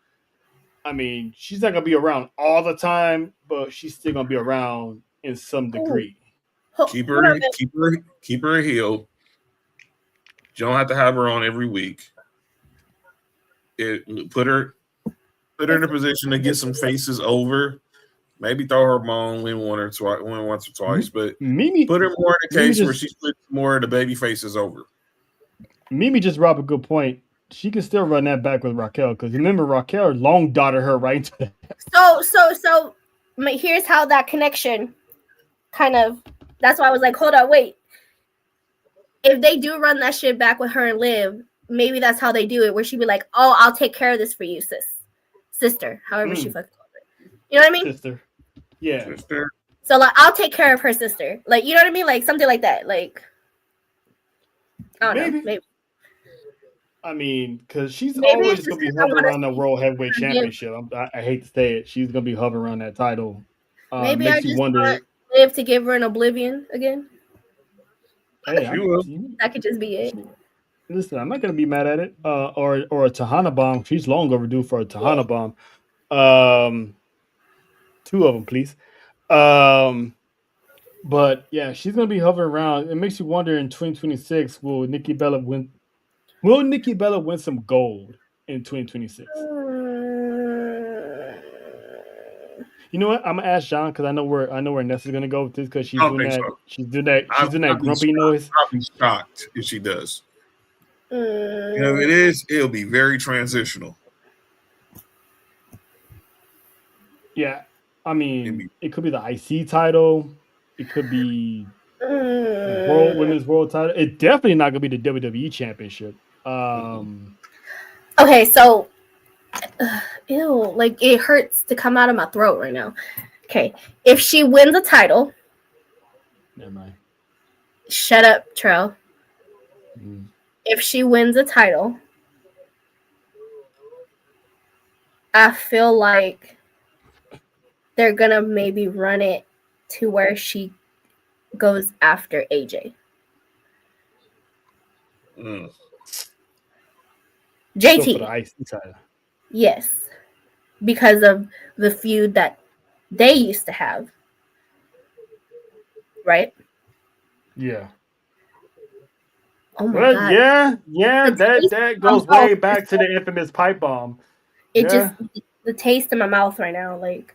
I mean, she's not gonna be around all the time, but she's still gonna be around in some degree. Keep her a heel. You don't have to have her on every week. Put her in a position to get some faces over. Maybe throw her bone, win once or twice, but Mimi, put her more in a case where she's put more of the baby faces over. Mimi just brought up a good point. She can still run that back with Raquel because remember Raquel long dotted her right into that. So here's how that connection kind of. That's why I was like, hold on, wait. If they do run that shit back with her and Liv, maybe that's how they do it, where she'd be like, "Oh, I'll take care of this for you, sister." However she fucking calls it. You know what I mean? Sister. Yeah. Sister. So like, I'll take care of her sister. Like, you know what I mean? Like something like that. Like, I don't know. Maybe. I mean, because she's Maybe it's always just going to be 'cause I hovering want around the to World Heavyweight her give. Championship. I hate to say it. She's going to be hovering around that title. Maybe I Makes you just want wonder. Liv to give her an oblivion again. Hey, She will. That could just be it. Listen, I'm not going to be mad at it. Or a Tahana bomb. She's long overdue for a Tahana bomb. 2 of them, please. But yeah, she's going to be hovering around. It makes you wonder in 2026, will Nikki Bella win? Will Nikki Bella win some gold in 2026? You know what? I'm gonna ask John because I know where Nessa's gonna go with this because I don't think so. she's doing that grumpy noise. I'll be shocked if she does. You know, if it is, it'll be very transitional. Yeah, I mean, it could be the IC title. It could be women's world title. It's definitely not gonna be the WWE championship. Okay, so ew, like it hurts to come out of my throat right now. Okay, if she wins a title, never mind. Shut up, Trell. If she wins a title, I feel like they're gonna maybe run it to where she goes after AJ. JT. So for the IC title. Yes, because of the feud that they used to have, right? Yeah. Oh my god. Yeah. That goes way back to the infamous pipe bomb. It just the taste in my mouth right now, like.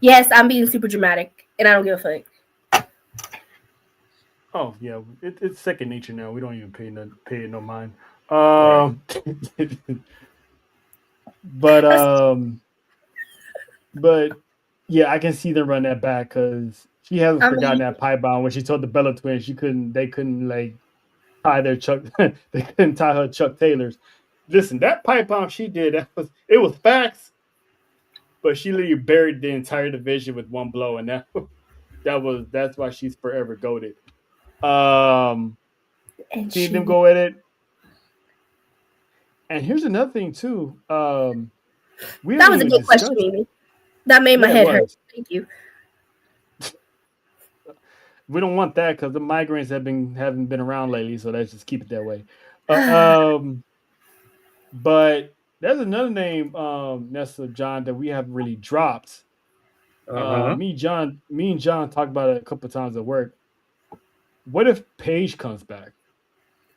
Yes, I'm being super dramatic, and I don't give a fuck. Oh yeah, it's second nature now. We don't even pay it no mind. But yeah, I can see them run that back because she hasn't forgotten that pipe bomb when she told the Bella twins they couldn't like tie their Chuck they couldn't tie her Chuck Taylors. Listen, that pipe bomb she did it was facts, but she literally buried the entire division with one blow, and that's why she's forever goated. Seeing them go at it. And here's another thing too. That was a good question, Amy. That made my head hurt. Thank you. We don't want that because the migraines haven't been around lately, so let's just keep it that way. But there's another name, Nessa John, that we haven't really dropped. Me and John talked about it a couple of times at work. What if Paige comes back?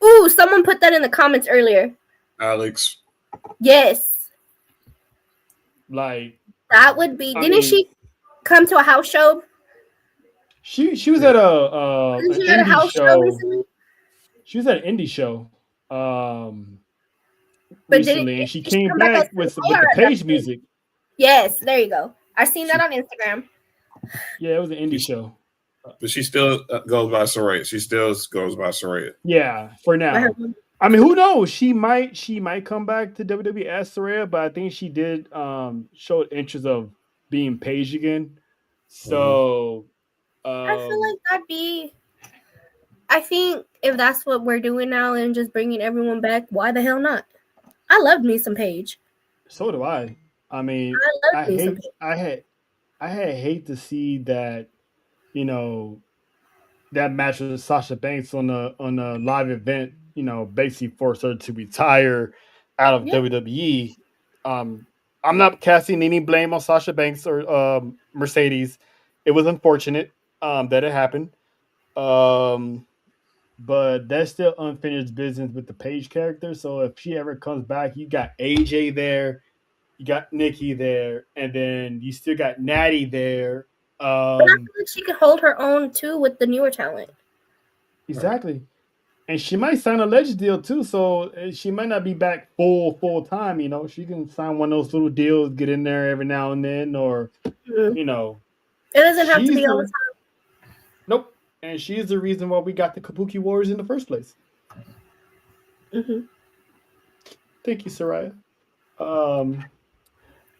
Ooh, someone put that in the comments earlier. Alex. Yes. Like that would be. Didn't she come to a house show? She was at an indie show. Recently? She was at an indie show recently, and she came back with the Paige music. Yes, there you go. I seen that on Instagram. Yeah, it was an indie show. But she still goes by Saraya. She still goes by Saraya. Yeah, for now. I mean, who knows? She might come back to WWE as Saraya, but I think she did show interest of being Paige again. So I feel like that'd be. I think if that's what we're doing now and just bringing everyone back, why the hell not? I loved me some Paige. So do I. I mean, I hate to see that. You know, that match with Sasha Banks on a live event, you know, basically forced her to retire out of WWE. I'm not casting any blame on Sasha Banks or Mercedes. It was unfortunate that it happened. But that's still unfinished business with the Paige character. So if she ever comes back, you got AJ there, you got Nikki there, and then you still got Natty there. But I feel like she could hold her own too with the newer talent. Exactly. And she might sign a legend deal too, so she might not be back full time. You know, she can sign one of those little deals, get in there every now and then, or you know, it doesn't have to be all the time. Nope. And she's the reason why we got the Kabuki Warriors in the first place. Thank you, Saraya.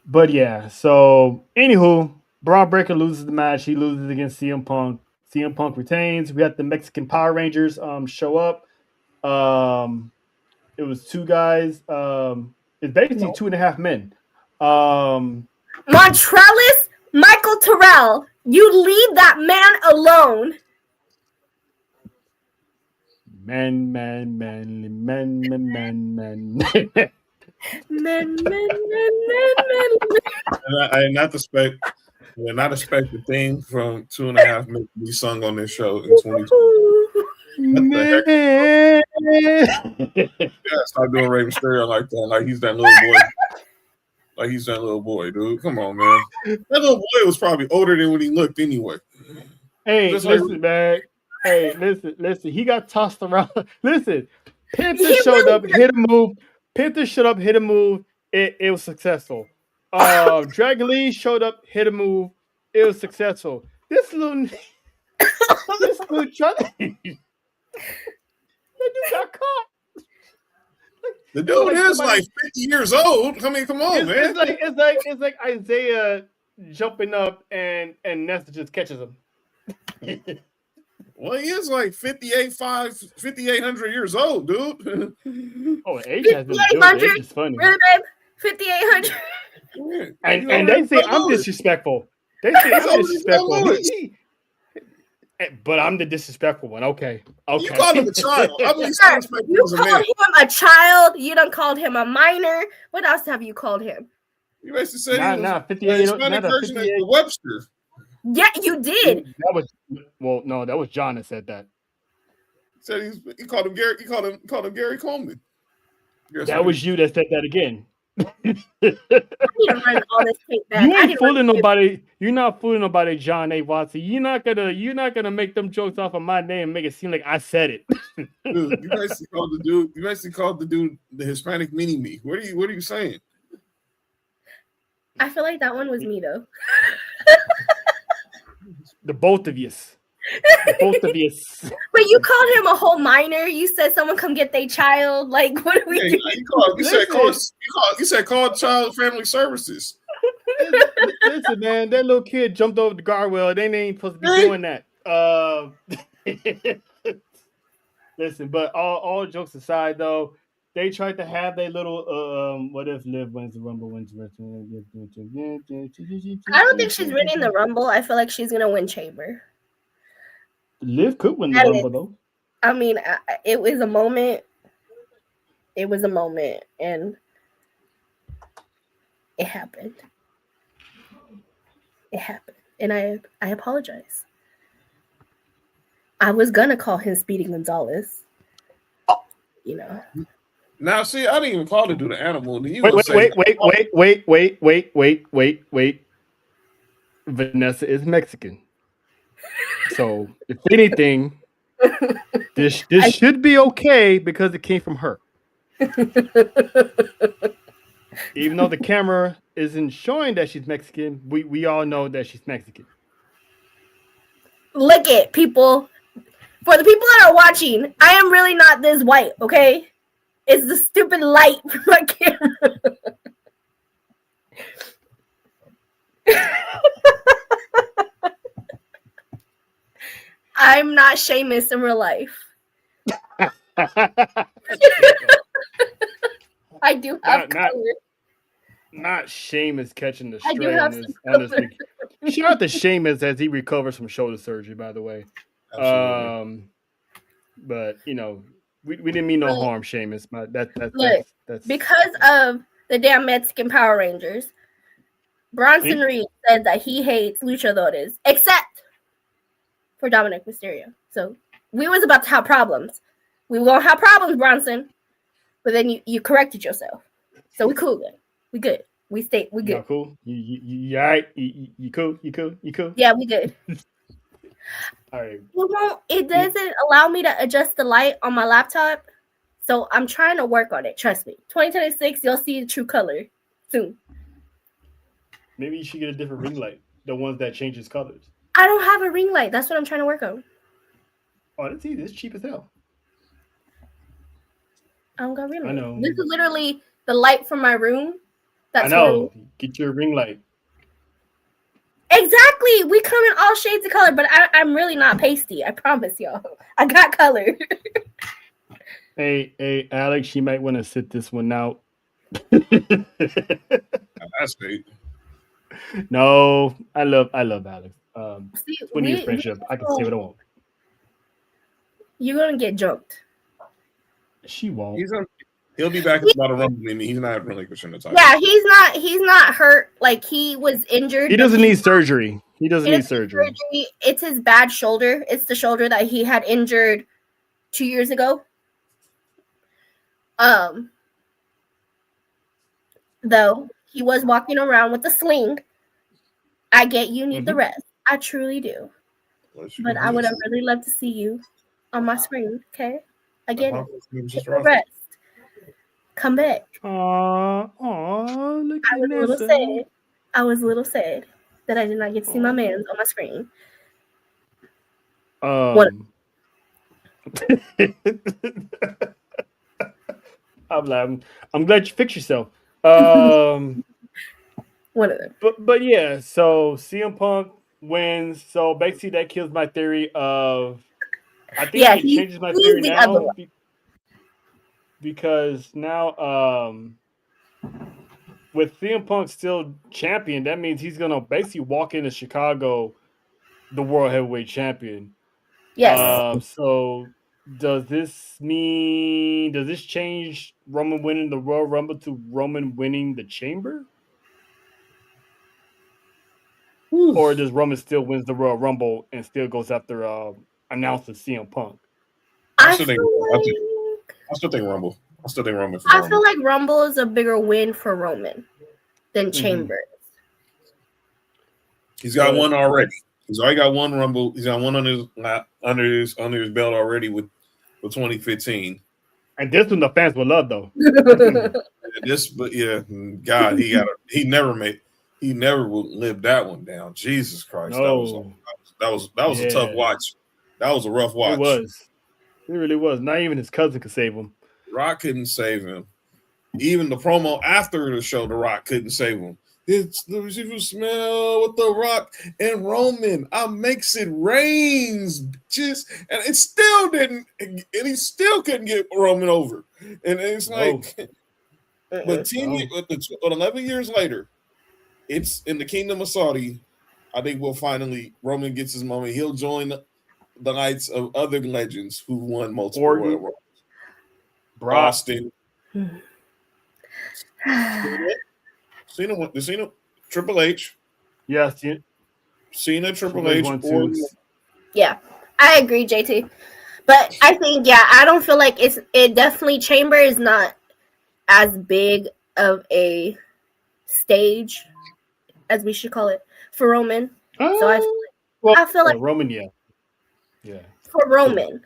But yeah. So, anywho, Braun Breaker loses the match. He loses against CM Punk. CM Punk retains. We got the Mexican Power Rangers show up. It was two guys. It's basically 2.5 men. Montrelis, Michael Terrell, you leave that man alone. Men. I did not expect the thing from 2.5 Men to be sung on this show in 2020. Stop doing Rey Mysterio like that. Like he's that little boy. Like he's that little boy, dude. Come on, man. That little boy was probably older than when he looked anyway. Hey, listen, man. Hey, listen. He got tossed around. Listen, Panther showed up, hit a move. Panther showed up, hit a move. It was successful. Dragon Lee showed up, hit a move. It was successful. This little Johnny, that dude got caught. The dude is like 50 years old. I mean, come on, man. It's like Isaiah jumping up and Nesta just catches him. Well, he is like 5,800 years old, dude. Oh, age has been good. Age is funny. Really, babe? 5,800. And they say I'm disrespectful. They say I'm disrespectful. But I'm the disrespectful one. Okay. You called him a child. I mean, you called him a child. You done called him a minor. What else have you called him? You basically said he was 58. Hispanic version of Webster. Yeah, you did. That was John that said that. Said he called him Gary. He called him Gary Coleman. That was you that said that again. I need to run all this tape back. You ain't fooling nobody. You're not fooling nobody, John A. Watson. You're not gonna make them jokes off of my name and make it seem like I said it. Dude, you basically called the dude the Hispanic mini me. What are you saying? I feel like that one was me though. The both of you. Both of you. But you called him a whole minor. You said someone come get their child. Like, what are we doing? You said call Child Family Services. Listen, man, that little kid jumped over the guardrail. They ain't supposed to be doing that. Listen, but all jokes aside, though, they tried to have their little what if Liv wins the Rumble, wins the wrestling. I don't think she's winning the Rumble. I feel like she's gonna win Chamber. Liv could win the Rumble, though. I mean, it was a moment. It was a moment, and it happened. It happened, and I apologize. I was gonna call him Speedy Gonzalez. You know. Now, see, I didn't even call to do the animal. Wait. Vanessa is Mexican. So, if anything, this should be okay because it came from her. Even though the camera isn't showing that she's Mexican, we all know that she's Mexican. Look it, people. For the people that are watching, I am really not this white, okay? It's the stupid light from my camera. I'm not Sheamus in real life. I do have color. Not Sheamus catching the I do strain. have some color. Shout out to Sheamus as he recovers from shoulder surgery, by the way. Absolutely. But you know, we didn't mean no harm, Sheamus. But that's because of the damn Mexican Power Rangers. Bronson Reed said that he hates luchadores, except for Dominic Mysterio. So we was about to have problems. We were gonna have problems, Bronson. But then you corrected yourself. So we cool then. We good. We good. Y'all cool? You all right? You cool? You cool? Yeah, we good. All right. It doesn't allow me to adjust the light on my laptop. So I'm trying to work on it. Trust me. 2026, you'll see the true color soon. Maybe you should get a different ring light. The ones that changes colors. I don't have a ring light. That's what I'm trying to work on. Oh, that's easy. It's cheap as hell. I don't got a ring light. I know. This is literally the light from my room. I know. Get your ring light. Exactly. We come in all shades of color, but I'm really not pasty. I promise y'all. I got color. Hey, Alex, you might want to sit this one out. That's great. No, I love Alex. See, 20 years friendship. I can say what I want. You're gonna get jumped. She won't. He'll be back about a Rumble. I mean, he's not relinquishing the title. Yeah, he's not hurt. Like he was injured. He doesn't need surgery. He doesn't need surgery. It's his bad shoulder. It's the shoulder that he had injured 2 years ago. Though he was walking around with a sling. I get you need the rest. I truly do. But I would have really loved to see you on my screen. Okay, I get it. Take the rest. Come back. Look I was a little sad. I was a little sad that I did not get to see my man on my screen. I'm glad you fixed yourself. One of them. But yeah, so CM Punk wins. So basically, that kills my theory of. I think it changes my theory now because now with CM Punk still champion, that means he's gonna basically walk into Chicago, the World Heavyweight Champion. Yes. So does this change Roman winning the Royal Rumble to Roman winning the Chamber? Or does Roman still wins the Royal Rumble and still goes after announcer CM Punk? I still think Rumble. I still think Roman. I feel like Rumble is a bigger win for Roman than Chamber. He's got one already. He's already got one Rumble. He's got one under his belt already with 2015. And this one the fans will love though. God, he never will live that one down. Jesus Christ, no. that was a tough watch. That was a rough watch. It really was. Not even his cousin could save him. Rock couldn't save him. Even the promo after the show, The Rock couldn't save him. It's the receiver smell with The Rock and Roman. I makes it rains, and it still didn't. And he still couldn't get Roman over. And it's like, but 11 years later, it's in the Kingdom of Saudi. I think Roman gets his moment. He'll join the Knights of other legends who won multiple Royal Rumbles. Boston. Cena, Triple H. Yes, Cena, Triple H. Yeah, I agree, JT. But I think, I don't feel like it definitely Chamber is not as big of a stage as we should call it for Roman. So I feel like Roman, yeah, for Roman.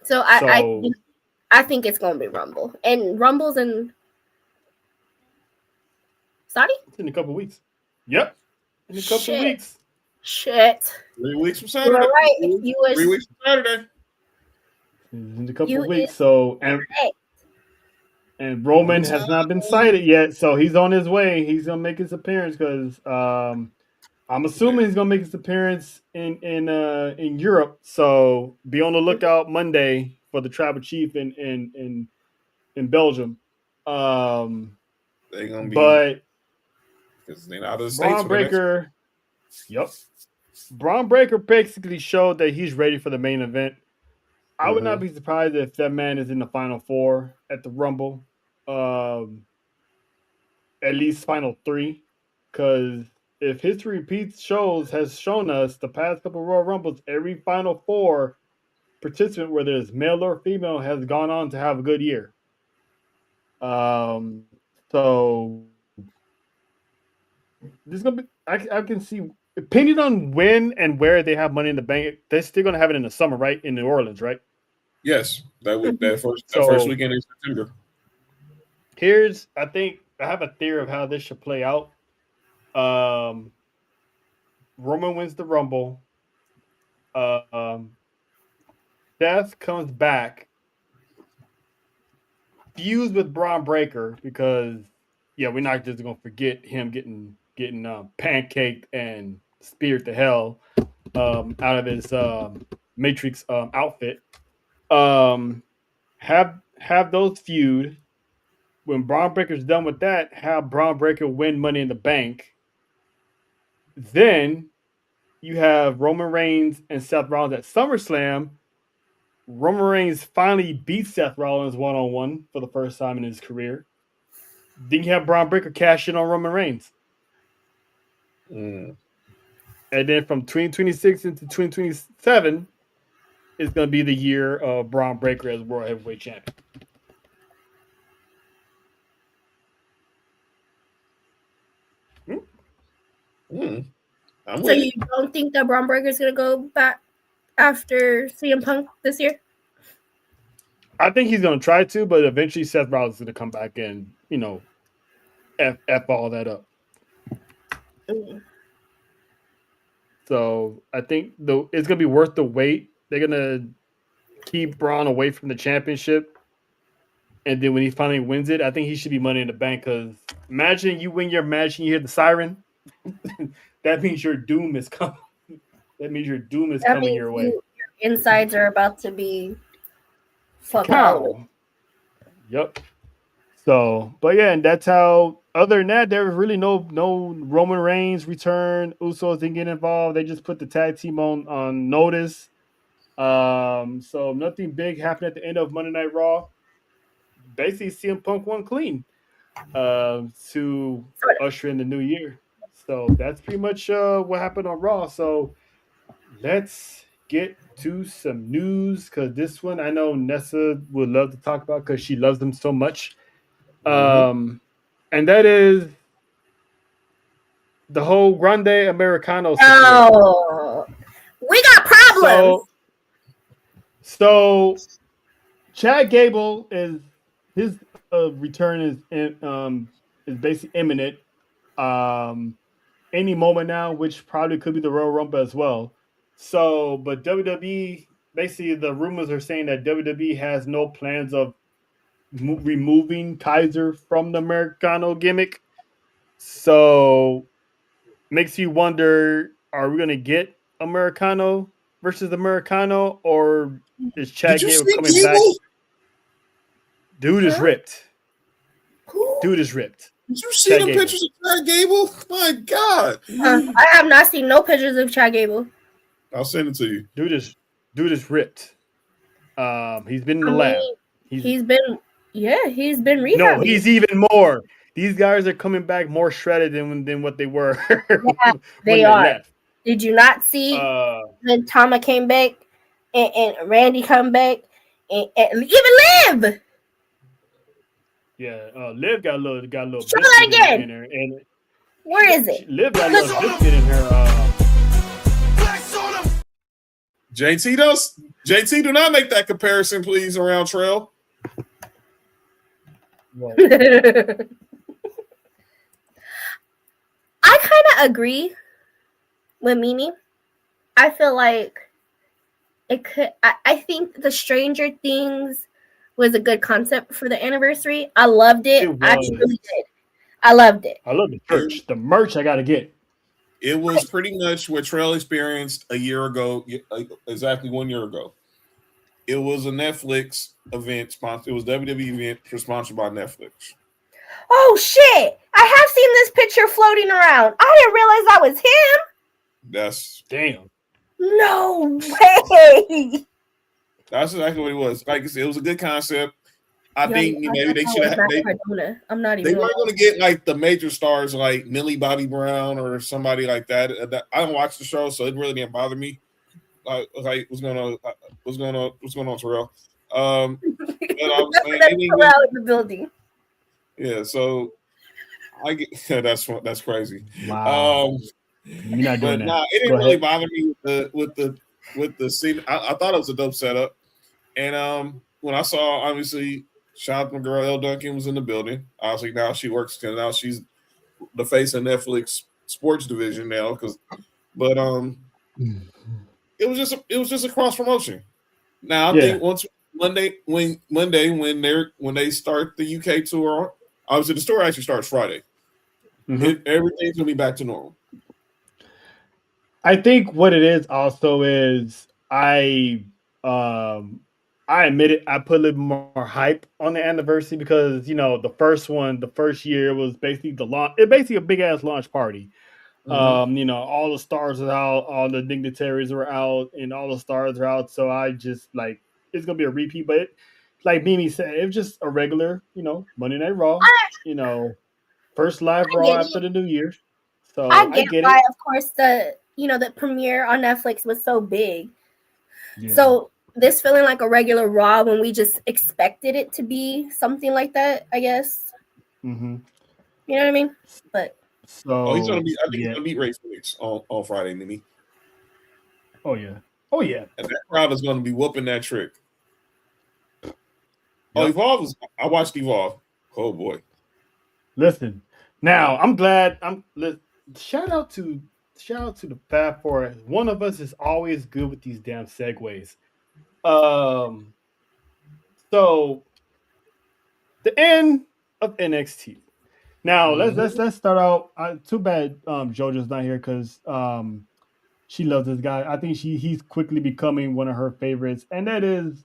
So I think it's gonna be Rumble, and Rumble's in Saudi. It's in a couple weeks. Yep, in a couple weeks. Shit. 3 weeks from Saturday. You're right. 3 weeks from Saturday. In a couple weeks. So and Roman has not been cited yet, so he's on his way. He's gonna make his appearance because I'm assuming he's gonna make his appearance in Europe. So be on the lookout Monday for the Tribal Chief in Belgium. They're gonna be, but because they're out of the States. Braun Breaker, Braun Breaker basically showed that he's ready for the main event. I would not be surprised if that man is in the final 4 at the Rumble, at least final 3, because if history repeats, has shown us the past couple of Royal Rumbles, every final 4 participant, whether it's male or female, has gone on to have a good year. So there's gonna be. I can see, depending on when and where they have Money in the Bank, they're still gonna have it in the summer, right? In New Orleans, right? Yes, that first weekend in September. I think I have a theory of how this should play out. Roman wins the Rumble. Seth comes back, fused with Braun Breaker because we're not just gonna forget him getting getting pancaked and speared to hell out of his Matrix outfit. Have those feud. When Braun Breaker's done with that, have Braun Breaker win Money in the Bank. Then you have Roman Reigns and Seth Rollins at SummerSlam. Roman Reigns finally beats Seth Rollins one-on-one for the first time in his career. Then you have Braun Breaker cash in on Roman Reigns. Mm. And then from 2026 into 2027 is going to be the year of Braun Breaker as World Heavyweight Champion. So you don't think that Braun Breaker is going to go back after CM Punk this year? I think he's going to try to, but eventually Seth Rollins is going to come back and, F all that up. Mm. So I think it's going to be worth the wait. They're going to keep Braun away from the championship. And then when he finally wins it, I think he should be Money in the Bank, because imagine you win your match and you hear the siren. That means your doom is coming. That means your doom is coming your way. Your insides are about to be fucked out. Yep. So, but yeah, and that's how. Other than that, there was really no Roman Reigns return. Usos didn't get involved. They just put the tag team on notice. So nothing big happened at the end of Monday Night Raw. Basically, CM Punk won clean to usher in the new year. So that's pretty much what happened on Raw. So let's get to some news, because this one I know Nessa would love to talk about because she loves them so much. And that is the whole Grande Americano situation. Oh, we got problems. So Chad Gable his return is basically imminent. Any moment now, which probably could be the Royal Rumble as well. So, but WWE, basically the rumors are saying that WWE has no plans of removing Kaiser from the Americano gimmick. So, makes you wonder, are we going to get Americano versus Americano, or is Chad Gable coming back? Dude is ripped. Dude is ripped. Did you see the pictures of Chad Gable? My God. I have not seen no pictures of Chad Gable. I'll send it to you. Dude is ripped. He's been in the lab. He's been rehabbing. No, he's even more. These guys are coming back more shredded than what they were. Yeah, they are. Left. Did you not see when Tama came back and Randy come back and even Liv? Yeah, Liv got a little. Show that again. In her, and where is it? Liv got a little biscuit in her. JT, do not make that comparison, please, around Trail. I kind of agree with Mimi. I feel like it could. I think the Stranger Things was a good concept for the anniversary. I loved it. I truly did. I loved it. I love the merch. The merch I gotta get. It was pretty much what Trail experienced a year ago, exactly 1 year ago. It was a Netflix event sponsored. It was WWE event sponsored by Netflix. Oh shit! I have seen this picture floating around. I didn't realize that was him. That's damn. No way. That's exactly what it was. Like I said, it was a good concept. I think maybe they should have. I'm not even. They weren't going to get like the major stars like Millie Bobby Brown or somebody like that. I don't watch the show, so it really didn't bother me. Like what's going on, Terrell? And I was saying, Terrell in the building. Yeah, so I get that's crazy. Wow. You're not doing that. Nah, it didn't really bother me with the scene. I thought it was a dope setup, and when I saw, obviously, shout out to my girl Elle Duncan was in the building. Obviously, now she works. Now she's the face of Netflix sports division now. But it was just a cross promotion. Now I think once Monday when they start the UK tour, obviously the tour actually starts Friday. Everything's gonna be back to normal. I think what it is also is I admit it, I put a little more hype on the anniversary because the first one, the first year was basically the launch. It basically a big ass launch party. All the stars are out, all the dignitaries are out, and all the stars are out. So I just like it's gonna be a repeat, but like Mimi said, it was just a regular, Monday Night Raw. First live I Raw get after it. the new year. I So I get get why, it. of course, the premiere on Netflix was so big. Yeah. So this feeling like a regular Raw when we just expected it to be something like that, I guess. Mm-hmm. You know what I mean? But Oh, he's gonna So be. I think he's yeah. gonna beat Ray Phoenix on Friday, Mimi. Oh yeah. Oh yeah. And that crowd is gonna be whooping that trick. Oh, Yep. Evolve was. I watched Evolve. Oh boy. Listen. Now I'm glad. Shout out to the Fab Four. One of us is always good with these damn segues. Um. So the end of NXT. Now let's start out. Too bad JoJo's not here because she loves this guy. I think he's quickly becoming one of her favorites, and that is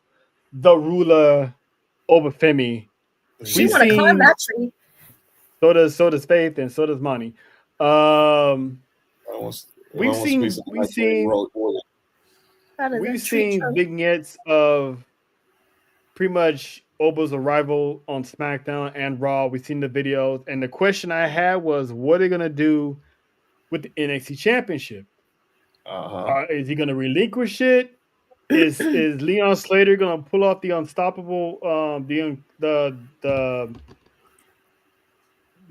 the ruler Obafemi. she We've want to climb seen that tree. so does Faith and so does Money. If I want space, We've seen How does we've that tree seen trunk? vignettes of pretty much Oba's arrival on SmackDown and Raw. We've seen the videos, and the question I had was, what are they gonna do with the NXT Championship? Is he gonna relinquish it? Is Leon Slater gonna pull off the unstoppable the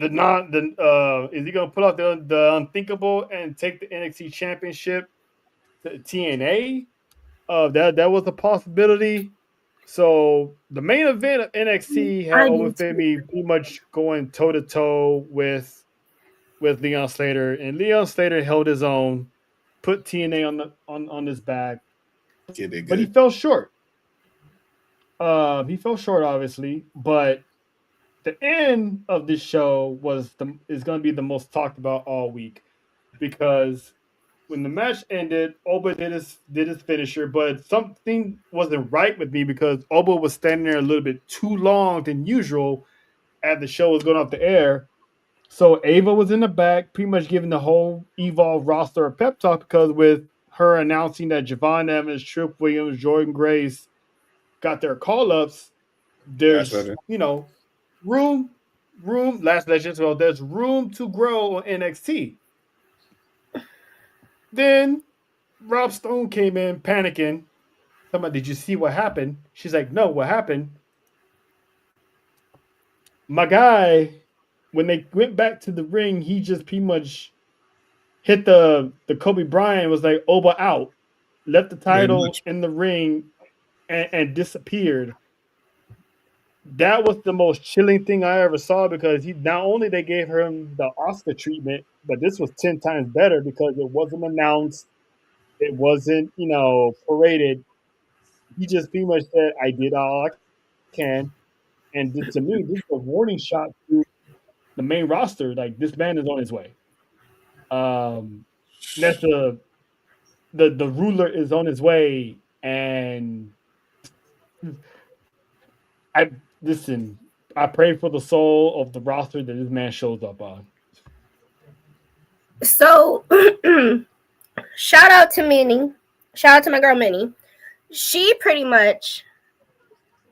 non the is he gonna pull off the unthinkable and take the NXT championship to TNA? That was a possibility. So the main event of NXT had I do too. Obafemi pretty much going toe to toe with Leon Slater, and Leon Slater held his own, put TNA on his back, Yeah, they're but he good. fell short. He fell short, obviously, but the end of this show is going to be the most talked about all week because when the match ended, Oba did his finisher, but something wasn't right with me because Oba was standing there a little bit too long than usual as the show was going off the air. So Ava was in the back, pretty much giving the whole Evolve roster a pep talk because with her announcing that Javon Evans, Tripp Williams, Jordan Grace got their call ups, That's there's better. room last legend. So there's room to grow on NXT. Then Rob Stone came in panicking. Somebody, did you see what happened? She's like, no, what happened? My guy, when they went back to the ring, he just pretty much hit the Kobe Bryant, was like Oba out, left the Very title much. in the ring and disappeared. That was the most chilling thing I ever saw because he not only they gave him the Oscar treatment, but this was 10 times better because it wasn't announced, it wasn't paraded. He just pretty much said, "I did all I can," and to me, this is a warning shot to the main roster. Like this man is on his way. That's the ruler is on his way, and I listen. I pray for the soul of the roster that this man shows up on. So shout out to Minnie. Shout out to my girl Minnie. She pretty much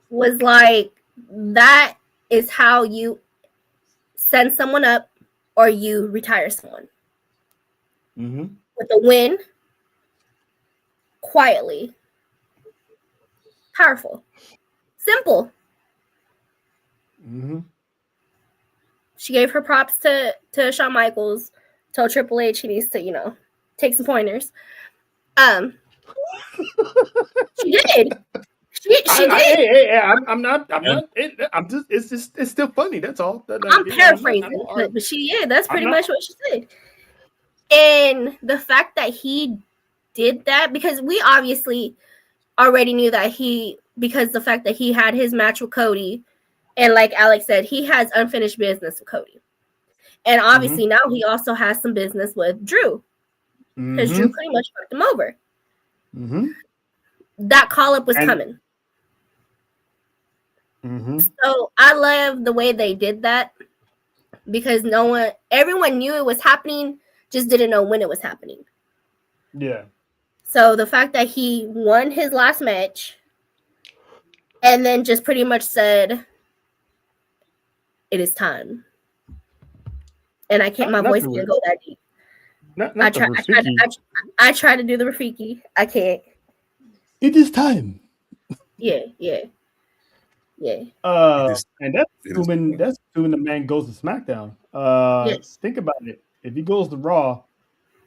was like, that is how you send someone up or you retire someone. Mm-hmm. With a win, quietly, powerful, simple. Mm-hmm. She gave her props to Shawn Michaels, told Triple H he needs to, take some pointers. She did. She did. Hey, I'm not. It's still funny. That's all. I'm paraphrasing, but that's pretty much what she said. And the fact that he did that, because we obviously already knew that because the fact that he had his match with Cody, and like Alex said, he has unfinished business with Cody. And obviously now he also has some business with Drew. Because Drew pretty much fucked him over. That call-up was coming. So I love the way they did that. Because everyone knew it was happening, just didn't know when it was happening. Yeah. So the fact that he won his last match and then just pretty much said, it is time. And I can't, my voice can't go that deep. I try to do the Rafiki. I can't. It is time. Yeah. And that's assuming the man goes to SmackDown. Yes. Think about it. If he goes to Raw,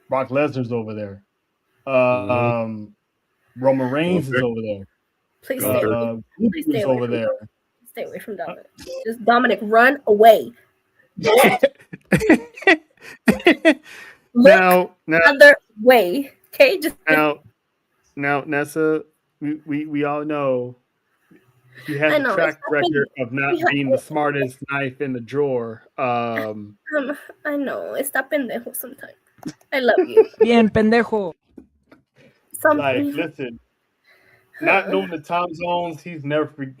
Brock Lesnar's over there. Roman Reigns is over there. Please stay away. Please stay away over from there. Dominic. Stay away from Dominic. Just Dominic, run away. now other way. Okay, just now Nessa, we all know he has a track record of not being the smartest knife in the drawer. I know, está pendejo sometimes. I love you. Bien pendejo. Like, listen, not knowing the time zones, he's never.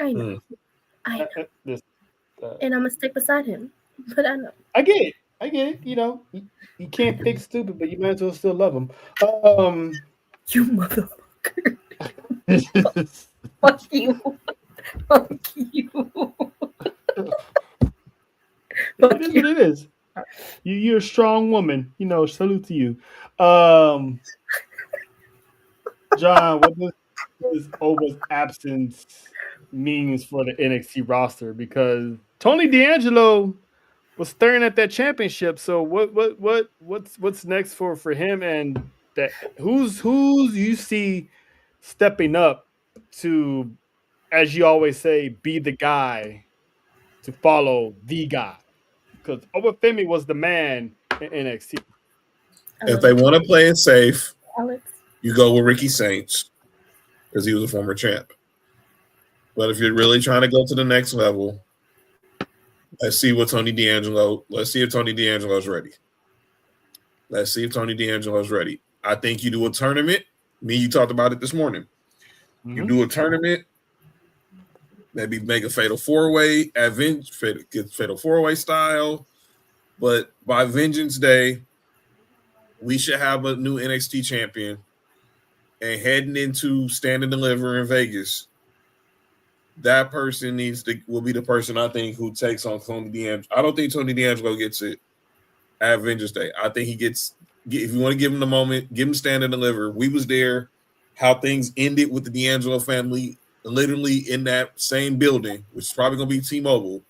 I know. And I'm gonna stick beside him. But I know. I get it. You know, you can't fix stupid, but you might as well still love him. You motherfucker. Fuck you. Fuck you. It is what it is. You're a strong woman. You know, salute to you. John, what does Oba's absence means for the NXT roster? Because Tony D'Angelo was staring at that championship. So what's next for him, and that who's you see stepping up to, as you always say, be the guy to follow the guy? Because Obafemi was the man in NXT. If they want to play it safe, Alex, you go with Ricky Saints because he was a former champ. But if you're really trying to go to the next level, let's see if Tony D'Angelo's ready. I think you do a tournament. You talked about it this morning. You do a tournament, maybe make a fatal four-way, get fatal four-way style. But by Vengeance Day, we should have a new NXT champion. And heading into Stand and Deliver in Vegas, that person will be the person I think who takes on Tony D'Angelo. I don't think Tony D'Angelo gets it at Vengeance Day. I think he gets, if you want to give him the moment, give him Stand and Deliver. We was there, how things ended with the D'Angelo family, literally in that same building, which is probably going to be T-Mobile.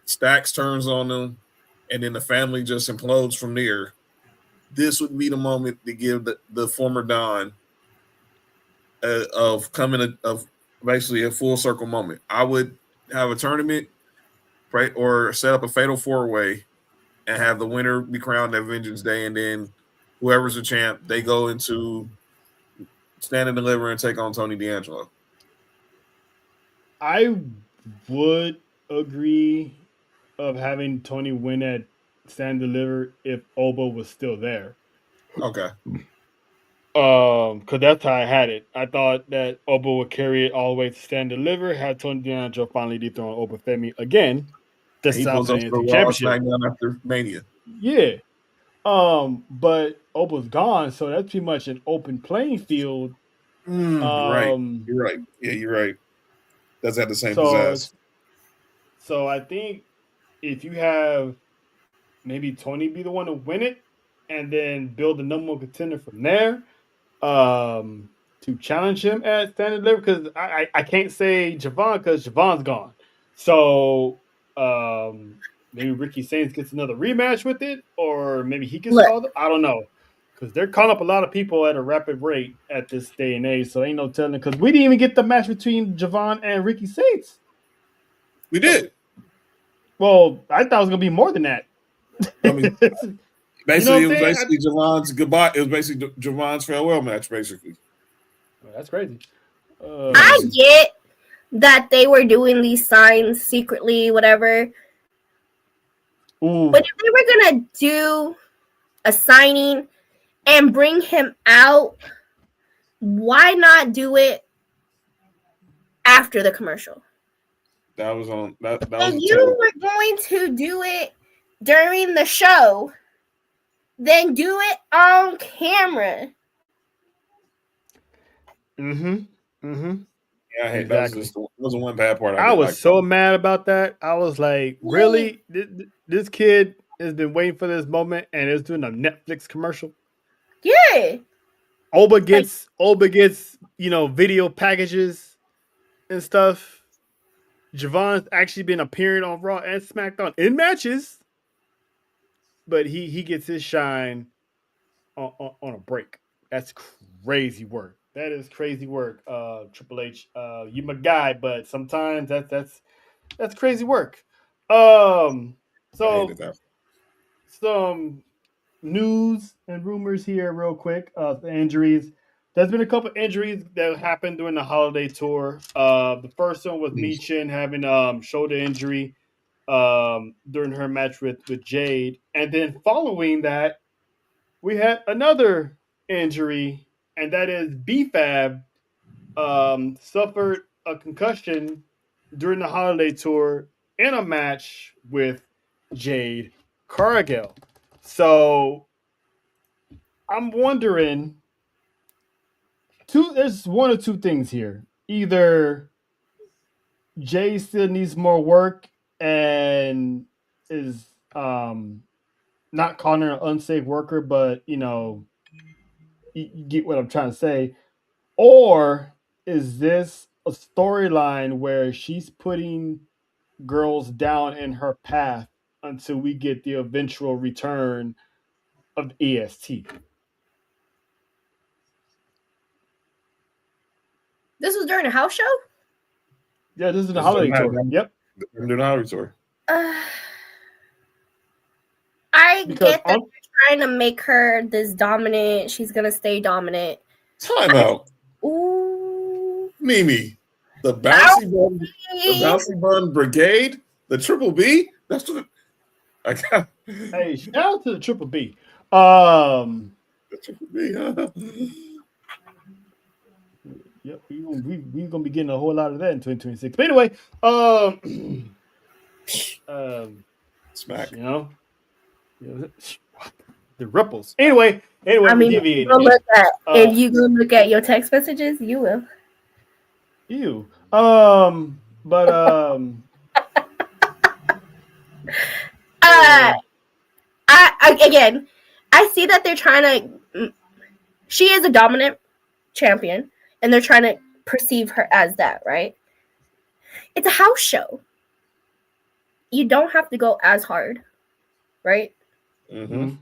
Stacks turns on them, and then the family just implodes from there. This would be the moment to give the former Don of basically a full circle moment. I would have a tournament, or set up a fatal four-way and have the winner be crowned at Vengeance Day, and then whoever's the champ, they go into Stand and Deliver and take on Tony D'Angelo. I would agree of having Tony win at Stand and Deliver if Oba was still there. Okay. Because that's how I had it. I thought that Oba would carry it all the way to Stand and Deliver, have Tony D'Angelo finally dethrone Obafemi again. He goes up to the Raw SmackDown after Mania. Yeah. But Oba's gone, so that's pretty much an open playing field. Right. You're right. Yeah, you're right. Doesn't have the same pizzazz. So I think if you have maybe Tony be the one to win it and then build the number one contender from there to challenge him at Stand and Deliver, because I can't say Javon because Javon's gone. So maybe Ricky Saints gets another rematch with it, or maybe he gets called up. I don't know. Because they're calling up a lot of people at a rapid rate at this day and age, so ain't no telling. Because we didn't even get the match between Javon and Ricky Saints. We did. Well, I thought it was gonna be more than that. I mean, basically, it was basically Javon's goodbye. It was basically Javon's farewell match, basically. Well, that's crazy. I get that they were doing these signs secretly, whatever. Ooh. But if they were gonna do a signing and bring him out, why not do it after the commercial? That was on that. That If was you were going to do it during the show, then do it on camera. Mm-hmm. Yeah, that Exactly. was just wasn't one bad part. I was so mad about that. I was like, really? This kid has been waiting for this moment and is doing a Netflix commercial. Yeah. Oba gets video packages and stuff. Javon's actually been appearing on Raw and SmackDown in matches, but he gets his shine on a break. That's crazy work. That is crazy work, Triple H. You my guy, but sometimes that's crazy work. So some news and rumors here, real quick. The injuries. There's been a couple injuries that happened during the holiday tour. The first one was Michin having shoulder injury during her match with Jade, and then following that, we had another injury, and that is BFAB suffered a concussion during the holiday tour in a match with Jade Cargill. So I'm wondering, there's one or two things here. Either Jade still needs more work and is not calling her an unsafe worker, but you get what I'm trying to say. Or is this a storyline where she's putting girls down in her path until we get the eventual return of EST? This was during a house show? Yeah, this is the holiday tour. Yep. I'm doing the holiday tour. I get that they're trying to make her this dominant. She's gonna stay dominant. Time out. Ooh. Mimi. The bouncy bun brigade, the Triple B. That's what I got. Hey, shout out to the Triple B. The Triple B, huh? Yep, we're gonna be getting a whole lot of that in 2026. But anyway, smack. The ripples. Anyway, I mean, if you go look at your text messages, you will. Ew. But again, I see that they're trying to. She is a dominant champion, and they're trying to perceive her as that, right? It's a house show. You don't have to go as hard, right? Mm-hmm.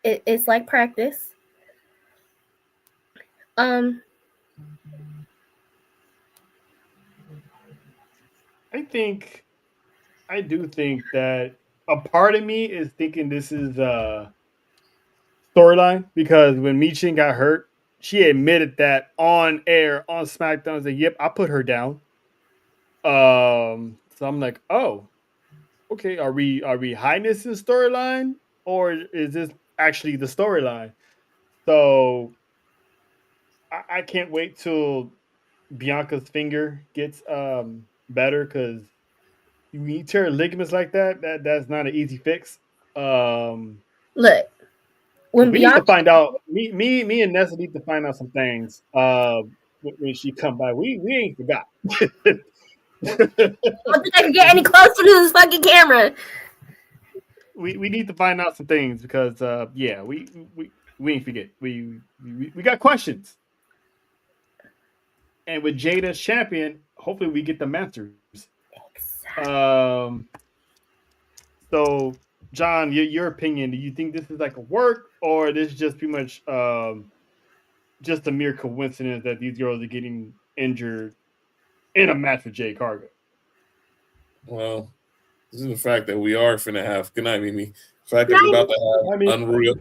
It's like practice. I do think that a part of me is thinking this is a storyline, because when Michin got hurt, she admitted that on air on SmackDown. That yep, I put her down. So I'm like, oh, okay. Are we hiding this in storyline, or is this actually the storyline? So I can't wait till Bianca's finger gets better, because you tear ligaments like that's not an easy fix. Look, when we need to find out. Me and Nessa need to find out some things when she come by. We ain't forgot. I don't think I can get any closer to this fucking camera. We need to find out some things, because we ain't forget. We got questions. And with Jade as champion, hopefully we get the answers. So, John, your opinion, do you think this is like a work, or this is just pretty much just a mere coincidence that these girls are getting injured in a match with Jade Cargill? Well, this is the fact that we are finna have, good night, Mimi. The fact that we're about to have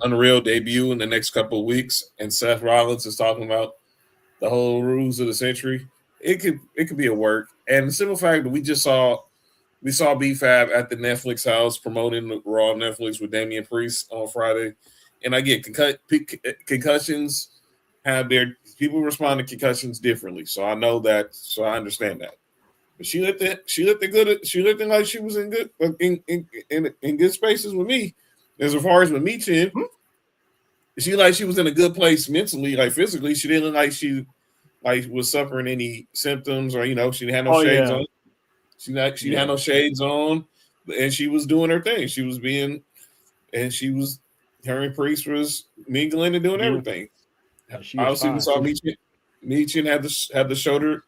Unreal debut in the next couple of weeks, and Seth Rollins is talking about the whole rules of the century. it could be a work. And the simple fact that we saw B-Fab at the Netflix house promoting the Raw Netflix with Damian Priest on Friday, and I get concussions have their people respond to concussions differently. So I know that. So I understand that. But she looked like she was in good in good spaces with me. As far as with me, Chin, she was in a good place mentally, like physically. She didn't look like she was suffering any symptoms or she had no shades on. She had no shades on, and she was doing her thing. She was her and Priest was mingling and doing everything. Obviously, we saw Michin had the shoulder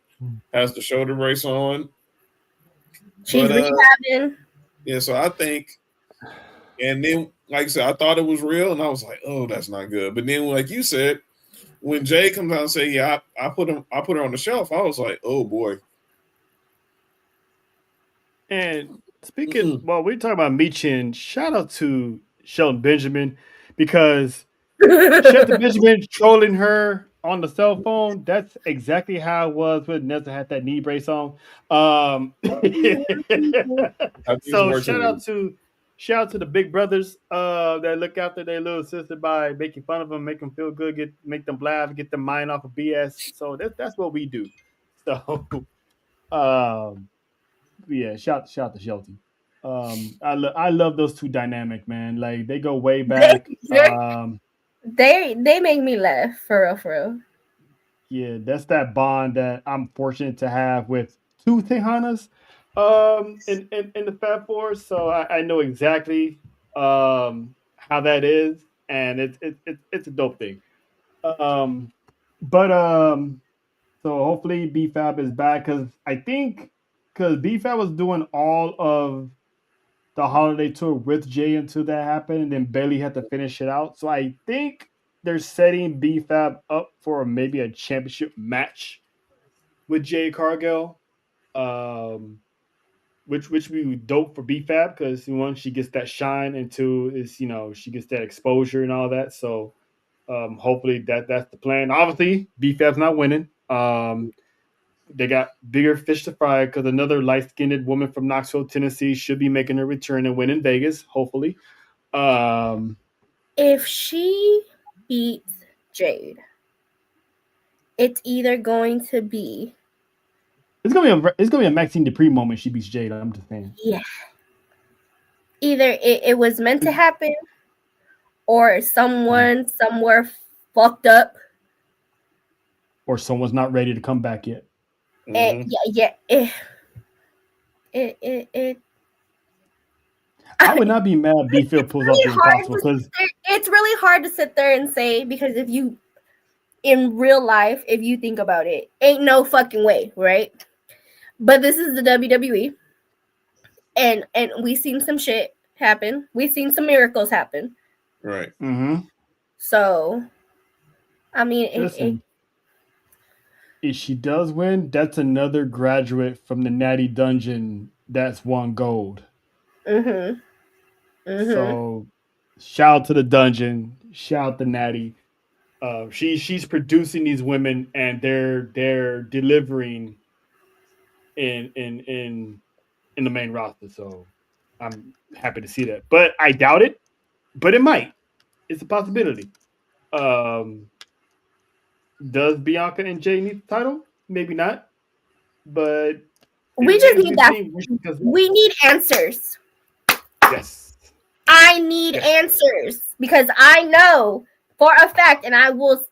has the shoulder brace on. She's rehabbing. Yeah, so I think, and then like I said, I thought it was real, and I was like, oh, that's not good. But then, like you said, when Jay comes out and say, yeah, I put her on the shelf, I was like, oh boy. And speaking, while we're talking about Michin, shout out to Shelton Benjamin because Shelton Benjamin trolling her on the cell phone. That's exactly how it was when Nessa had that knee brace on. So shout out to the big brothers that look after their little sister by making fun of them, make them feel good, make them laugh, get their mind off of BS. So that's what we do. So yeah, shout to Shelton. I love those two dynamic, man. Like they go way back. They make me laugh for real. Yeah, that's that bond that I'm fortunate to have with two Tejanas in the Fab Four. So I know exactly how that is, and it's a dope thing. But so hopefully B-Fab is back because I think B-Fab was doing all of the holiday tour with Jay until that happened, and then Bailey had to finish it out. So I think they're setting B-Fab up for maybe a championship match with Jay Cargill, which would be dope for B-Fab because one, she gets that shine, and two is she gets that exposure and all that. So hopefully that's the plan. Obviously, B-Fab's not winning. They got bigger fish to fry because another light-skinned woman from Knoxville, Tennessee, should be making a return and win in Vegas, hopefully. If she beats Jade, it's either going to be it's gonna be a Maxine Dupree moment. She beats Jade. I'm just saying. Yeah. Either it was meant to happen, or someone somewhere fucked up, or someone's not ready to come back yet. I would not be mad if B-Fab pulls off the impossible because it's really hard to sit there and say because if you in real life, if you think about it, ain't no fucking way, right? But this is the WWE, and we've seen some shit happen. We've seen some miracles happen. Right. Mm-hmm. So, I mean, listen, if she does win, that's another graduate from the Natty Dungeon that's won gold. Mm-hmm. So, shout out to the Dungeon. Shout out to Natty. She's producing these women, and they're delivering in the main roster. So, I'm happy to see that. But I doubt it. But it might. It's a possibility. Does Bianca and Jay need the title? Maybe not. But we just need that. We need answers. Yes. I need answers because I know for a fact, and I will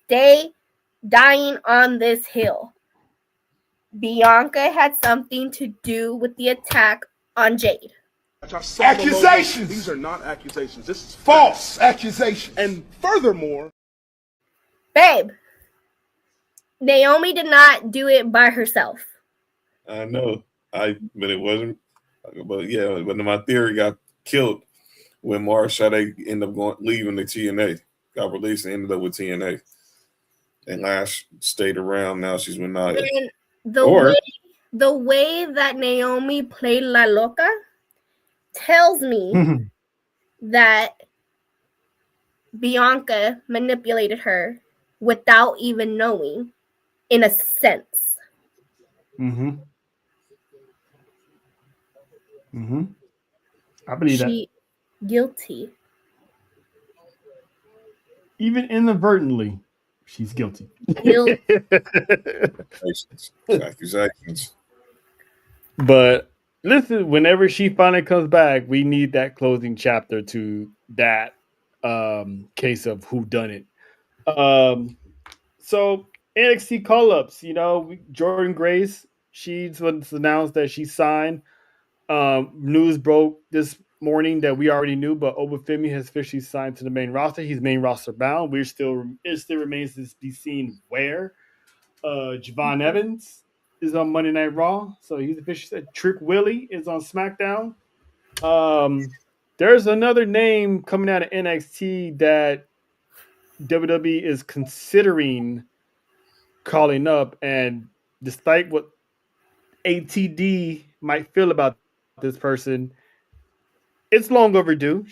stay dying on this hill. Bianca had something to do with the attack on Jade. Accusations! These are not accusations. This is false accusations. And furthermore, babe, Naomi did not do it by herself. I know. But it wasn't. But yeah, but my theory got killed when Marsha ended up leaving the TNA. Got released and ended up with TNA. And Lash stayed around. Now she's with Nia. The way that Naomi played La Loca tells me that Bianca manipulated her without even knowing, in a sense. Mm-hmm. Mm-hmm. I believe that. She guilty. Even inadvertently, she's guilty. Guilt. Accusations. But listen, whenever she finally comes back, we need that closing chapter to that case of who done it. So NXT call ups, Jordan Grace, she's was announced that she signed. News broke this morning that we already knew, but Obafemi has officially signed to the main roster. He's main roster bound. It still remains to be seen where. Javon Evans is on Monday Night Raw, so he's officially said. Trick Willie is on SmackDown. There's another name coming out of NXT that WWE is considering calling up, and despite what ATD might feel about this person, it's long overdue.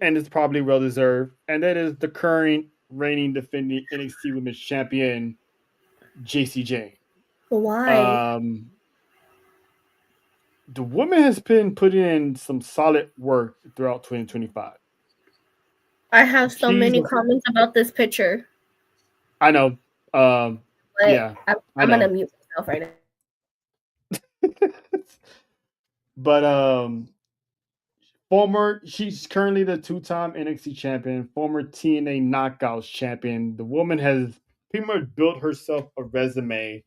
And it's probably well deserved, and that is the current reigning defending NXT Women's Champion, JC Jane. Why? The woman has been putting in some solid work throughout 2025. I have so many comments about this picture. I know. But Yeah, I'm gonna mute myself right now. But she's currently the 2-time NXT champion, former TNA Knockouts champion. The woman has pretty much built herself a resume.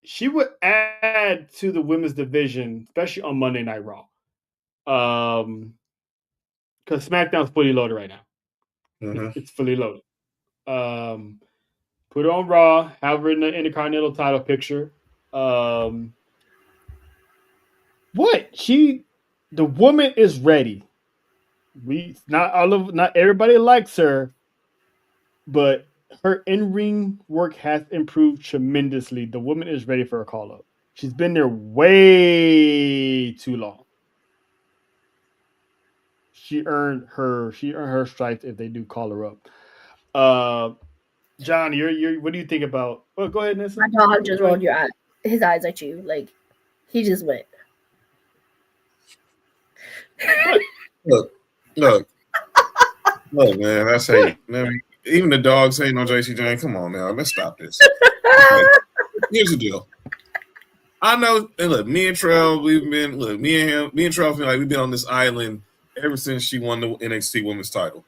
She would add to the women's division, especially on Monday Night Raw. Because SmackDown's fully loaded right now. Mm-hmm. It's fully loaded. Put it on Raw, have her in the Intercontinental title picture. The woman is ready. Not everybody likes her, but her in-ring work has improved tremendously. The woman is ready for a call-up. She's been there way too long. She earned her stripes if they do call her up. John, you're what do you think about? Well, go ahead, Nessa. My dog just rolled his eyes at you. Like he just went. Look, man. That's hate. Even the dogs hating on JC Jane. Come on now, let's stop this. Okay. Here's the deal. I know, and look, me and Trell, me and Trell feel like we've been on this island ever since she won the NXT Women's title.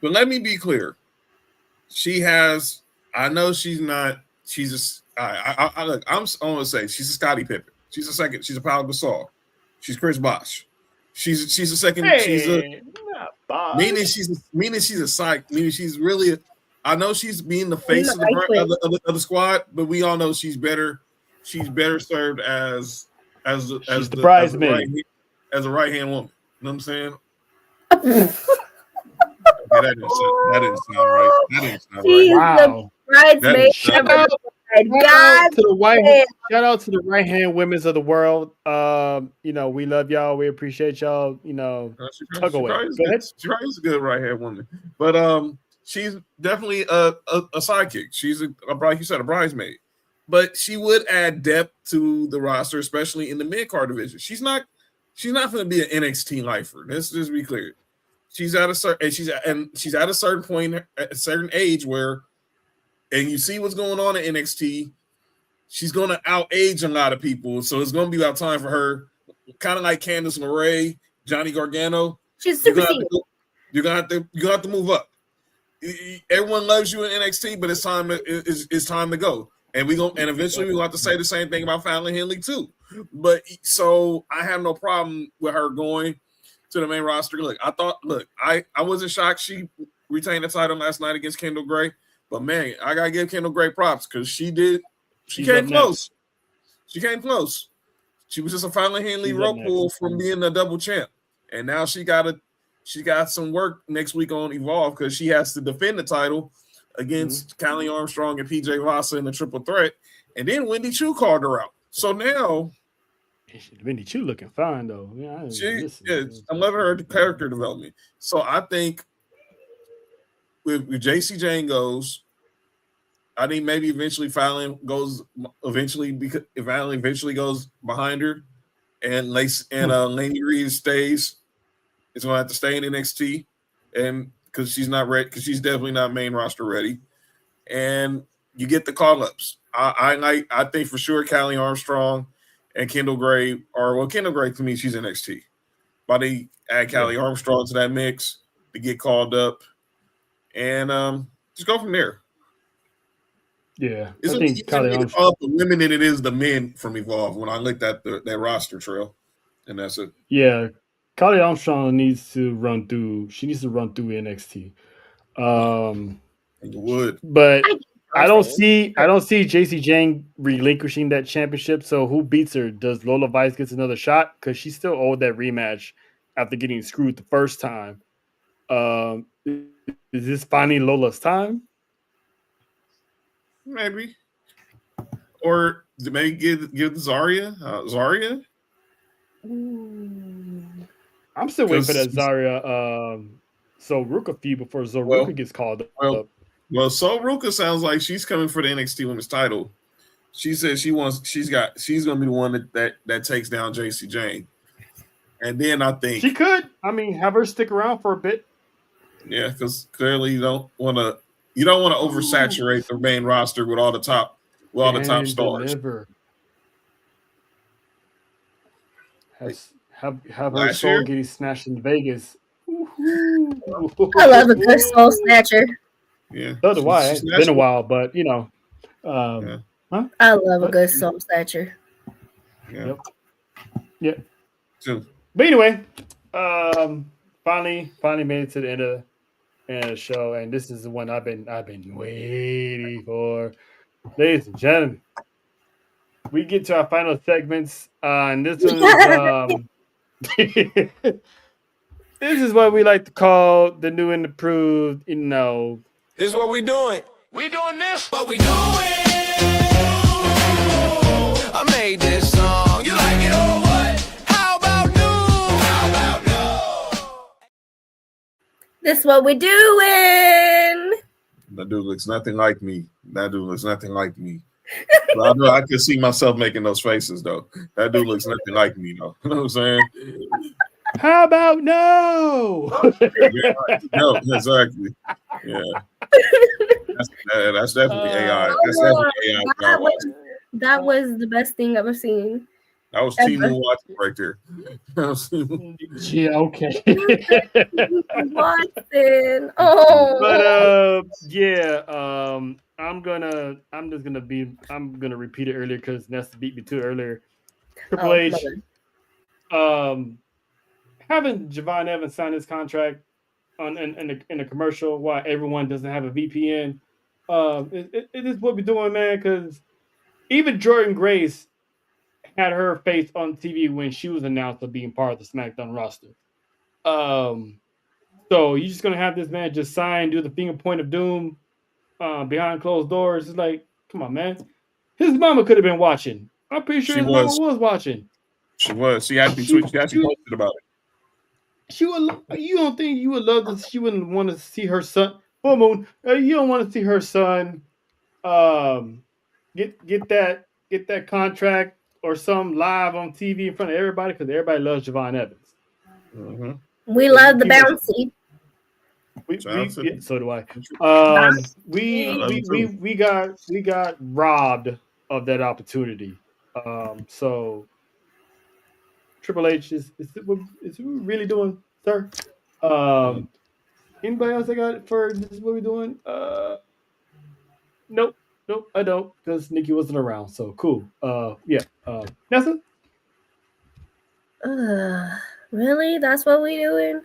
But let me be clear. I know she's not. She's look. I'm gonna say she's a Scottie Pippen. She's a Pau Gasol. She's Chris Bosh. She's a second. Meaning she's a psych. Meaning she's really. I know she's being the face of the squad, but we all know she's better. She's better served as the bridesmaid, as a right hand woman. You know what I'm saying? That didn't sound right. That didn't sound right. Wow. Bridesmaid. Shout out to the right hand women's of the world. We love y'all. We appreciate y'all. Tug away. She probably is a good right hand woman, but she's definitely a sidekick. She's like you said, a bridesmaid. But she would add depth to the roster, especially in the mid card division. She's not going to be an NXT lifer. Let's just be clear. She's at a certain point, at a certain age where, and you see what's going on in NXT. She's going to outage a lot of people, so it's going to be about time for her, kind of like Candice LeRae, Johnny Gargano. She's super senior. You're gonna have to move up. Everyone loves you in NXT, but it's time to go. And eventually we'll have to say the same thing about Fallon Henley too. But so I have no problem with her going to the main roster. I wasn't shocked she retained the title last night against Kendall Gray, but man, I gotta give Kendall Gray props because she came close. She came close. She was just a Fallon Henley rope pull from being a double champ, and now she got some work next week on Evolve because she has to defend the title against Callie Armstrong and PJ Vasa in the triple threat, and then Wendy Chu called her out. So now Wendy Chu looking fine though. Yeah, I'm loving her character development. So I think with JC Jane goes, I think maybe eventually Fallon goes because if Fallon eventually goes behind her, and Laney Reed stays, it's gonna have to stay in NXT, and because she's not ready, because she's definitely not main roster ready, and you get the call ups. I think for sure Callie Armstrong and Kendall Gray Kendall Gray to me she's NXT, but they add Callie Armstrong to that mix to get called up, and just go from there. Yeah, It's I think Callie Armstrong. More the women than it is the men from Evolve when I looked at that roster trail, and that's it. Yeah, Callie Armstrong needs to run through. She needs to run through NXT. Would, but I don't see JC Jane relinquishing that championship. So who beats her? Does Lola Vice gets another shot? Because she still owed that rematch after getting screwed the first time. Is this finally Lola's time? Maybe, or maybe give Zarya. Zarya. I'm still waiting for that Zarya Ruka feud before Ruka gets called up. Well, Ruka sounds like she's coming for the NXT Women's title. She says she's gonna be the one that takes down JC Jane. And then I think she could. I mean, have her stick around for a bit. Yeah, because clearly you don't want to oversaturate the main roster with all the top stars. Deliver. Have her soul getting snatched in Vegas. I love a good soul snatcher. Yeah, so do I. It's been a while, but you know, I love a good soul snatcher. Yeah. Yep. Too. But anyway, finally made it to the end of the show, and this is the one I've been waiting for, ladies and gentlemen. We get to our final segments, and this one is this is what we like to call the new and improved. You know, this is what we doing. We doing this. What we doing? I made this song. You like it or what? How about new? How about no? This is what we doing. That dude looks nothing like me. But I can see myself making those faces though. That dude looks nothing like me though. You know what I'm saying? How about no? No, exactly. Yeah. That's definitely AI. That's definitely AI. That was the best thing I've ever seen. That was Timu Watson right there. Yeah, okay. Watson. Oh. But I'm gonna repeat it earlier because Nessa beat me to it earlier. Triple H. Having Javon Evans sign his contract in a commercial while everyone doesn't have a VPN. It is what we're doing, man, because even Jordan Grace had her face on TV when she was announced of being part of the SmackDown roster. So you're just gonna have this man just sign, do the finger point of doom behind closed doors. It's like, come on, man. His mama could have been watching. I'm pretty sure his mama was watching. She was. She actually posted about it. She would. You don't think you would love this? She wouldn't want to see her son. Full Moon. You don't want to see her son. Get that contract or some live on TV in front of everybody because everybody loves Javon Evans. Mm-hmm. We love the bouncy. So do I. We got robbed of that opportunity. So Triple H is what we really doing, sir? Anybody else I got for this is what we're doing? Nope, I don't because Nikki wasn't around. So cool. Nessa? Really? That's what we doing?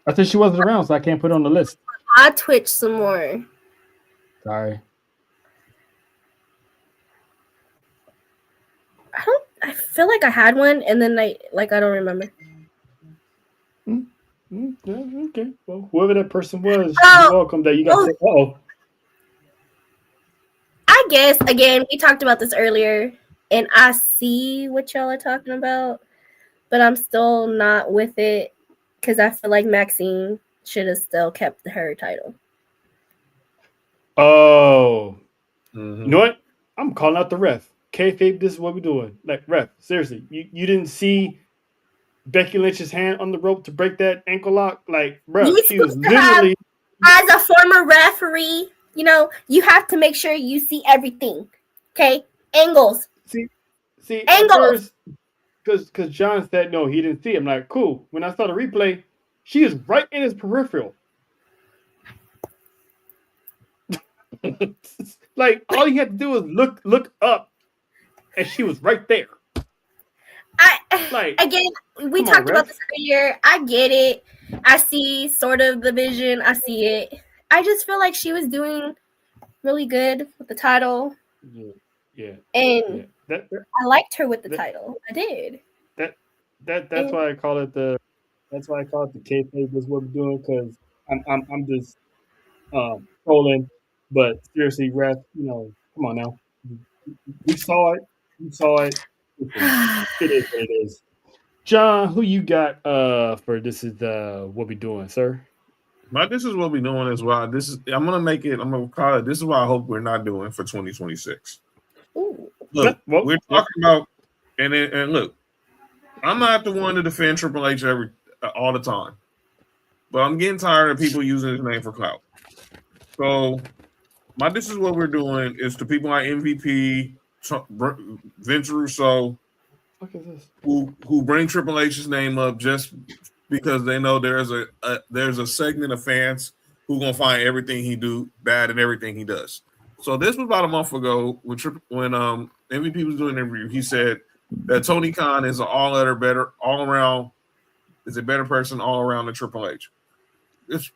I think she wasn't around, so I can't put it on the list. I twitch some more. Sorry. I feel like I had one, and then I don't remember. Okay. Well, whoever that person was, you're welcome. That you got. I guess again, we talked about this earlier, and I see what y'all are talking about, but I'm still not with it because I feel like Maxine should have still kept her title. Oh, You know what? I'm calling out the ref. Kayfabe, this is what we're doing. Like, ref, seriously, you didn't see Becky Lynch's hand on the rope to break that ankle lock? Like, bro, You she was supposed to have, literally. as a former referee, you have to make sure you see everything. Okay? Angles. See, at Angles. first, because John said no, he didn't see it. I'm like, cool. When I saw the replay, she is right in his peripheral. Like, all you had to do was look up, and she was right there. Like, Again, we come on, talked about ref. this earlier. I get it. I see sort of the vision. I see it. I just feel like she was doing really good with the title. Yeah. And That I liked her with the title. I did. that's why I call it the kayfabe is what we're doing, because I'm just trolling, but seriously, ref, come on now, we saw it, you saw it. Listen, it is what it is. John, who you got for this is what we doing, sir? But this is what we're doing as well. I'm gonna call it, this is what I hope we're not doing for 2026. Ooh. Look, we're talking about, and look, I'm not the one to defend Triple H all the time, but I'm getting tired of people using his name for clout. So this is what we're doing is to people like MVP, Vince Russo, who bring Triple H's name up just because they know there's a segment of fans who gonna find everything he do bad and everything he does. So this was about a month ago when MVP was doing an interview. He said that Tony Khan is an is a better person all around than Triple H.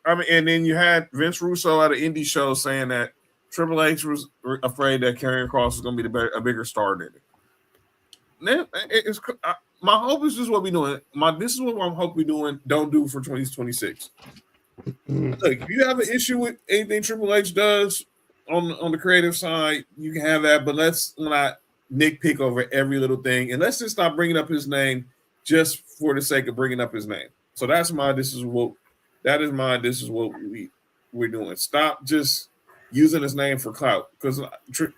And then you had Vince Russo at an indie show saying that Triple H was afraid that Karrion Kross was going to be a bigger star than it. My hope is this is what we're doing. This is what I'm hoping we're doing. Don't do for 2026. Look, if you have an issue with anything Triple H does on the creative side, you can have that. But let's not nitpick over every little thing, and let's just stop bringing up his name just for the sake of bringing up his name. So that's this is what we're doing. Stop just using his name for clout, because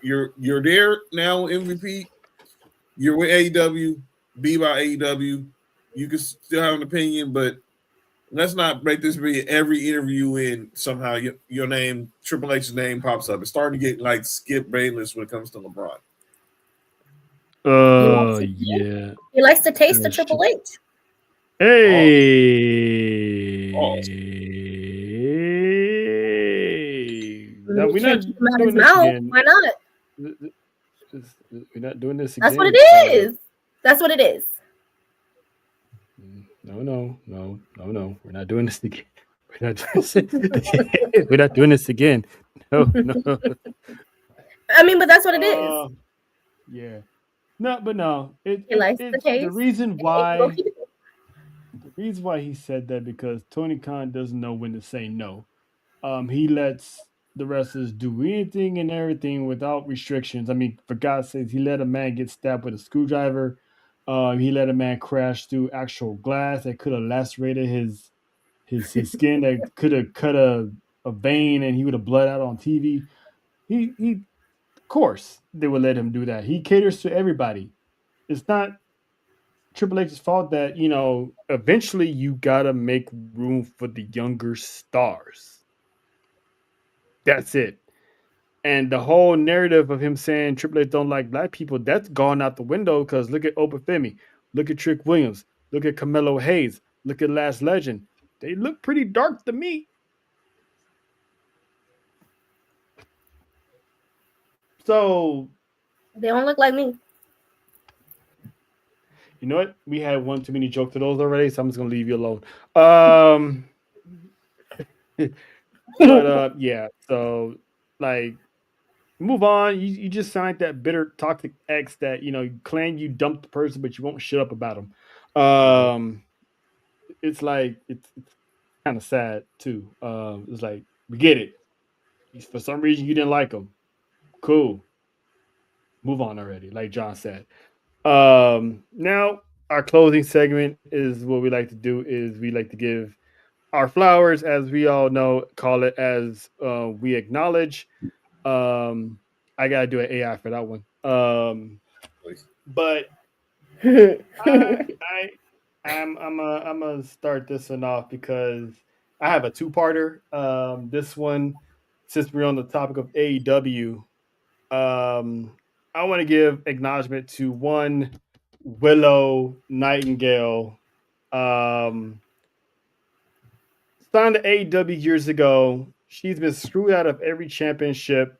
you're there now, MVP. You're with AEW, be by AEW. You can still have an opinion, but let's not make this be every interview in somehow your name, Triple H's name pops up. It's starting to get like Skip Bayless when it comes to LeBron. Yeah. He likes to taste the Triple H. Hey. No, we're not doing this again. Why not? We're not doing this again. That's what it is. That's what it is. No. We're not doing this again. We're not doing this again. No. I mean, but that's what it is. Yeah. No, but no. He likes the taste. The reason why he said that, because Tony Khan doesn't know when to say no. He lets the wrestlers do anything and everything without restrictions. I mean, for God's sakes, he let a man get stabbed with a screwdriver. He let a man crash through actual glass that could have lacerated his skin, that could have cut a vein, and he would have bled out on TV. He of course they would let him do that. He caters to everybody. It's not Triple H's fault that, eventually you gotta make room for the younger stars. That's it. And the whole narrative of him saying Triple H don't like black people, that's gone out the window, because look at Oprah Femi, look at Trick Williams, look at Carmelo Hayes, look at Last Legend. They look pretty dark to me. So they don't look like me. You know what? We had one too many jokes to those already, so I'm just gonna leave you alone. But yeah. So like, move on. You just signed that bitter, toxic ex that you claim you dumped the person, but you won't shut up about him. It's like it's kind of sad too. It's like, we get it. For some reason you didn't like him. Cool. Move on already, like John said. Now our closing segment is what we like to do. Is we like to give our flowers, as we all know, call it as we acknowledge. I I gotta do an AI for that one. But I'm gonna start this one off because I have a two-parter. This one, since we're on the topic of AEW, I want to give acknowledgement to one Willow Nightingale. Signed to AEW years ago. She's been screwed out of every championship.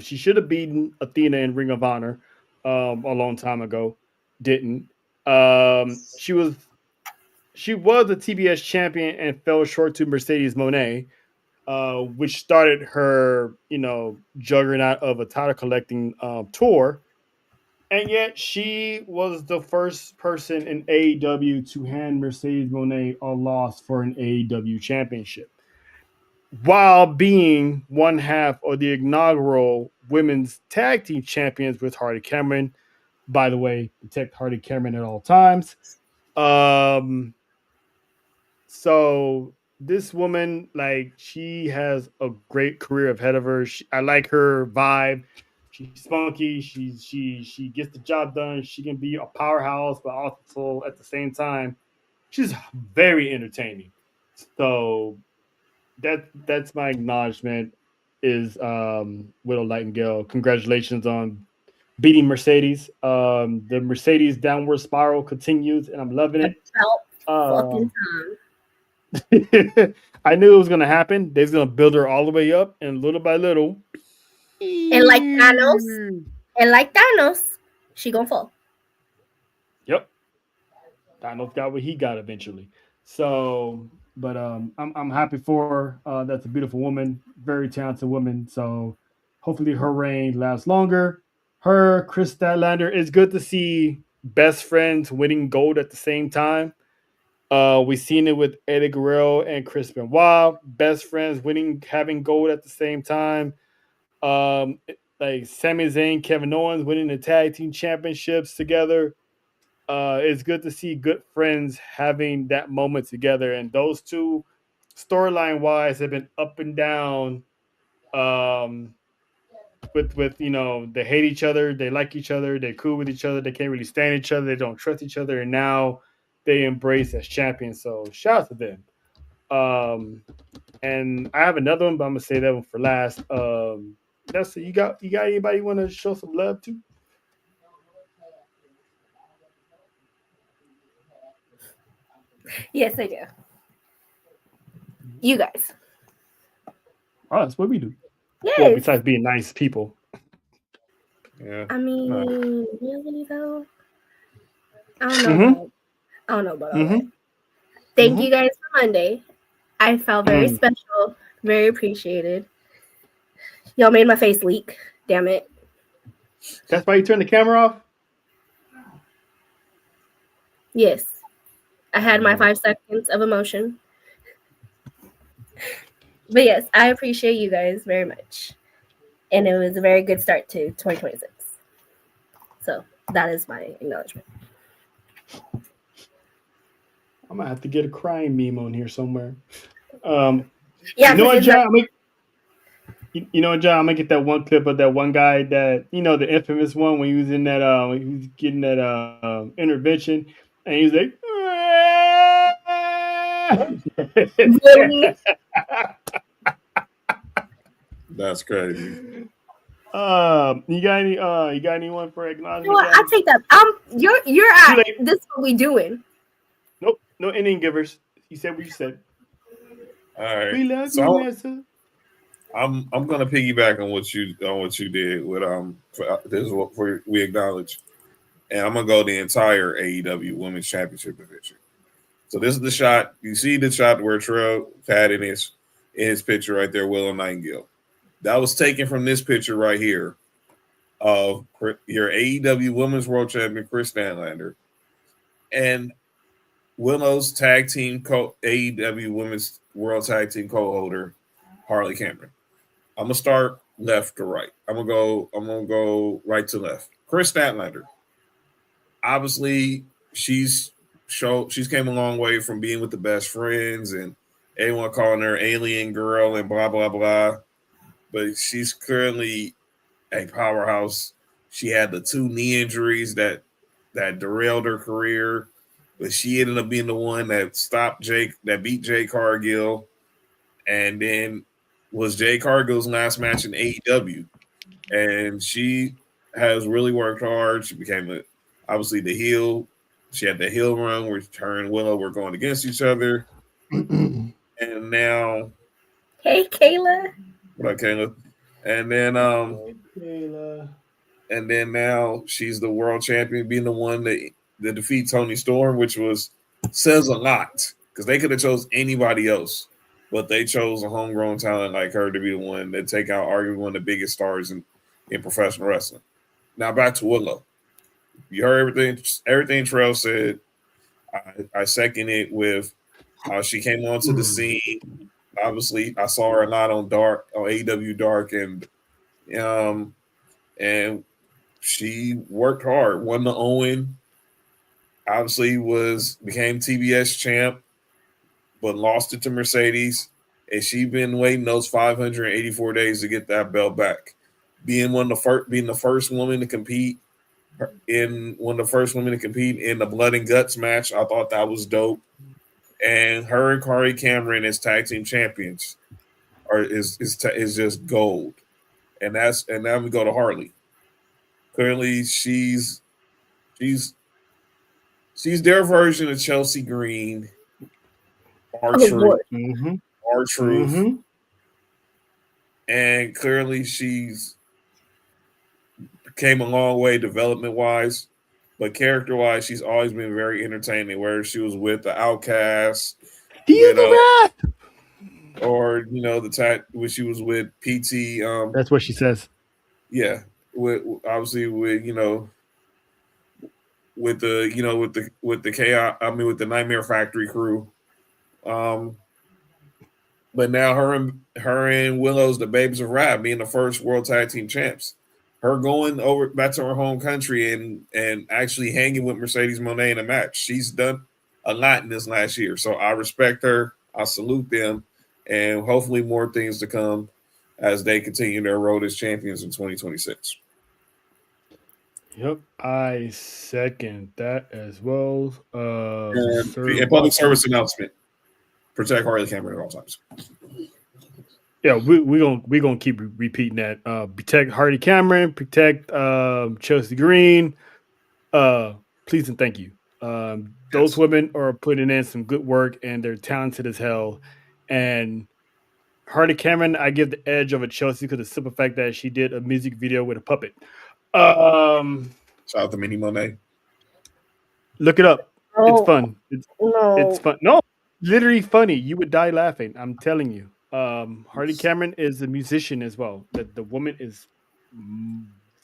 She should have beaten Athena in Ring of Honor a long time ago. Didn't. She was the TBS champion and fell short to Mercedes Monet, which started her, juggernaut of a title collecting tour. And yet she was the first person in AEW to hand Mercedes Monet a loss for an AEW championship, while being one half of the inaugural women's tag team champions with Hardy Cameron. By the way, protect Hardy Cameron at all times. So this woman, like, she has a great career ahead of her. I like her vibe. She's spunky. She gets the job done. She can be a powerhouse, but also at the same time, she's very entertaining. So that's my acknowledgement is Widow Nightingale. Congratulations on beating Mercedes. The Mercedes downward spiral continues, and I'm loving it. Fucking time. I knew it was gonna happen. They're gonna build her all the way up, and little by little, And like Thanos, she gonna fall. Yep. Thanos got what he got eventually. So, but I'm happy for her. That's a beautiful woman, very talented woman. So hopefully her reign lasts longer. Her, Chris Statlander, it's good to see best friends winning gold at the same time. We've seen it with Eddie Guerrero and Chris Benoit, best friends having gold at the same time. Like Sami Zayn, Kevin Owens winning the tag team championships together. It's good to see good friends having that moment together, and those two, storyline wise, have been up and down. With they hate each other, they like each other, they're cool with each other, they can't really stand each other, they don't trust each other, and now they embrace as champions. So shout out to them. And I have another one, but I'm gonna say that one for last. That's you got anybody want to show some love to? Yes, I do. You guys. Oh, that's what we do. Yes. Well, besides being nice people. Yeah. I mean, really though. I don't know. I don't know about all that. Thank you guys for Monday. I felt very special, very appreciated. Y'all made my face leak. Damn it. That's why you turned the camera off? Yes. I had my 5 seconds of emotion. But yes, I appreciate you guys very much. And it was a very good start to 2026. So that is my acknowledgement. I'm gonna have to get a crying meme on here somewhere. Yeah, you know what, John? I'm gonna get that one clip of that one guy that the infamous one when he was in that when he was getting that intervention, and he's like, really? That's crazy. You got anyone for acknowledgement? You know what? I take that. You're at this is what we doing. Nope, no ending givers. You said what you said. All right. We love you, Nessa. I'm gonna piggyback on what you did with this is what we acknowledge, and I'm gonna go the entire AEW Women's Championship division. So this is the shot. You see the shot where Terrell had in his picture right there, Willow Nightingale. That was taken from this picture right here of your AEW Women's World Champion Chris Statlander and Willow's tag team AEW Women's World Tag Team co-holder Harley Cameron. I'm gonna start left to right. I'm gonna go right to left. Chris Statlander. Obviously, she's came a long way from being with the best friends and everyone calling her alien girl and blah blah blah. But she's currently a powerhouse. She had the 2 knee injuries that derailed her career, but she ended up being the one that beat Jade Cargill, and then was Jade Cargill's last match in AEW. And she has really worked hard. She became obviously the heel. She had the heel run where her and Willow were going against each other. And now, hey Kayla. what up, Kayla? And then Kayla. And then now she's the world champion, being the one that defeat Tony Storm, which says a lot, because they could have chose anybody else, but they chose a homegrown talent like her to be the one that take out arguably one of the biggest stars in professional wrestling. Now back to Willow. You heard everything Terrell said. I second it with how she came onto the scene. Obviously, I saw her a lot on AEW Dark, and she worked hard. Won the Owen. Obviously, became TBS champ, but lost it to Mercedes. And she's been waiting those 584 days to get that belt back. Being the first woman to compete in the Blood and Guts match, I thought that was dope. And her and Kari Cameron as tag team champions is just gold. And now we go to Harley. Clearly, she's their version of Chelsea Green, R-Truth, and clearly she's came a long way development-wise, but character-wise, she's always been very entertaining. Whether she was with the Outcast, or when she was with PT. That's what she says. Yeah, with the chaos. I mean, with the Nightmare Factory crew. But now her and Willow's the Babes of Rap, being the first World Tag Team champs. Her going over back to her home country and actually hanging with Mercedes Moné in a match. She's done a lot in this last year, so I respect her. I salute them, and hopefully more things to come as they continue their road as champions in 2026. Yep, I second that as well. And public service announcement: protect Harley Cameron at all times. Yeah, we gonna keep repeating that. Protect Harley Cameron, protect Chelsea Green. Please and thank you. Those women are putting in some good work, and they're talented as hell. And Harley Cameron, I give the edge over Chelsea because of the simple fact that she did a music video with a puppet. Shout out to Minnie Monet. Look it up. Oh, it's fun. No. It's fun. No, literally funny. You would die laughing. I'm telling you. Harley Cameron is a musician as well. The woman is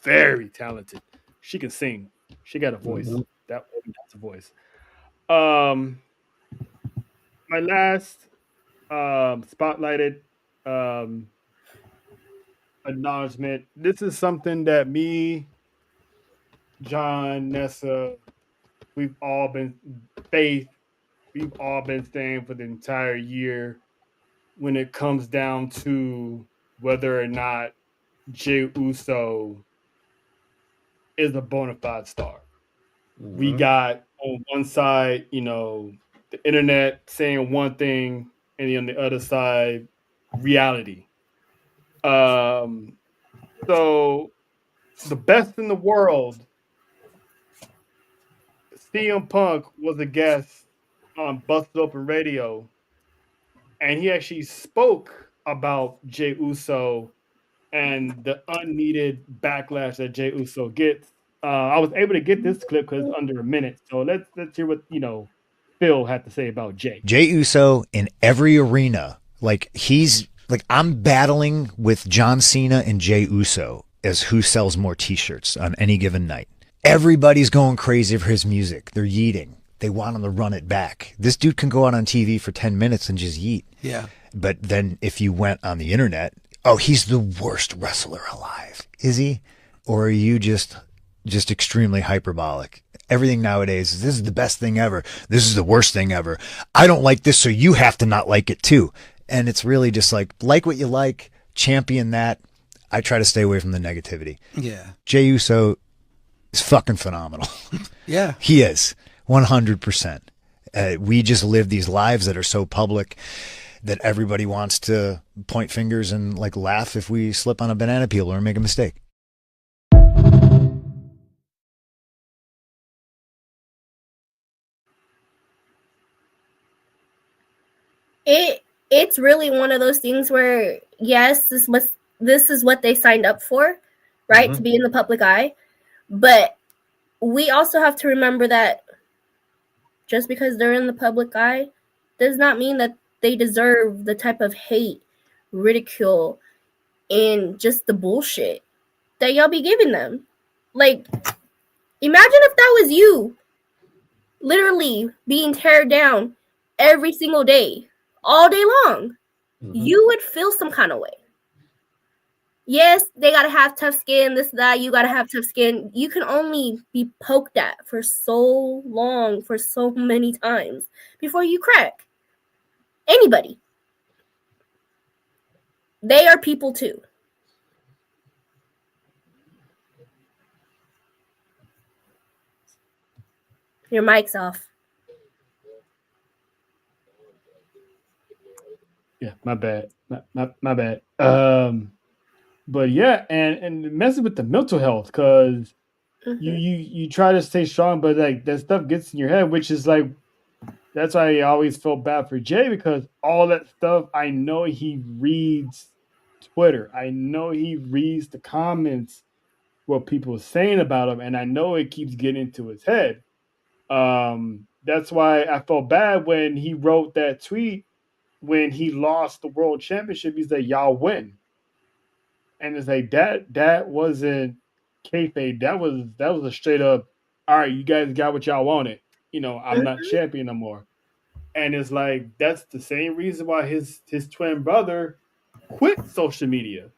very talented. She can sing. She got a voice. Mm-hmm. That woman has a voice. My last spotlighted acknowledgement. This is something that me, John, Nessa, we've all been saying for the entire year when it comes down to whether or not Jey Uso is a bona fide star. Mm-hmm. We got on one side, the internet saying one thing, and on the other side, reality. So the best in the world, CM Punk was a guest on Busted Open Radio, and he actually spoke about Jey Uso and the unneeded backlash that Jey Uso gets. I was able to get this clip because it's under a minute. So let's hear what Phil had to say about Jey. Jey Uso in every arena, I'm battling with John Cena and Jey Uso as who sells more t-shirts on any given night. Everybody's going crazy for his music. They're yeeting. They want him to run it back. This dude can go out on TV for 10 minutes and just yeet. Yeah. But then if you went on the internet, oh, he's the worst wrestler alive. Is he? Or are you just extremely hyperbolic? Everything nowadays, this is the best thing ever. This is the worst thing ever. I don't like this, so you have to not like it too. And it's really just like what you like, champion that. I try to stay away from the negativity. Yeah. Jey Uso is fucking phenomenal. Yeah. He is 100%. We just live these lives that are so public that everybody wants to point fingers and like laugh if we slip on a banana peel or make a mistake. It's really one of those things where yes, this is what they signed up for, right? To be in the public eye. But we also have to remember that just because they're in the public eye does not mean that they deserve the type of hate, ridicule, and just the bullshit that y'all be giving them. Like, imagine if that was you, literally being teared down every single day, all day long. You would feel some kind of way. Yes, they gotta have tough skin, this, that, you gotta have tough skin. You can only be poked at for so long, for so many times before you crack. Anybody. They are people too. Your mic's off. Yeah, my bad. My bad. But yeah, and messing with the mental health because you try to stay strong, but like that stuff gets in your head, which is like that's why I always felt bad for Jay because all that stuff I know he reads Twitter. I know he reads the comments what people are saying about him, and I know it keeps getting into his head. That's why I felt bad when he wrote that tweet when he lost the world championship. He's like, "Y'all win," and it's like that wasn't kayfabe. That was a straight up. All right, you guys got what y'all wanted. I'm not champion no more. And it's like that's the same reason why his twin brother quit social media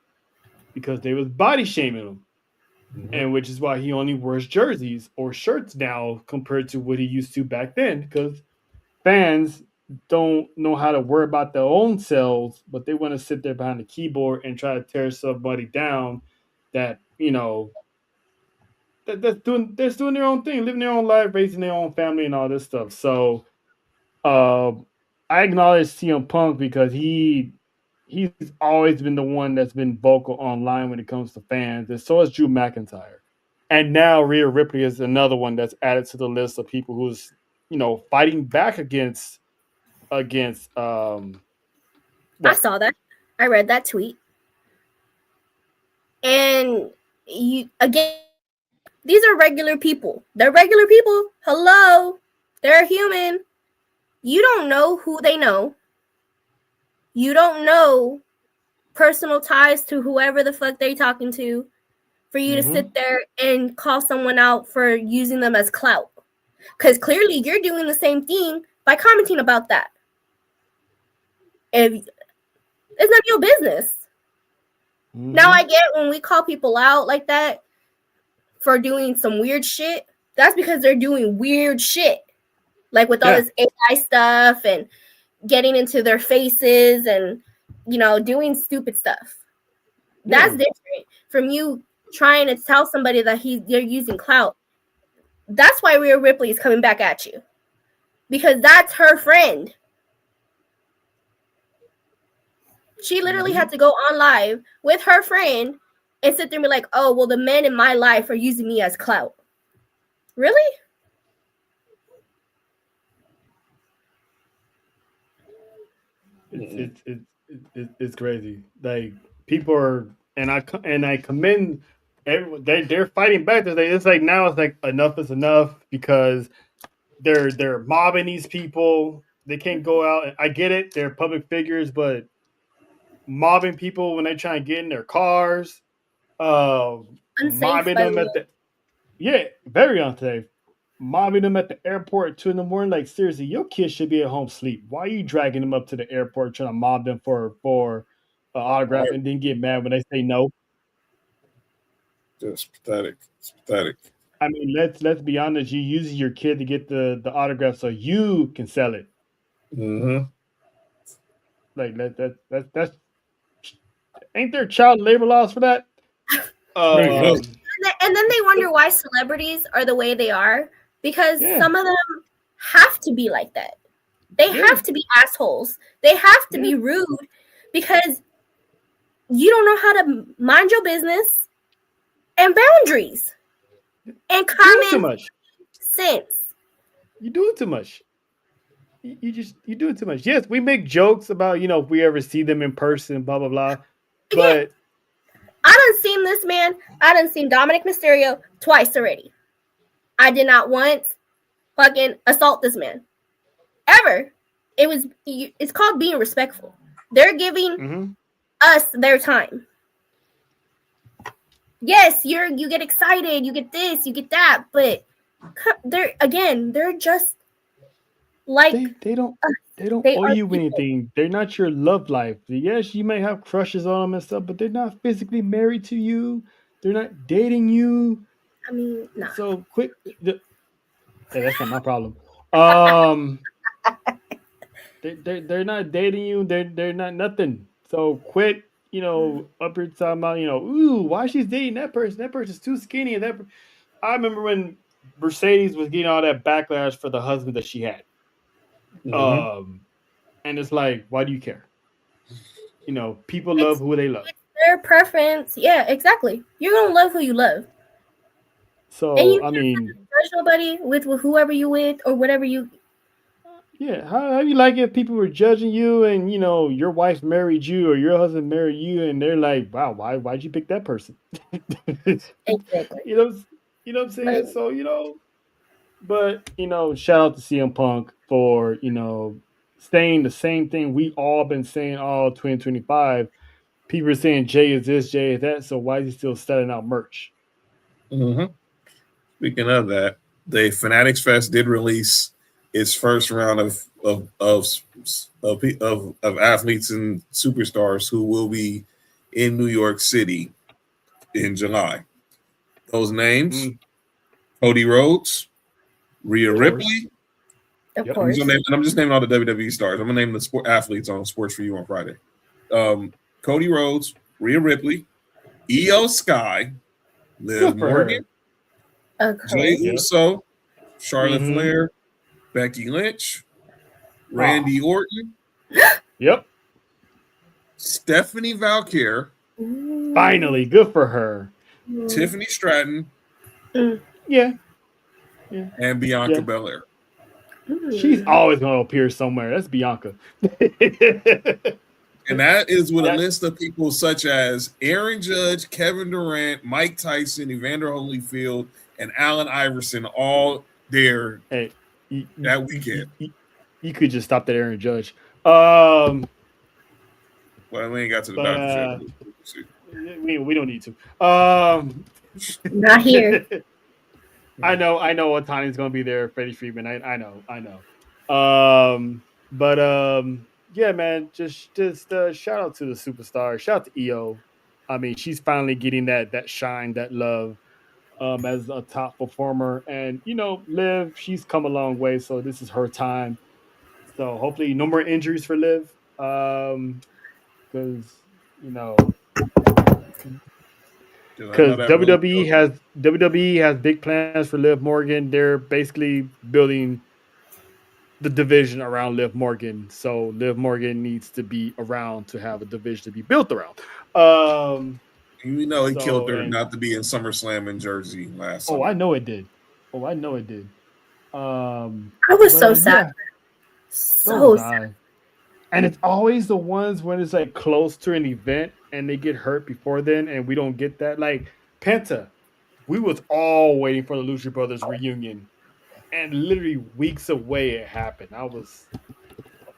because they was body shaming him. And which is why he only wears jerseys or shirts now compared to what he used to back then because fans don't know how to worry about their own selves, but they want to sit there behind the keyboard and try to tear somebody down that that's doing their own thing, living their own life, raising their own family, and all this stuff. So I acknowledge CM Punk because he's always been the one that's been vocal online when it comes to fans, and so is Drew McIntyre. And now Rhea Ripley is another one that's added to the list of people who's fighting back against. I saw that. I read that tweet. And these are regular people. They're regular people. Hello. They're human. You don't know who they know. You don't know personal ties to whoever the fuck they're talking to for you to sit there and call someone out for using them as clout. Because clearly you're doing the same thing by commenting about that. If it's not your business. Now I get when we call people out like that for doing some weird shit, that's because they're doing weird shit. Like with all this AI stuff and getting into their faces and doing stupid stuff. That's different from you trying to tell somebody that they're using clout. That's why Rhea Ripley is coming back at you. Because that's her friend. She literally had to go on live with her friend and sit there and be like, oh, well, the men in my life are using me as clout. Really? It's crazy. Like people are, and I commend everyone. They're fighting back. It's like now it's like enough is enough because they're mobbing these people. They can't go out. I get it. They're public figures, but mobbing people when they try and get in their cars, mobbing them at very unsafe. Mobbing them at the airport at 2 a.m. Like seriously, your kid should be at home sleep. Why are you dragging them up to the airport trying to mob them for an autograph and then get mad when they say no? Just pathetic. It's pathetic. I mean, let's be honest. You use your kid to get the autograph so you can sell it. Mm-hmm. Like that's Ain't there child labor laws for that? And then they wonder why celebrities are the way they are, because some of them have to be like that. They have to be assholes. They have to be rude because you don't know how to mind your business and boundaries and common sense. You do it too much. You do it too much. Yes, we make jokes about, if we ever see them in person, blah blah blah. But I done seen this man. I done seen Dominic Mysterio twice already. I did not once fucking assault this man. Ever. It's called being respectful. They're giving us their time. Yes, you get excited, you get this, you get that, but they're just like they don't owe you anything. They're not your love life. Yes, you may have crushes on them and stuff, but they're not physically married to you. They're not dating you. I mean, nah. So quit. Hey, that's not my problem. They're not dating you. They're not nothing. So quit. Up your time about ooh, why she's dating that person? That person's too skinny. And I remember when Mercedes was getting all that backlash for the husband that she had. And it's like, why do you care? People love who they love. It's their preference. Yeah, exactly. You're gonna love who you love. So and you judge nobody with whoever you with or whatever you. Yeah, how you like if people were judging you and your wife married you or your husband married you and they're like, wow, why'd you pick that person? Exactly. You know what I'm saying? So but shout out to CM Punk for saying the same thing we all been saying all 2025. People are saying Jay is this, Jay is that. So why is he still selling out merch? Speaking of that, the Fanatics Fest did release its first round of athletes and superstars who will be in New York City in July. Those names: Cody Rhodes, Rhea Ripley. Of course. I'm just naming all the WWE stars. I'm gonna name the athletes on Sports for You on Friday. Cody Rhodes, Rhea Ripley, Io Sky, Liv Morgan, Jey Uso, Charlotte Flair, Becky Lynch, Randy Orton. Yep. Stephanie Valkyrie. Finally, good for her. Tiffany Stratton. Yeah. And Bianca Belair. She's always going to appear somewhere. That's Bianca. And that is with a list of people such as Aaron Judge, Kevin Durant, Mike Tyson, Evander Holyfield, and Allen Iverson all there that weekend. You could just stop that Aaron Judge. Well, we ain't got to the doctor yet. We don't need to. Not here. I know Otani's going to be there. Freddie Freeman. I know. Yeah, man. Just shout out to the superstar. Shout out to EO. I mean, she's finally getting that shine, that love, as a top performer. And Liv, she's come a long way. So this is her time. So hopefully, no more injuries for Liv. Because WWE has big plans for Liv Morgan. They're basically building the division around Liv Morgan. So Liv Morgan needs to be around to have a division to be built around. He killed her not to be in SummerSlam in Jersey last summer. I know it did. I was so sad. So sad. And it's always the ones when it's like close to an event and they get hurt before then, and we don't get that. Like Penta, we was all waiting for the Lucha Brothers reunion, and literally weeks away it happened.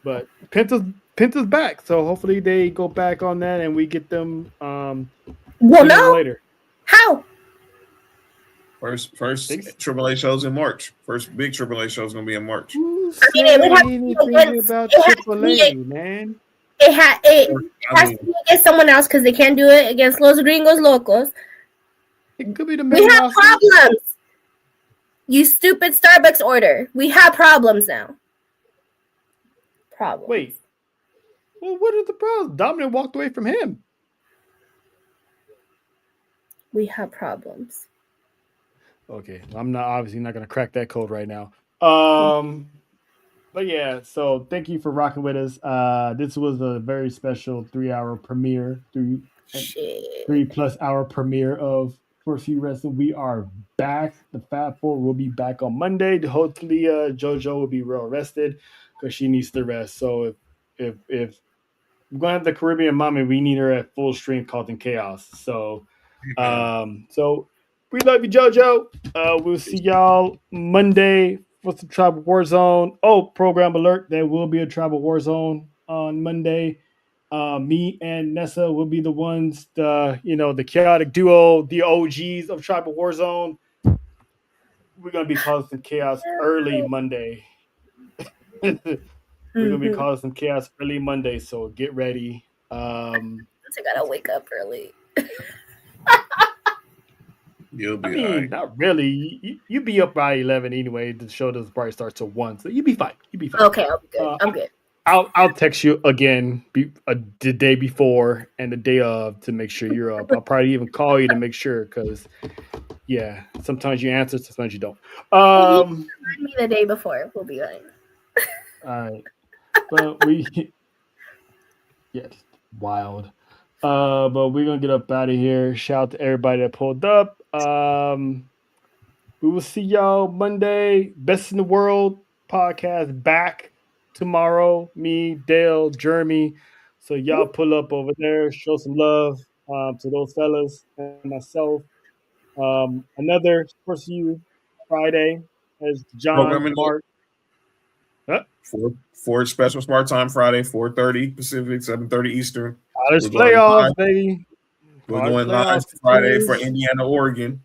But Penta's back, so hopefully they go back on that and we get them. Later. How? First Triple A shows in March. First big Triple A show is going to be in March. It would have to be against man. It has to be against someone else because they can't do it against Los Gringos Locos. It could be the We have problems. You stupid Starbucks order. We have problems now. Wait. Well, what are the problems? Dominic walked away from him. We have problems. Okay, I'm not obviously not gonna crack that code right now. But yeah, so thank you for rocking with us. This was a very special 3 hour premiere, Shit. 3+ hour premiere of S4UWrestling. We are back. The Fat Four will be back on Monday. Hopefully, JoJo will be well rested because she needs to rest. So if we're gonna have the Caribbean mommy, we need her at full strength, causing chaos. So we love you, JoJo. We'll see y'all Monday for some Tribal Warzone. Oh, program alert! There will be a Tribal Warzone on Monday. Me and Nessa will be the ones, the chaotic duo, the OGs of Tribal Warzone. We're gonna be causing some chaos early Monday. We're gonna be causing some chaos early Monday, so get ready. I gotta wake up early. You'll be I mean, all right. not really. You be up by 11 anyway. The show doesn't probably start till 1, so you be fine. You be fine. Okay, I'll be good. I'm good. I'll text you again the day before and the day of to make sure you're up. I'll probably even call you to make sure because, yeah, sometimes you answer, sometimes you don't. Remind me the day before. We'll be fine. All right, but it's wild. But we're gonna get up out of here. Shout out to everybody that pulled up. We will see y'all Monday. Best in the World podcast back tomorrow. Me, Dale, Jeremy. So y'all pull up over there, show some love to those fellas and myself. Another Sports You Friday as John, Programming Mark. for special smart time Friday, 4:30 Pacific, 7:30 Eastern. College playoffs, baby. We're going live Friday for Indiana, Oregon,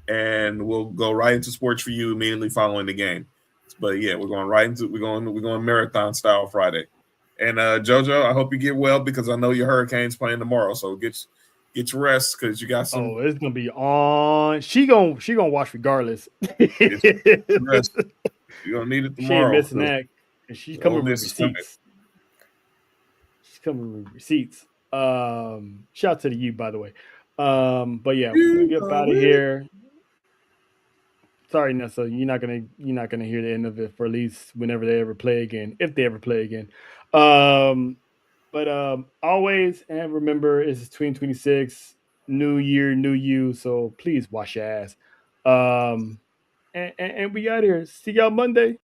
and we'll go right into Sports for You immediately following the game. But yeah, we're going marathon style Friday. And JoJo, I hope you get well because I know your Hurricanes playing tomorrow. So get your rest because you got some. Oh, it's gonna be on. She gonna watch regardless. Rest. You're gonna need it tomorrow. She ain't missing that. And she's coming with receipts. She's coming with receipts. Shout out to the U, by the way. But yeah, we're gonna get out of here. Sorry, Nessa, you're not gonna hear the end of it for at least whenever they ever play again, if they ever play again. But always and remember, it's 2026, new year, new you. So please wash your ass. And we out here. See y'all Monday.